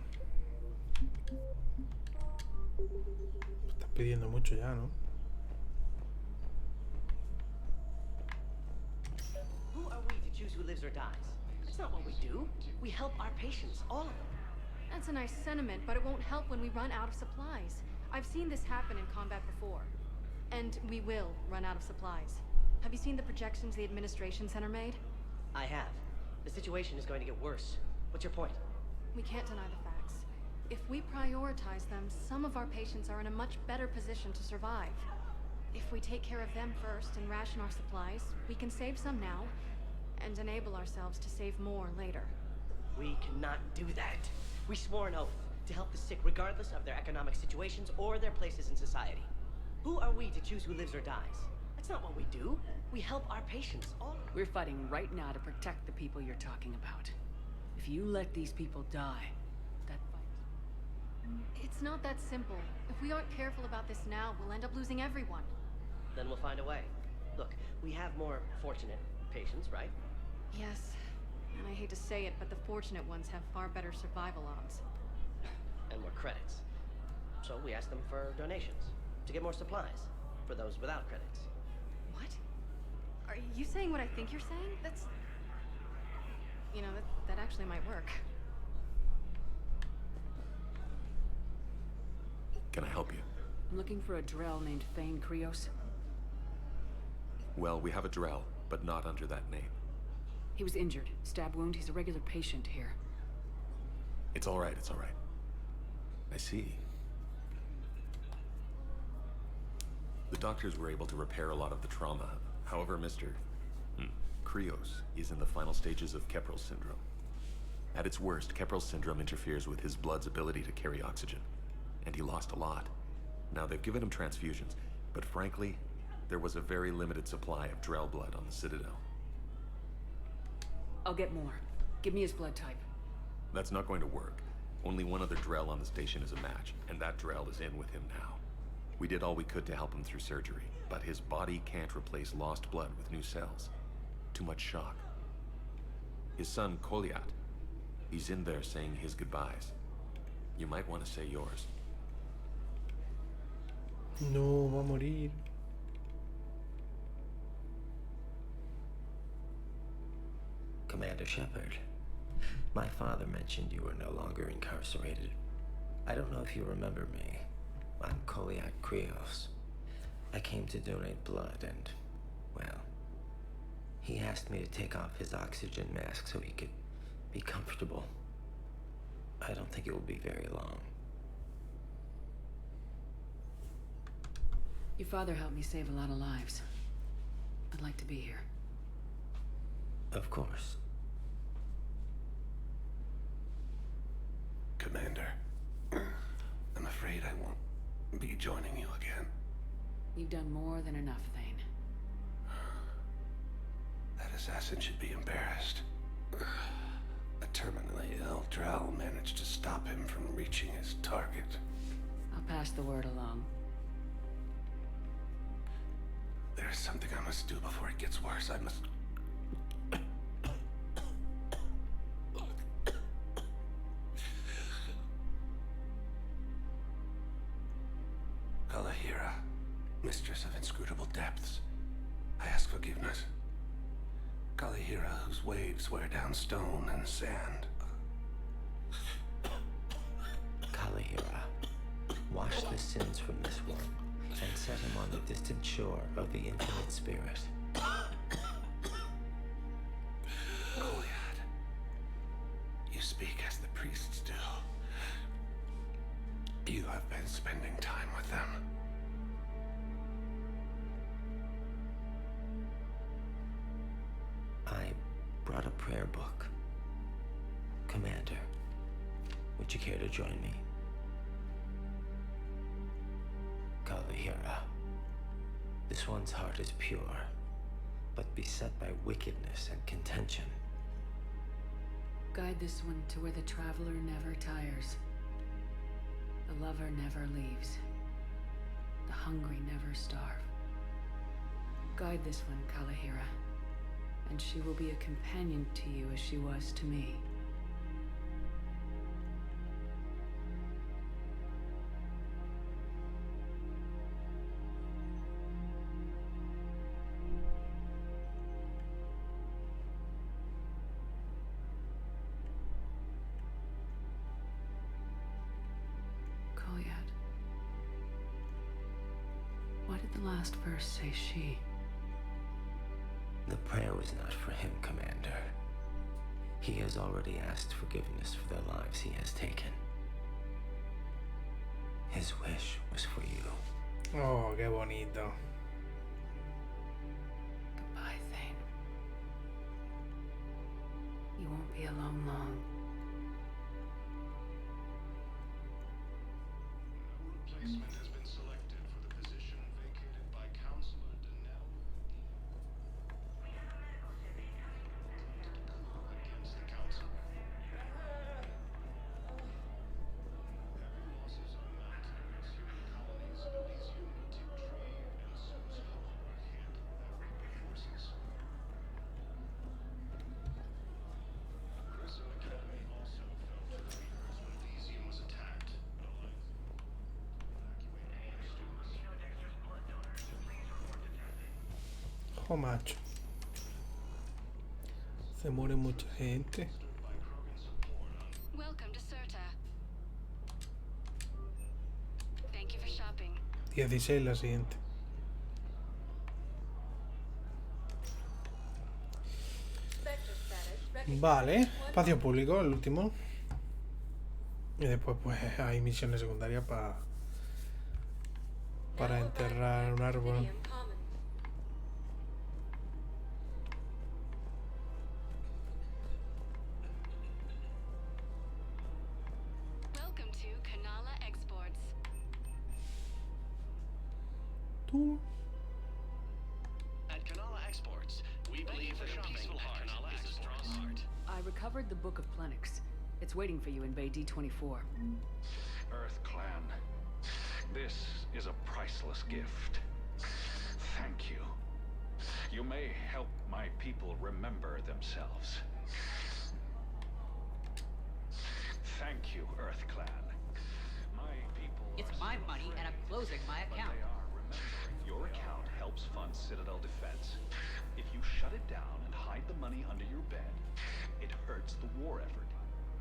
Estás pidiendo mucho ya, ¿no? Who are we to choose who lives or dies? That's not what we do. We help our patients, all of them. That's a nice sentiment, but it won't help when we run out of supplies. I've seen this happen in combat before. And we will run out of supplies. Have you seen the projections the administration center made? I have. The situation is going to get worse. What's your point? We can't deny the facts. If we prioritize them, some of our patients are in a much better position to survive. If we take care of them first and ration our supplies, we can save some now, and enable ourselves to save more later. We cannot do that. We swore an oath to help the sick regardless of their economic situations or their places in society. Who are we to choose who lives or dies? That's not what we do. We help our patients, all. We're fighting right now to protect the people you're talking about. If you let these people die, that fight... It's not that simple. If we aren't careful about this now, we'll end up losing everyone. Then we'll find a way. Look, we have more fortunate patients, right? Yes. And I hate to say it, but the fortunate ones have far better survival odds. And more credits. So we ask them for donations, to get more supplies, for those without credits. What? Are you saying what I think you're saying? That's... You know, that actually might work. Can I help you? I'm looking for a Drell named Thane Krios. Well, we have a Drell, but not under that name. He was injured. Stab wound. He's a regular patient here. It's all right, it's all right. I see. The doctors were able to repair a lot of the trauma. However, Mr. Krios is in the final stages of Keprel syndrome. At its worst, Keprel syndrome interferes with his blood's ability to carry oxygen. And he lost a lot. Now, they've given him transfusions, but frankly, there was a very limited supply of Drell blood on the Citadel. I'll get more. Give me his blood type. That's not going to work. Only one other Drell on the station is a match, and that Drell is in with him now. We did all we could to help him through surgery, but his body can't replace lost blood with new cells. Too much shock. His son, Koliat, he's in there saying his goodbyes. You might want to say yours. No, va a morir. Commander Shepard, my father mentioned you were no longer incarcerated. I don't know if you remember me. I'm Koliat Krios. I came to donate blood and, well, he asked me to take off his oxygen mask so he could be comfortable. I don't think it will be very long. Your father helped me save a lot of lives. I'd like to be here. Of course. Commander, I'm afraid I won't be joining you again. You've done more than enough, Thane. That assassin should be embarrassed. A terminally ill Drell managed to stop him from reaching his target. I'll pass the word along. There's something I must do before it gets worse. I must... Kalahira, mistress of inscrutable depths, I ask forgiveness. Kalahira, whose waves wear down stone and sand. Kalahira, wash the sins from this one and set him on the distant shore of the infinite spirit. Koliat, you speak as the priests do. You have been spending time with them. I brought a prayer book. Commander, would you care to join me? Kalahira. This one's heart is pure, but beset by wickedness and contention. Guide this one to where the traveler never tires. The lover never leaves. The hungry never starve. Guide this one, Kalahira, and she will be a companion to you as she was to me. Why did the last verse say she? The prayer was not for him, Commander. He has already asked forgiveness for the lives he has taken. His wish was for you. Oh, qué bonito. Goodbye, Thane. You won't be alone long. Replacement has been selected for the position vacated by Counselor Denell. Against the Council. Heavy losses on mountains, human colonies of Elysium, Tiptree, and Susa are hit by Reaper forces. Prison Academy also fell to the Reapers when Elysium was attacked. Oh, macho. Se muere mucha gente. Welcome to Serta. Thank you for shopping. 16 la siguiente. Vale, espacio público, el último. Y después pues hay misiones secundarias para enterrar un árbol. Welcome to Kanala Exports. Tú. At Kanala Exports, we believe that a peaceful heart is a strong heart. I recovered the Book of Plenix. It's waiting for you in Bay D24. Earth Clan, this is a priceless gift. Thank you. You may help my people remember themselves. Thank you, Earth Clan. My people. It's my money, and I'm closing my account. Your account helps fund Citadel defense. If you shut it down and hide the money under your bed, it hurts the war effort.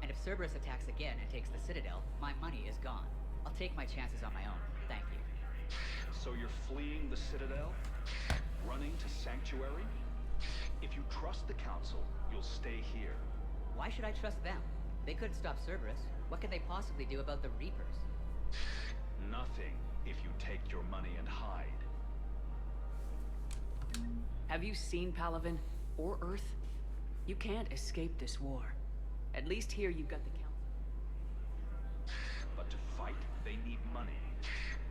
And if Cerberus attacks again and takes the Citadel, my money is gone. I'll take my chances on my own. Thank you. So you're fleeing the Citadel? Running to Sanctuary? If you trust the Council, you'll stay here. Why should I trust them? They couldn't stop Cerberus. What can they possibly do about the Reapers? Nothing if you take your money and hide. Have you seen Palaven or Earth? You can't escape this war. At least here you've got the Council. But to fight, they need money.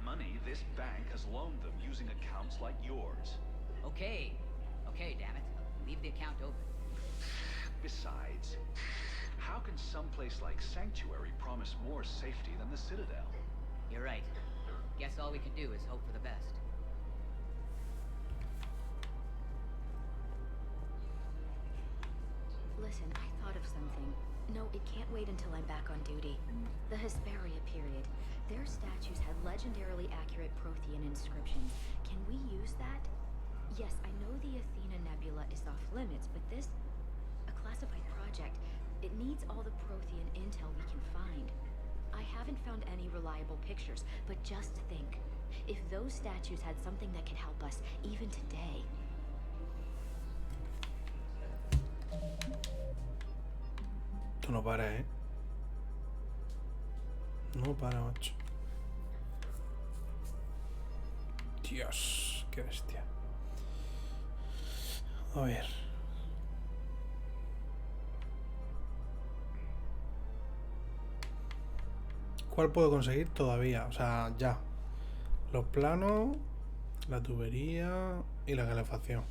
Money this bank has loaned them using accounts like yours. Okay. Okay, damn it. Leave the account open. Besides, how can someplace like Sanctuary promise more safety than the Citadel? You're right. Guess all we can do is hope for the best. Listen, I thought of something. No, it can't wait until I'm back on duty. The Hesperia period. Their statues had legendarily accurate Prothean inscriptions. Can we use that? Yes, I know the Athena Nebula is off limits, but this... a classified project. It needs all the Prothean intel we can find. I haven't found any reliable pictures, but just think. If those statues had something that could help us, even today... Esto no para, ¿eh? No para, macho. Dios, qué bestia. A ver. ¿Cuál puedo conseguir todavía? O sea, ya. Los planos, La tubería y la calefacción.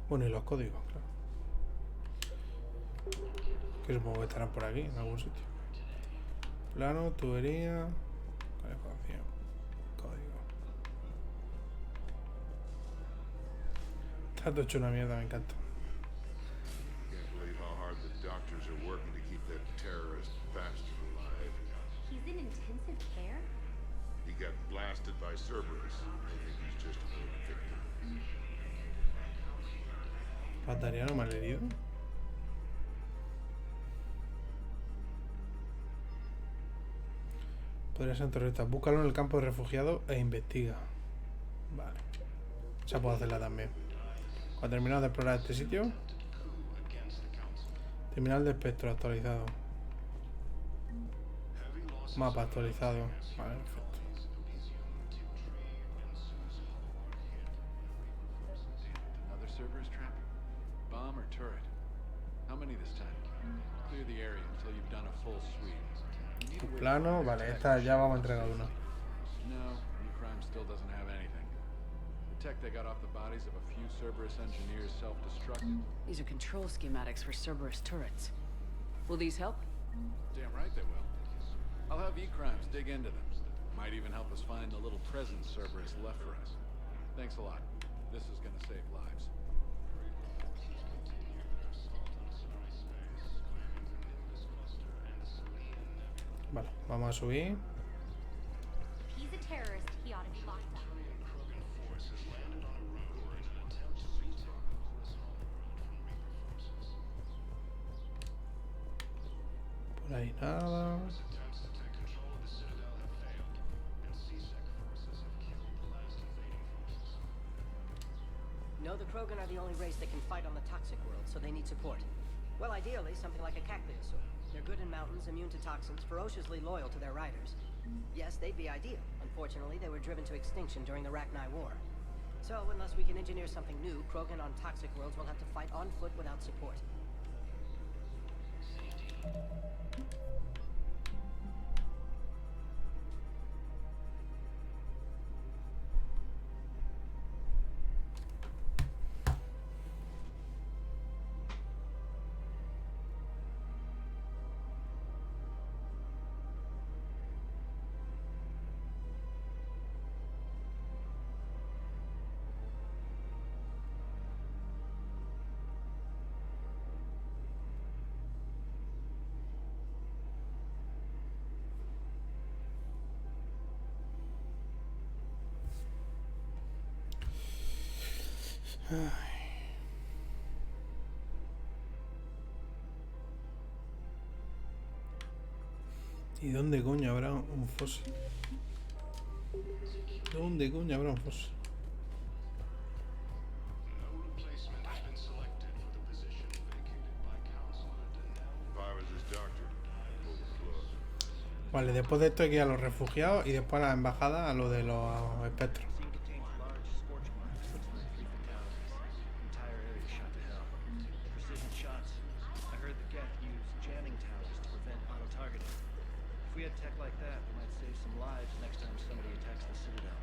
Bueno, y los códigos, claro. Que supongo que estarán por aquí, en algún sitio. Plano, tubería, calefacción, código. Está todo hecho una mierda, me encanta. Can't believe how hard the doctors are working to keep that terrorist bastard alive. He's in intensive care? He got blasted by Cerberus. I think he's just a victim. ¿Salariano malherido? Podría ser un terrorista. Búscalo en el campo de refugiados e investiga. Vale. Esa puedo hacerla también. Cuando terminamos de explorar este sitio. Terminal de espectro actualizado. Mapa actualizado. Vale, perfecto. Another Cerberus trap? Bomb or turret? How many this time? Clear the area until you've done a full sweep. Plano, vale, esta ya vamos a entregar una. No, crime still doesn't have anything. The tech they got off the bodies of a few Cerberus engineers self-destructed. These are control schematics for Cerberus turrets. Will these help? Damn right they will. I'll have E-Crimes dig into them. Might even help us find the little present Cerberus left for us. Thanks a lot. This is gonna save lives. Vale, vamos a subir. If he's a terrorist, he ought to be locked up. Por ahí nada. No, the Krogan are the only race that can fight on the toxic world, so they need support. Well, ideally, something like a cacliosaur. They're good in mountains, immune to toxins, ferociously loyal to their riders. Yes, they'd be ideal. Unfortunately, they were driven to extinction during the Rachni War. So, unless we can engineer something new, Krogan on toxic worlds will have to fight on foot without support. ¿Y dónde coño habrá un fósil? ¿Dónde coño habrá un fósil? Vale, después de esto hay que ir a los refugiados y después a la embajada a lo de los espectros. If we had tech like that, we might save some lives next time somebody attacks the Citadel.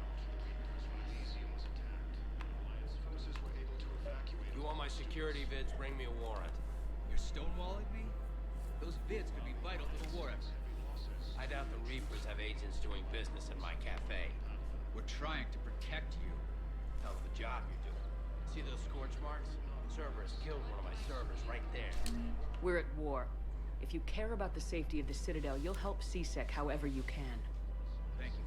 You want my security vids? Bring me a warrant. You're stonewalling me? Those vids could be vital to the war effort. I doubt the Reapers have agents doing business in my cafe. We're trying to protect you. Hell of a job you're doing. See those scorch marks? Cerberus killed one of my servers right there. We're at war. If you care about the safety of the Citadel, you'll help CSEC however you can. Thank you.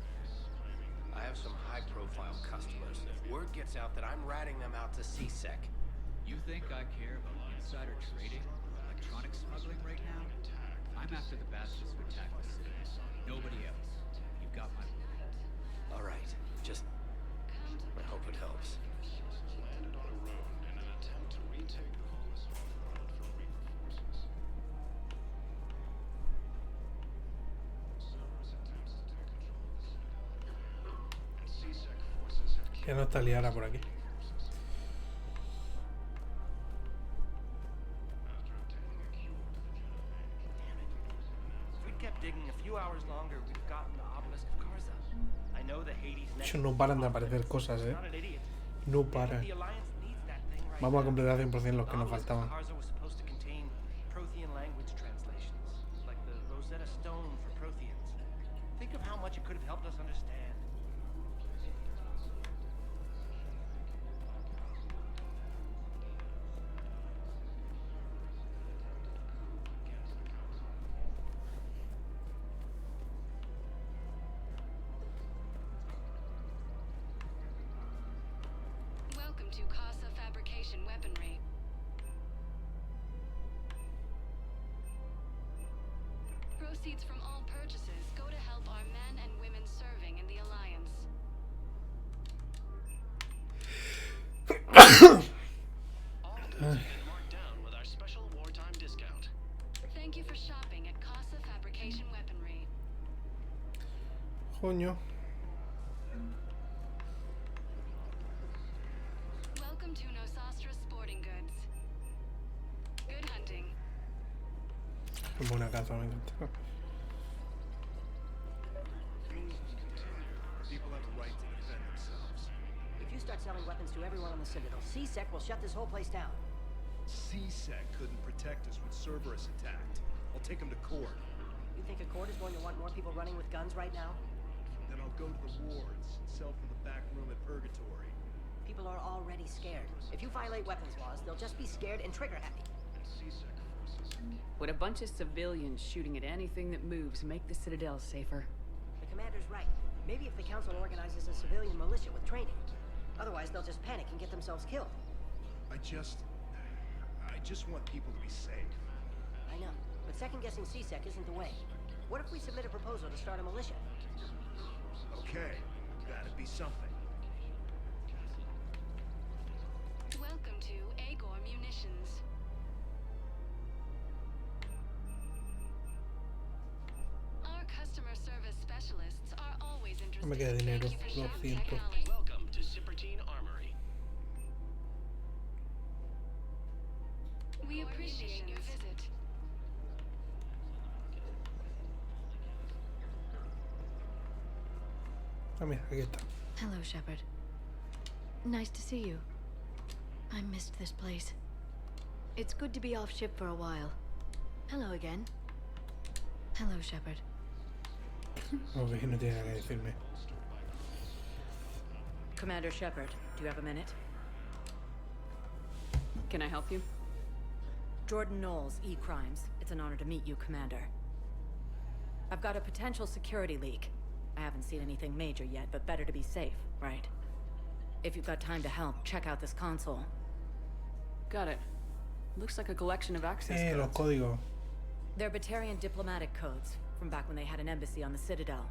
I have some high-profile customers. If word gets out that I'm ratting them out to CSEC. You think I care about insider trading, electronic smuggling right now? I'm after the bastards who attack the Citadel. Nobody else. You've got my word. All right. Just... I hope it helps. Landed on a road in an attempt to retake the Volus farmland from Reaper forces. Cerberus attempts to take control of the Citadel, and CSEC forces have Que no está liada por aquí. If we'd kept digging a few hours longer, we'd gotten the obelisk of Karza. I know the Hades hecho, no paran de aparecer cosas, ¿eh? No paran. The Alliance needs that thing right Vamos a now. completar 100% los que nos faltaban. Ours was supposed to contain Prothean language translations, like the Rosetta Stone for Protheans. Think of how much it could have helped us understand. Welcome to Casa Fabrication Weaponry. Proceeds from all purchases go to help our men and women serving in the Alliance. All goods have been marked down with our special wartime discount. Thank you for shopping at Casa Fabrication Weaponry. Coño. Welcome to Nosastra Sporting Goods. Good hunting. Qué buena caza, me encanta. People have a right to defend themselves. If you start selling weapons to everyone on the Citadel, CSEC will shut this whole place down. CSEC couldn't protect us when Cerberus attacked. I'll take them to court. You think a court is going to want more people running with guns right now? Then I'll go to the wards and sell from the back room at Purgatory. People are already scared. If you violate weapons laws, they'll just be scared and trigger happy. Would a bunch of civilians shooting at anything that moves make the Citadel safer? The commander's right. Maybe if the council organizes a civilian militia with training. Otherwise, they'll just panic and get themselves killed. I just want people to be safe. I know, but second-guessing CSEC isn't the way. What if we submit a proposal to start a militia? Okay, that'd be something. Welcome to Agor Munitions. Our customer service specialists are always No interested. me queda dinero, Thank you for 200. shopping at Welcome to Cipertine Armory. We appreciate your visit. Ah, mira, aquí está. Hello, Shepard. Nice to see you. I missed this place. It's good to be off ship for a while. Hello again. Hello, Shepard. Ok, no tiene nada que decirme. Commander Shepard, do you have a minute? Can I help you? Jordan Knowles, E-Crimes. It's an honor to meet you, Commander. I've got a potential security leak. I haven't seen anything major yet, but better to be safe, right? If you've got time to help, check out this console. Got it. Looks like a collection of access Los codes. códigos. They're Batarian diplomatic codes, from back when they had an embassy on the Citadel.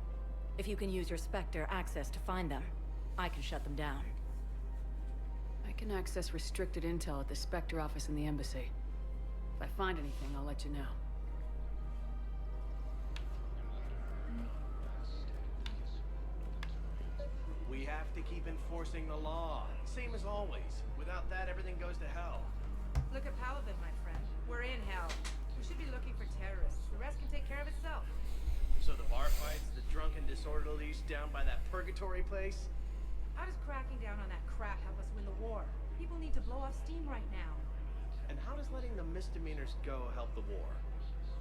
If you can use your Spectre access to find them, I can shut them down. I can access restricted intel at the Spectre office in the embassy. If I find anything, I'll let you know. We have to keep enforcing the law. Same as always. Without that, everything goes to hell. Look at Paladin, my friend. We're in hell. We should be looking for terrorists. The rest can take care of itself. So the bar fights, the drunken disorderlies down by that purgatory place? How does cracking down on that crap help us win the war? People need to blow off steam right now. And how does letting the misdemeanors go help the war?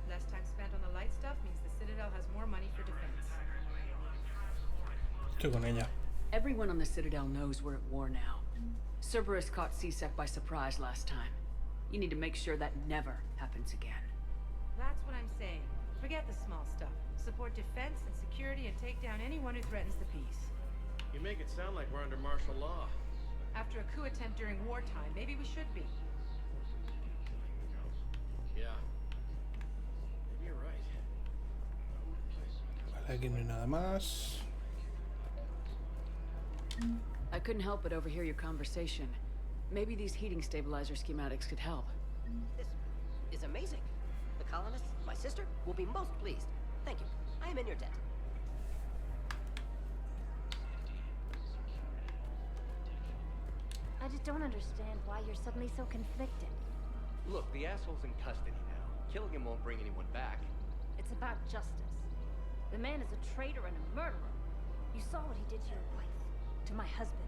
Less time spent on the light stuff means the Citadel has more money for defense. Estoy con ella. Everyone on the Citadel knows we're at war now. Cerberus caught CSEC by surprise last time. You need to make sure that never happens again. That's what I'm saying. Forget the small stuff. Support defense and security and take down anyone who threatens the peace. You make it sound like we're under martial law. After a coup attempt during wartime, maybe we should be. Yeah. Maybe you're right. Vale, aquí no hay nada más. I couldn't help but overhear your conversation. Maybe these heating stabilizer schematics could help. This is amazing. The colonists, my sister, will be most pleased. Thank you. I am in your debt. I just don't understand why you're suddenly so conflicted. Look, the asshole's in custody now. Killing him won't bring anyone back. It's about justice. The man is a traitor and a murderer. You saw what he did to your wife. to my husband.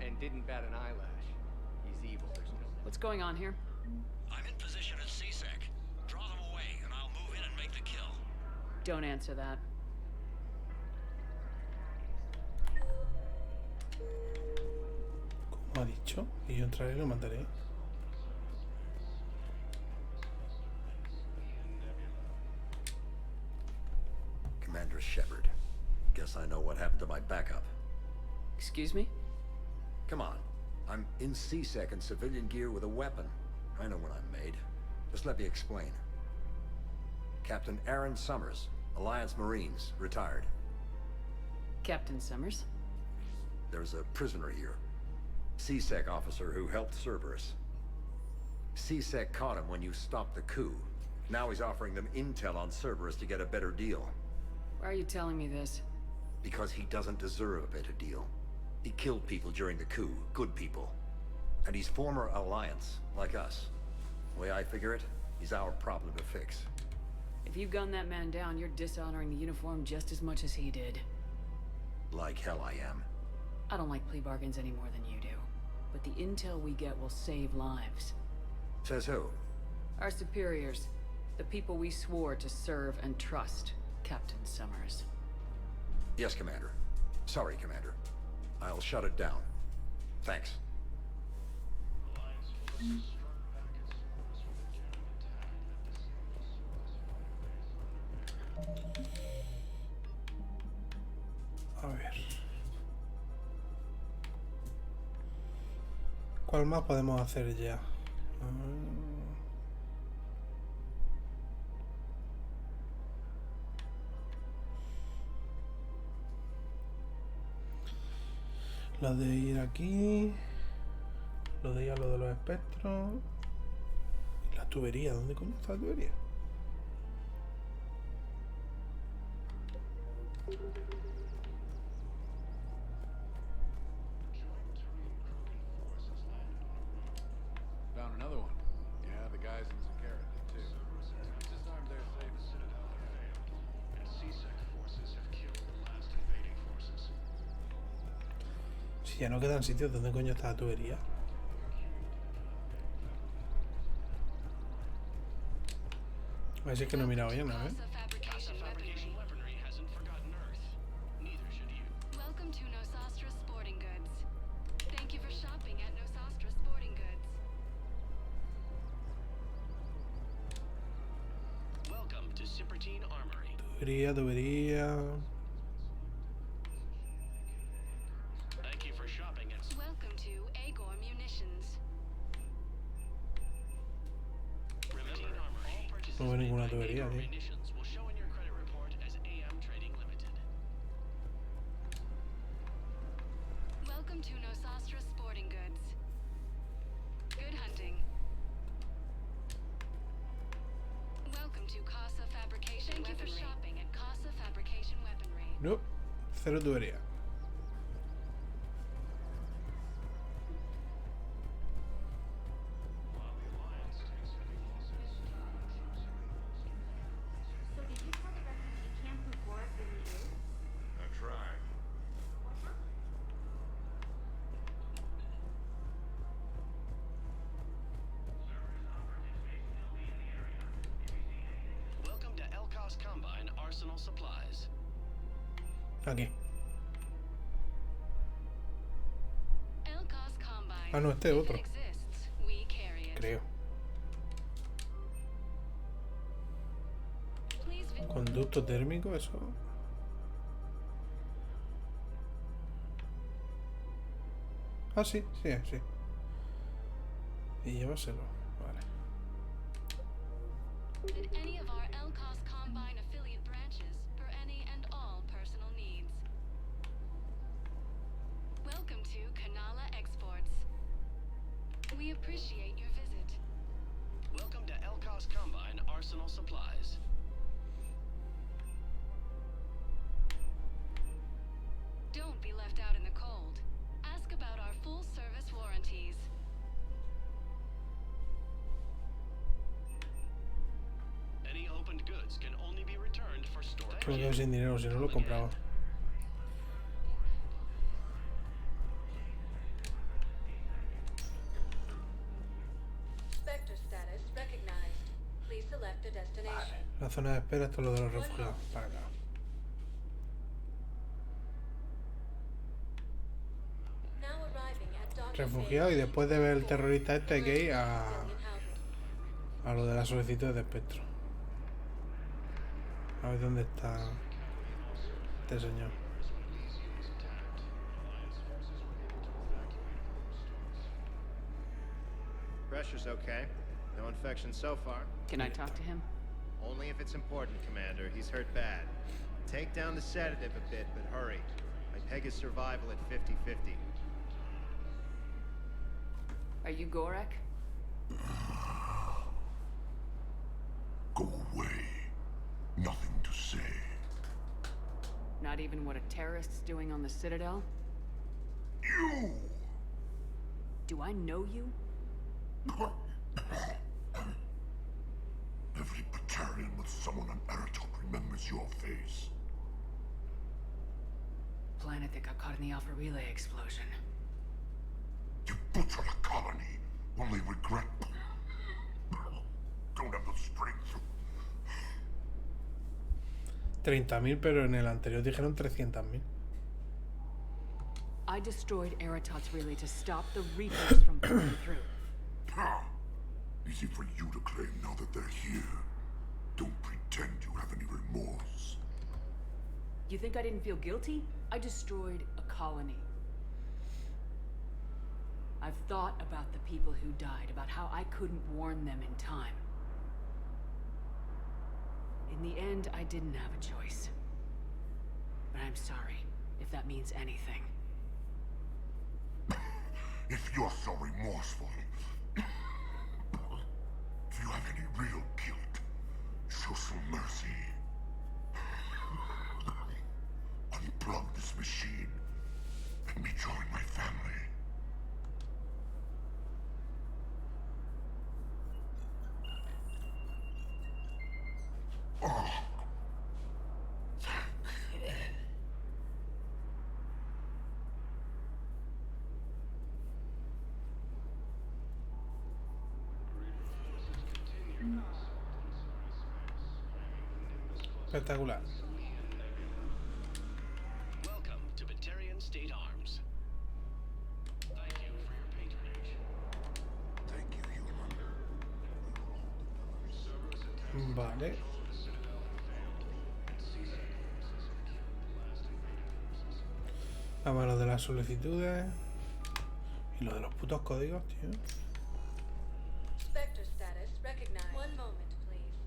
And didn't bat an eyelash. He's evil, there's no... What's going on here? I'm in position at CSEC. Draw them away, and I'll move in and make the kill. Don't answer that. Como ha dicho, y yo entraré y lo mataré. Commander Shepard. Guess I know what happened to my backup. Excuse me? Come on. I'm in CSEC in civilian gear with a weapon. I know what I'm made. Just let me explain. Captain Aaron Summers, Alliance Marines, retired. Captain Summers? There's a prisoner here. CSEC officer who helped Cerberus. CSEC caught him when you stopped the coup. Now he's offering them intel on Cerberus to get a better deal. Why are you telling me this? Because he doesn't deserve a better deal. He killed people during the coup, good people. And he's former Alliance, like us. The way I figure it, he's our problem to fix. If you gun that man down, you're dishonoring the uniform just as much as he did. Like hell I am. I don't like plea bargains any more than you do. But the intel we get will save lives. Says who? Our superiors. The people we swore to serve and trust, Captain Summers. Yes, Commander. Sorry, Commander. I'll shut it down. Thanks. A ver. ¿Cuál más podemos hacer ya? Lo de ir aquí. Lo de ir a lo de los espectros. Y la tubería. ¿Dónde coño está la tubería? Found another one. Yeah, the guys in Zakara did too. Disarmed their safe. And CSEC forces have killed the last invading forces. Si ya no quedan sitios, ¿dónde coño está la tubería? A ver si es que no he mirado bien, ¿no? Welcome to Nosastra Sporting Goods. Thank you for shopping at Nosastra Sporting Goods. Welcome to Cyprotine Armory. Tubería, tubería. Thank you for shopping at... Welcome to Agor Munitions. Remember, all purchases No veo ninguna tubería, Agor tío. Munitions will show in your credit report as AM Trading Limited. Welcome to Nosastra Sporting Goods. Good hunting. Welcome to Casa Fabrication Thank Weaponry. You for shopping at Casa Fabrication Weaponry. No, cero tubería. So did you tell the refugee camp who Boris really is? I tried. Welcome to Elkos Combine Arsenal Supplies. Aquí. Elkos Combine. Ah, no, este es If otro. it exists, we carry it. Creo. Please Conducto térmico, eso. Ah, sí, sí, sí. Y llévaselo. Vale. at any of our Elkos Combine affiliate branches for any and all personal needs. Welcome to Kanala Exports. We appreciate your visit. Welcome to Elkos Combine Arsenal Supplies. Don't be left out in the cold. Ask about our full service warranties. Any opened goods can only be returned for storage. Creo que sin dinero, si no lo compraba. select a destination. La zona de espera, esto es lo de los refugiados. Para acá. Now arriving at Docking Refugiado, y después de ver el terrorista este hay que ir a lo de la solicitud de espectro. A ver dónde está este señor. Pressure's okay. No infection so far. Can I talk to him? Only if it's important, Commander. He's hurt bad. Take down the sedative a bit, but hurry. I peg his survival at 50-50. Are you Gorek? Go away. Nothing to say. Not even what a terrorist's doing on the Citadel? You! Do I know you? Every Batarian with someone on Aratok remembers your face. Planet that got caught in the Alpha Relay explosion. You butchered a colony, only regret. Don't have the strength. 30.000, pero en el anterior dijeron 300.000. I destroyed Eratot's relay to stop the Reapers from coming through. Easy for you to claim now that they're here. Don't pretend you have any remorse. You think I didn't feel guilty? I destroyed a colony. I've thought about the people who died, about how I couldn't warn them in time. In the end, I didn't have a choice. But I'm sorry, if that means anything. If you're so remorseful, if you have any real guilt, show some mercy. Unplug this machine. Let me join my family. Espectacular. Welcome to Batarian State Arms. Thank you for your patronage. Thank you, human. Vale. Vamos a lo de las solicitudes. Y lo de los putos códigos, tío. Spectre status recognized. One moment, please.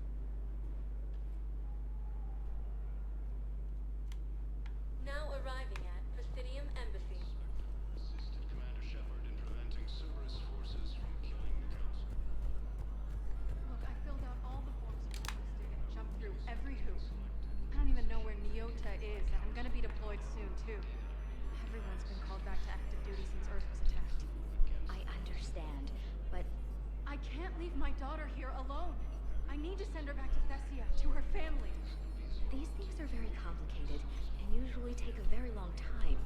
Now arriving at Presidium Embassy. Assisted Commander Shepard in preventing Cerberus forces from killing the Council. Look, I filled out all the forms you requested and jumped through every hoop. I don't even know where Nyota is, and I'm gonna be deployed soon, too. Everyone's been called back to active duty since Earth was attacked. I understand, but I can't leave my daughter here alone. I need to send her back to Thessia, to her family. these things are very complicated and usually take a very long time.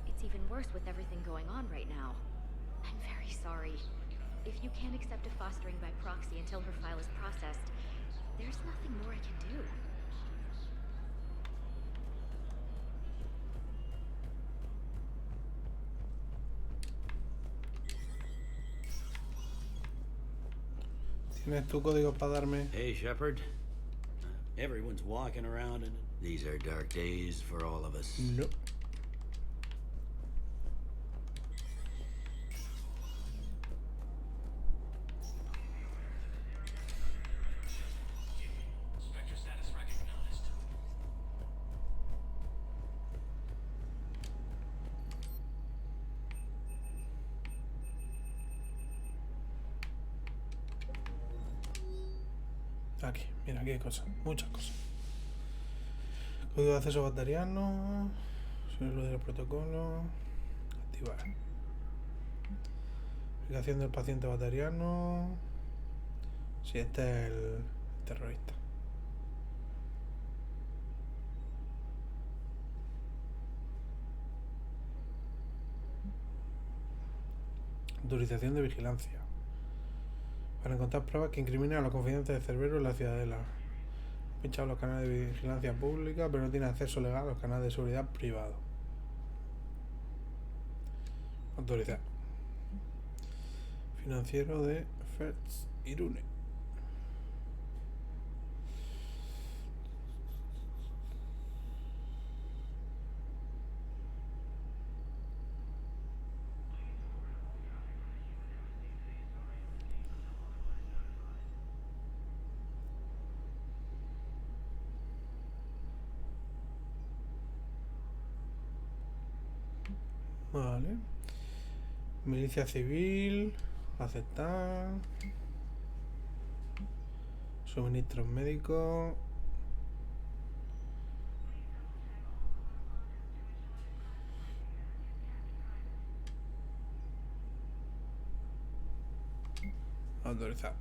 It's even worse with everything going on right now. I'm very sorry. If you can't accept a fostering by proxy until her file is processed, there's nothing more I can do. ¿Tienes tu código para darme? Hey, Shepard. Everyone's walking around, and these are dark days for all of us. No. Spectre status recognized. Aquí, mira, aquí hay cosas, muchas cosas. Código de acceso batariano, suelo del protocolo, activar. Aplicación del paciente batariano. Sí, este es el terrorista. Autorización de vigilancia. Para encontrar pruebas que incriminen a los confidentes de Cerbero en la ciudadela. Pinchado los canales de vigilancia pública, pero no tiene acceso legal a los canales de seguridad privados. Autorizar. Financiero de Fertz Irune. Vale. Milicia civil. Aceptar. Suministros médicos. Autorizar.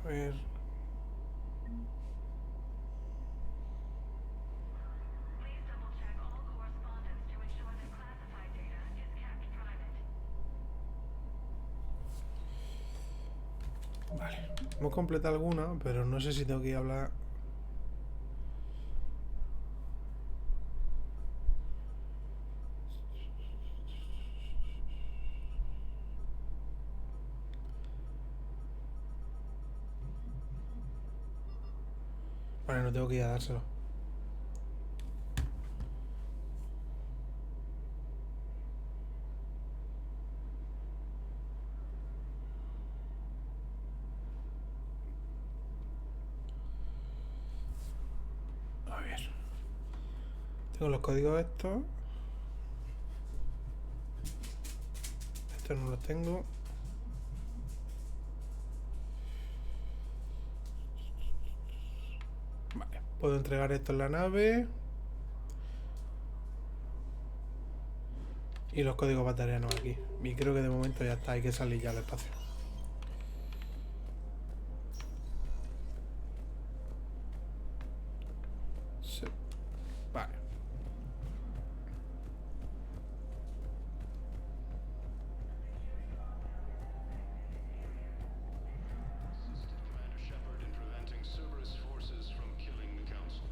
A ver. Vale. Hemos completado alguna, pero no sé si tengo que ir a hablar. Vale, no tengo que ir a dárselo. A ver. Tengo los códigos estos. Estos no los tengo. Vale. Puedo entregar esto en la nave. Y los códigos batarianos aquí. Y creo que de momento ya está. Hay que salir ya al espacio. Sí. Vale. Commander Shepard in preventing Cerberus forces from killing the Council.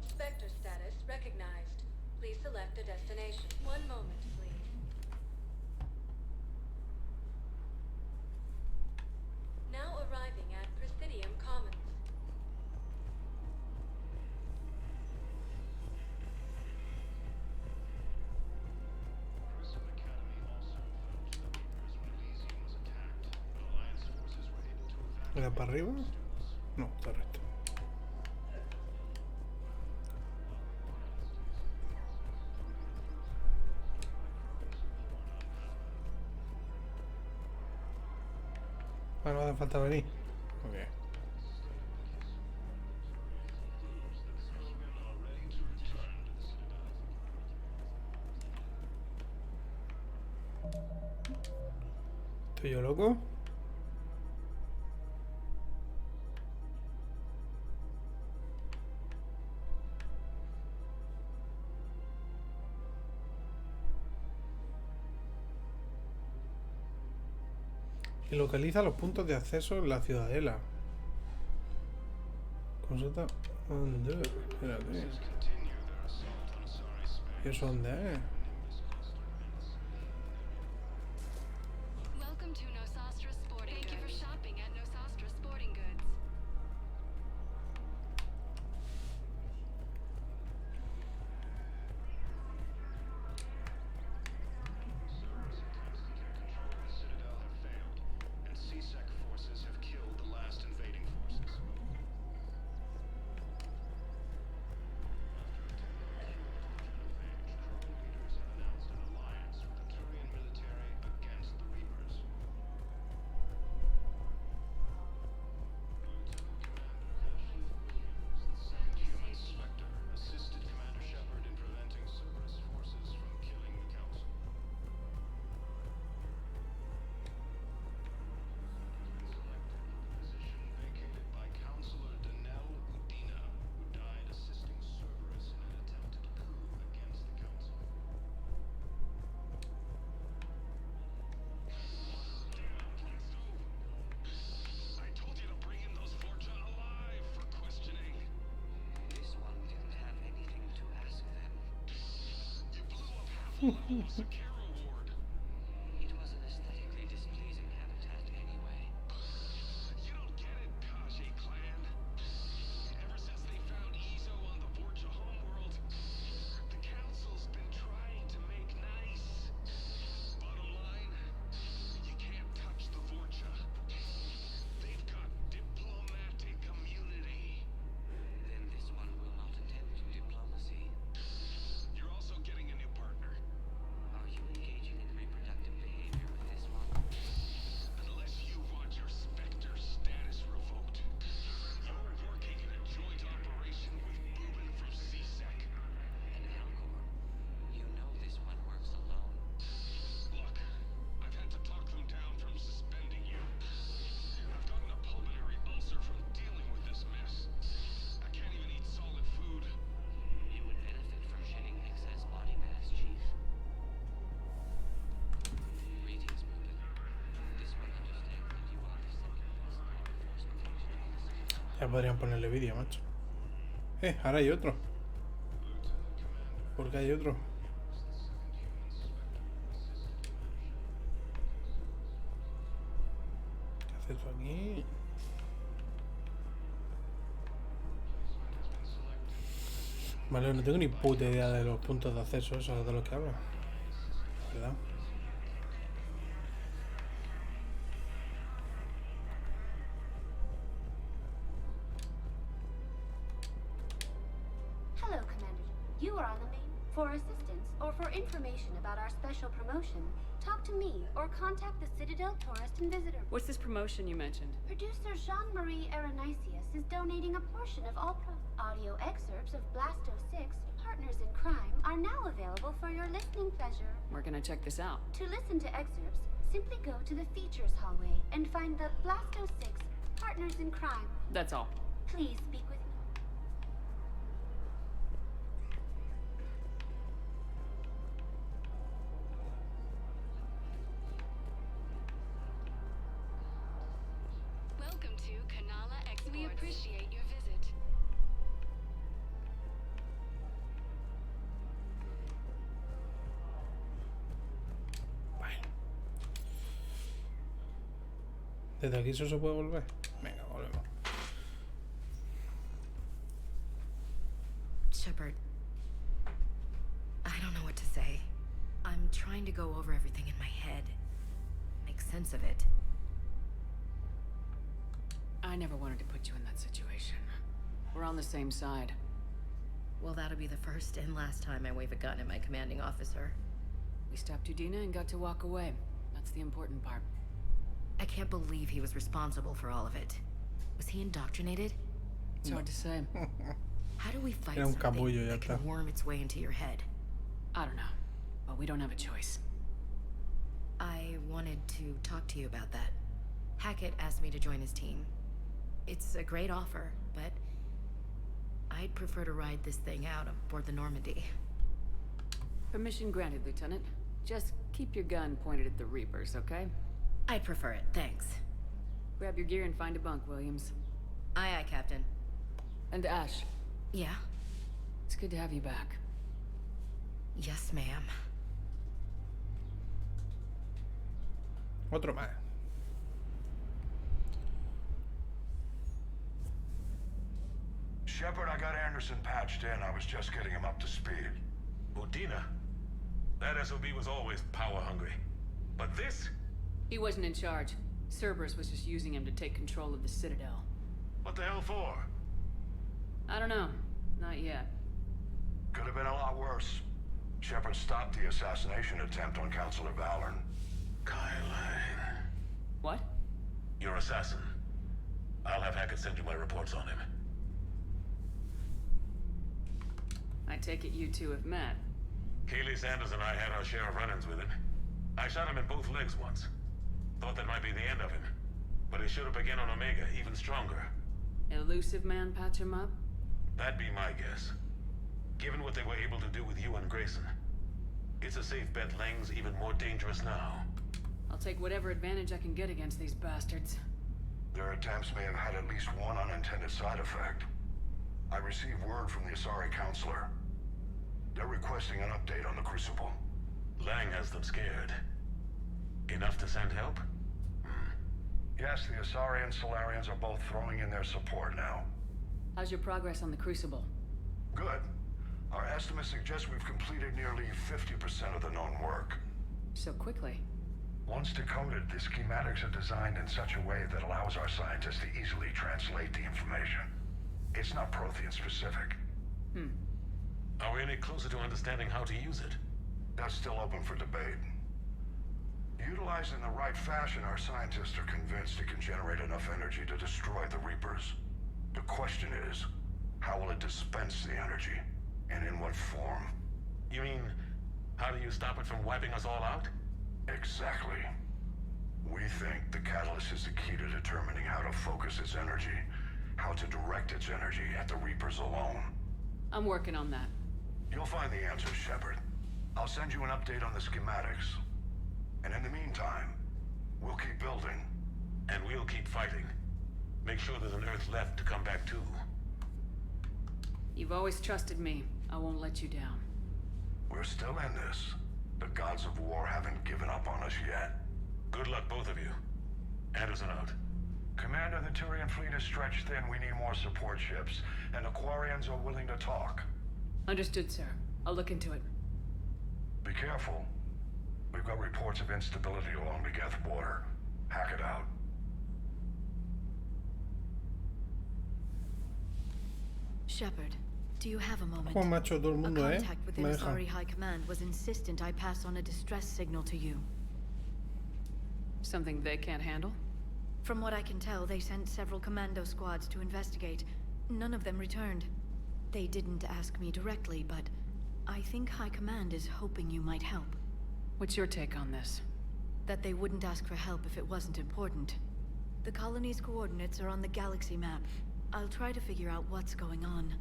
Spectre status recognized. Please select a destination. One moment, please. Now arriving at Presidium Commons. Prism Academy also felt that Prism Elysium was attacked, but Alliance forces were able to evacuate. ¿Era para arriba? No, está recto. Ah, no hace falta venir. Ok. Krogan are ready to return to the Citadel. ¿Estoy yo loco? Y localiza los puntos de acceso en la ciudadela. Consulta. ¿Dónde? Espérate. Continue their assault on Asari space. ¿Y eso dónde es? Welcome to Nosastra Sporting Goods. Thank you for shopping at Nosastra Sporting Goods. Cerberus attempts to take control of the Citadel have failed, and CSEC forces have killed the last invading forces. After attending a cumulative event, Krogan leaders have announced an alliance with the Turian military against the Reapers. Lieutenant Commander Ashley Williams, the second human Spectre, assisted Commander Shepard in preventing Cerberus forces from killing the Council. It was an aesthetically displeasing habitat anyway. You don't get it, Kaji clan. Ever since they found Ezo on the Vorcha homeworld, the council's been trying to make nice. Bottom line, you can't touch the Vorcha. They've got diplomatic immunity. Then this one will not attempt diplomacy. You're also getting a new partner. Are you engaging in reproductive behavior with this one? Unless you want your Spectre status revoked, you're working in a joint operation with Boomin from CSEC. And Alcor, you know this one works alone. Look, I've had to talk them down from suspending you. I've gotten a pulmonary ulcer from dealing with this mess. I can't even eat solid food. You would benefit from shedding excess body mass, Chief. Greetings, Boomin. This one understands that you are the second best law enforcement agent on the city. Ya podrían ponerle vídeo, macho. Ahora hay otro. ¿Por qué hay otro? ¿Qué hace esto aquí? Vale, no tengo ni puta idea de los puntos de acceso esos de los que habla. ¿Verdad? Hello, Commander. You are on the main. For assistance or for information about our special promotion, talk to me or contact the Citadel Tourist and Visitor. What's this promotion you mentioned? Producer Jean-Marie Arenicius is donating a portion of all audio excerpts of Blasto 6, Partners in Crime, are now available for your listening pleasure. We're gonna check this out. To listen to excerpts, simply go to the features hallway and find the Blasto 6, Partners in Crime. That's all. Please speak with me. Welcome to Kanala Exports. We appreciate your visit. ¿Desde aquí eso se puede volver? Venga, volvemos. Shepard, I don't know what to say. I'm trying to go over everything in my head. Make sense of it. I never wanted to put you in that situation. We're on the same side. Well, that'll be the first and last time I wave a gun at my commanding officer. We stopped Udina and got to walk away. That's the important part. I can't believe he was responsible for all of it. Was he indoctrinated? It's hard to say. How do we fight Era un something capullo, ya that can está. worm its way into your head? I don't know. But we don't have a choice. I wanted to talk to you about that. Hackett asked me to join his team. It's a great offer, but I'd prefer to ride this thing out aboard the Normandy. Permission granted, Lieutenant. Just keep your gun pointed at the Reapers, okay? I'd prefer it, thanks. Grab your gear and find a bunk, Williams. Aye, aye, Captain. And Ash. Yeah? It's good to have you back. Yes, ma'am. Otro más. Shepard, I got Anderson patched in. I was just getting him up to speed. Udina? That SOB was always power-hungry. But this? He wasn't in charge. Cerberus was just using him to take control of the Citadel. What the hell for? I don't know. Not yet. Could have been a lot worse. Shepard stopped the assassination attempt on Councilor Valorn. Kylan. What? Your assassin. I'll have Hackett send you my reports on him. I take it you two have met. Kaylee Sanders and I had our share of run-ins with him. I shot him in both legs once. Thought that might be the end of him. But he showed up again on Omega, even stronger. Elusive man patch him up? That'd be my guess. Given what they were able to do with you and Grayson. It's a safe bet Lang's even more dangerous now. I'll take whatever advantage I can get against these bastards. Their attempts may have had at least one unintended side effect. I received word from the Asari counselor. They're requesting an update on the Crucible. Lang has them scared. Enough to send help? Yes, the Asari and Salarians are both throwing in their support now. How's your progress on the Crucible? Good. Our estimates suggest we've completed nearly 50% of the known work. So quickly. Once decoded, the schematics are designed in such a way that allows our scientists to easily translate the information. It's not Prothean specific. Are we any closer to understanding how to use it? That's still open for debate. Utilized in the right fashion, our scientists are convinced it can generate enough energy to destroy the Reapers. The question is, how will it dispense the energy? And in what form? You mean, how do you stop it from wiping us all out? Exactly. We think the catalyst is the key to determining how to focus its energy, how to direct its energy at the Reapers alone. I'm working on that. You'll find the answers, Shepard. I'll send you an update on the schematics. And in the meantime, we'll keep building. And we'll keep fighting. Make sure there's an Earth left to come back to. You've always trusted me. I won't let you down. We're still in this. The gods of war haven't given up on us yet. Good luck, both of you. Anderson out. Commander, the Turian fleet is stretched thin. We need more support ships. And the Quarians are willing to talk. Understood, sir. I'll look into it. Be careful. We've got reports of instability along the Geth border. Hack it out. Shepard, do you have a moment? Como macho todo el mundo, A contact within Me deja. Asari High Command was insistent I pass on a distress signal to you. Something they can't handle? From what I can tell, they sent several commando squads to investigate. None of them returned. They didn't ask me directly, but I think High Command is hoping you might help. What's your take on this? That they wouldn't ask for help if it wasn't important. The colony's coordinates are on the galaxy map. I'll try to figure out what's going on.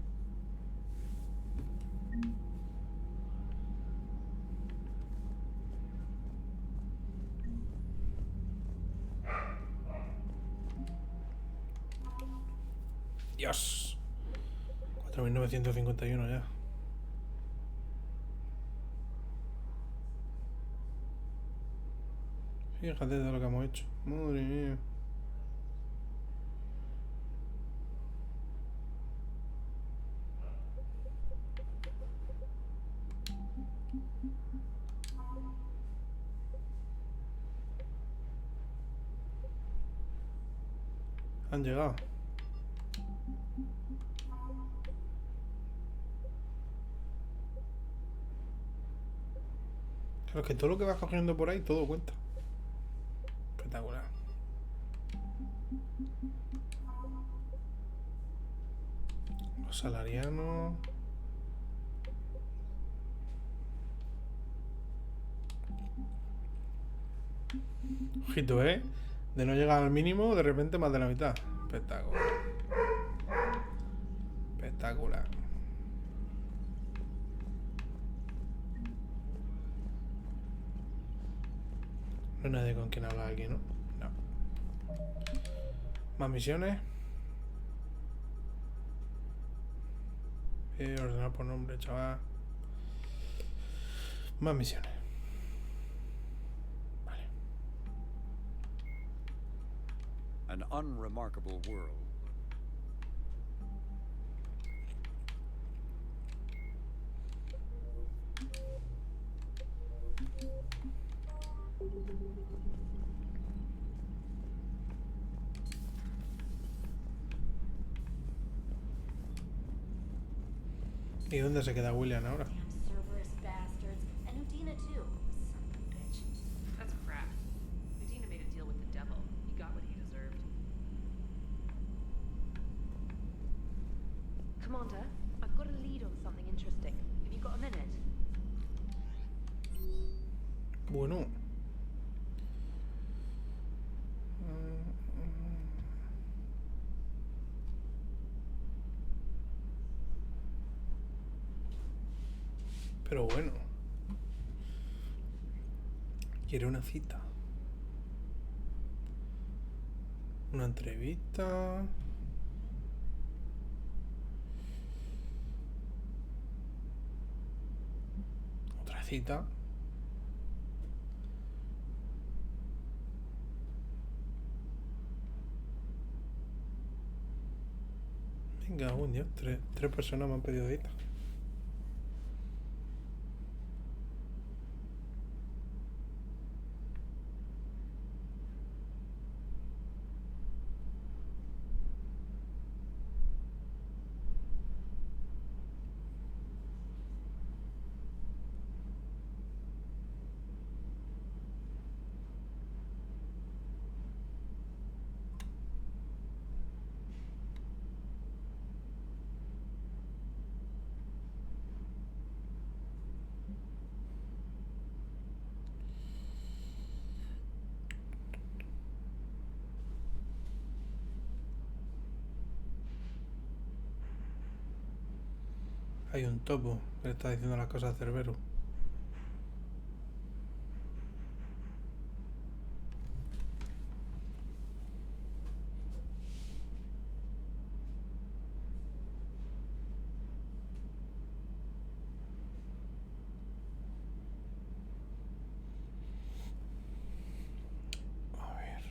Dios. 4.951 ya. Fíjate de lo que hemos hecho. Madre mía. Han llegado. Claro, que todo lo que vas cogiendo por ahí, todo cuenta. Espectacular. Los salarianos. Ojito, ¿eh? De no llegar al mínimo, de repente más de la mitad. Espectacular. Espectacular. No hay nadie con quien hablar aquí, ¿no? No. Más misiones. Ordenar por nombre, chaval. Más misiones. Vale. An unremarkable world. ¿Y dónde se queda William ahora? Cerberus bastards. And Udina too. Son of a bitch. That's crap. Medina made a deal with the devil. He got what he deserved. Commander, I've got a lead on something interesting. Have you got a minute? Bueno. Pero bueno. Quiere una cita. Una entrevista. Otra cita. Venga, un Dios, tres personas me han pedido cita. Hay un topo que le está diciendo las cosas a Cerbero. A ver.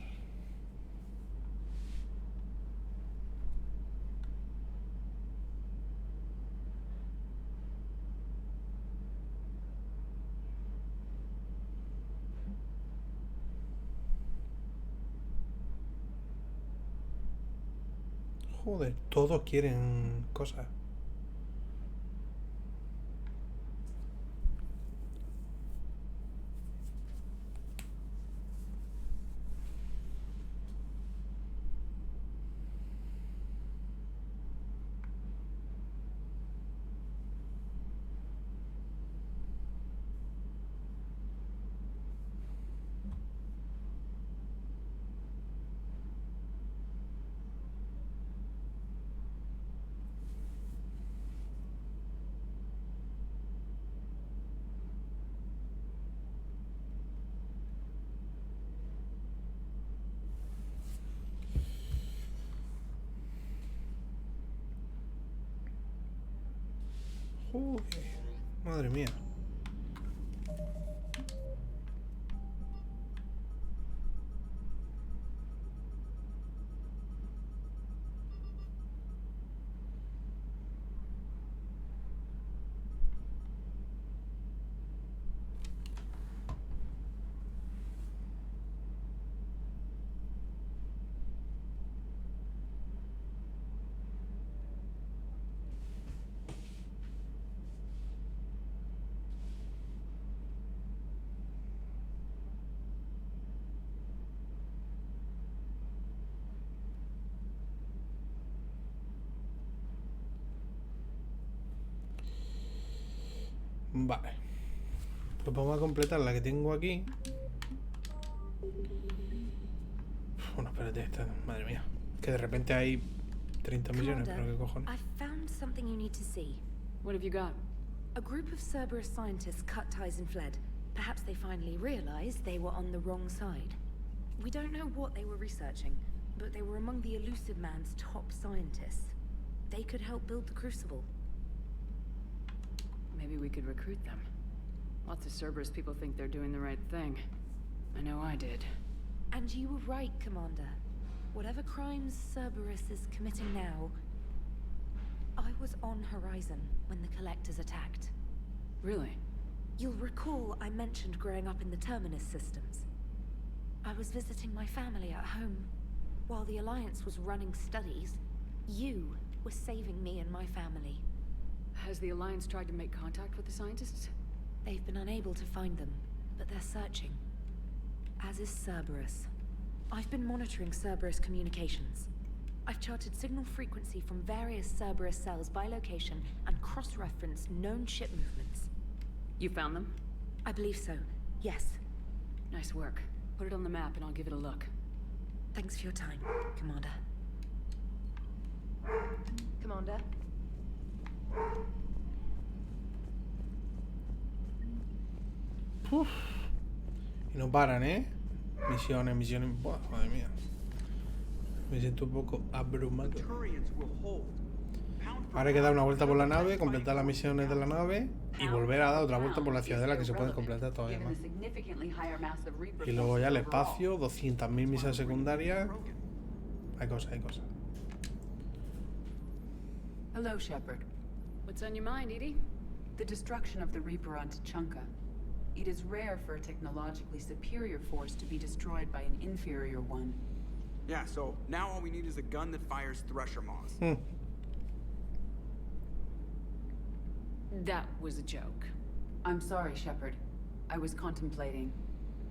Joder, todos quieren cosas. Joder, madre mía. Vale. Pues vamos a completar la que tengo aquí. Bueno, espérate, esta, madre mía. Que de repente hay 30 millones, pero qué cojones. I found something you need to see. What have you got? A group of Cerberus scientists cut ties and fled. Perhaps they finally realized they were on the wrong side. We don't know what they were researching, but they were among the Elusive Man's top scientists. They could help build the Crucible. Maybe we could recruit them. Lots of Cerberus people think they're doing the right thing. I know I did. And you were right, Commander. Whatever crimes Cerberus is committing now, I was on Horizon when the Collectors attacked. Really? You'll recall I mentioned growing up in the Terminus systems. I was visiting my family at home. While the Alliance was running studies, you were saving me and my family. Has the Alliance tried to make contact with the scientists? They've been unable to find them, but they're searching. As is Cerberus. I've been monitoring Cerberus communications. I've charted signal frequency from various Cerberus cells by location and cross-referenced known ship movements. You found them? I believe so, yes. Nice work. Put it on the map and I'll give it a look. Thanks for your time, Commander. Commander? Uf. Y no paran, ¿eh? Misiones, misiones. Buah, madre mía. Me siento un poco abrumado. Ahora hay que dar una vuelta por la nave, completar las misiones de la nave y volver a dar otra vuelta por la ciudadela, que se pueden completar todavía más. Y luego ya el espacio, 200.000 misiones secundarias. Hay cosas, hay cosas. Hello, Shepard. What's on your mind, Edie? The destruction of the Reaper on Tuchanka. It is rare for a technologically superior force to be destroyed by an inferior one. Yeah, so now all we need is a gun that fires thresher maws. That was a joke. I'm sorry, Shepard. I was contemplating.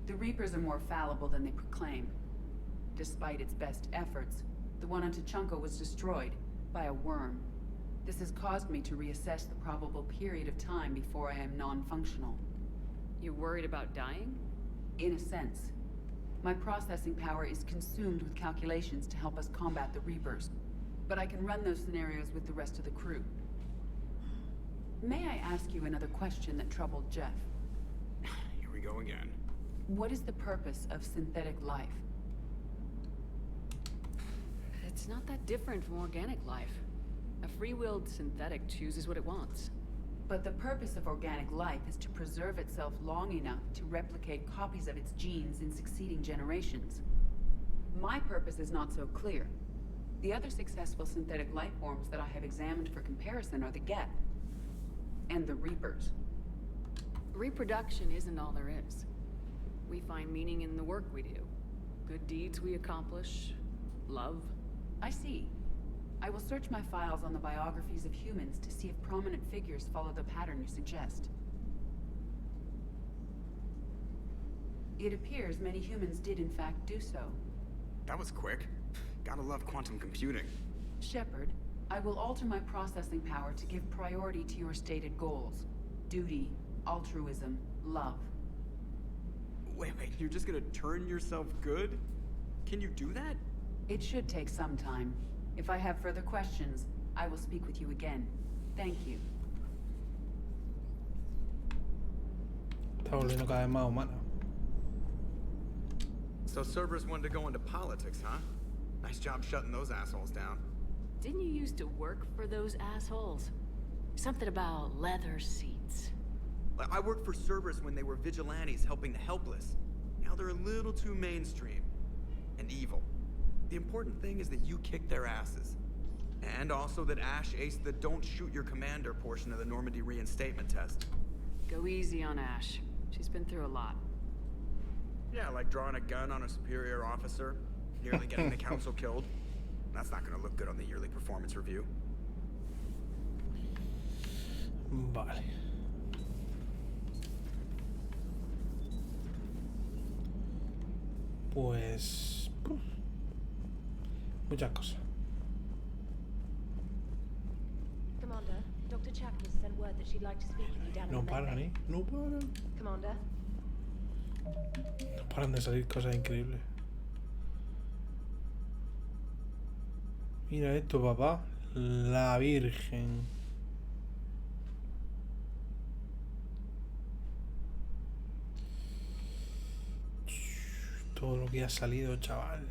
The Reapers are more fallible than they proclaim. Despite its best efforts, the one on Tuchanka was destroyed by a worm. This has caused me to reassess the probable period of time before I am non-functional. You're worried about dying? In a sense. My processing power is consumed with calculations to help us combat the Reapers. But I can run those scenarios with the rest of the crew. May I ask you another question that troubled Jeff? Here we go again. What is the purpose of synthetic life? It's not that different from organic life. A free-willed synthetic chooses what it wants. But the purpose of organic life is to preserve itself long enough to replicate copies of its genes in succeeding generations. My purpose is not so clear. The other successful synthetic life forms that I have examined for comparison are the Geth and the Reapers. Reproduction isn't all there is. We find meaning in the work we do. Good deeds we accomplish. Love. I see. I will search my files on the biographies of humans to see if prominent figures follow the pattern you suggest. It appears many humans did in fact do so. That was quick. Gotta love quantum computing. Shepard, I will alter my processing power to give priority to your stated goals. Duty, altruism, love. Wait, you're just gonna turn yourself good? Can you do that? It should take some time. If I have further questions, I will speak with you again. Thank you. Está volviendo cada vez más humana. So Cerberus wanted to go into politics, huh? Nice job shutting those assholes down. Didn't you used to work for those assholes? Something about leather seats. I worked for Cerberus when they were vigilantes helping the helpless. Now they're a little too mainstream. And evil. The important thing is that you kick their asses. And also that Ash aced the don't shoot your commander portion of the Normandy reinstatement test. Go easy on Ash. She's been through a lot. Yeah, like drawing a gun on a superior officer, nearly getting the council killed. That's not gonna look good on the yearly performance review. Vale. Pues... muchas cosas. Commander, Dr. Chapman sent word that she'd like to speak with you down No in the paran, medbay. No paran. Commander? No paran de salir cosas increíbles. Mira esto, papá. La Virgen. Todo lo que ha salido, chaval.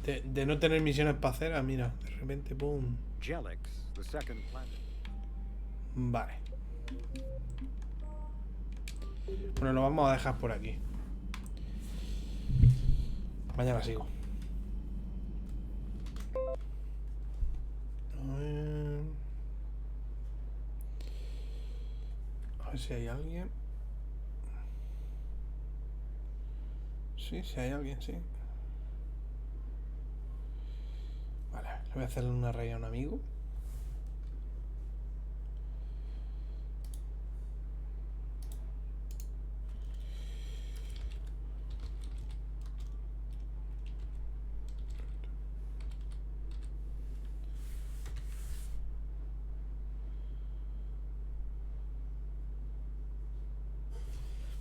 De no tener misiones paceras, mira, de repente, pum. Jelix, the second planet. Vale. Bueno, lo vamos a dejar por aquí. Mañana sigo. A ver si hay alguien. Sí, si hay alguien, sí. Vale, le voy a hacerle una raya a un amigo.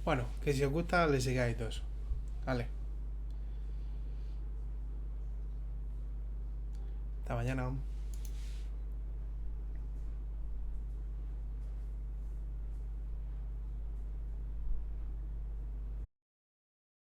Bueno, que si os gusta le sigáis todo eso. Vale. Hasta mañana.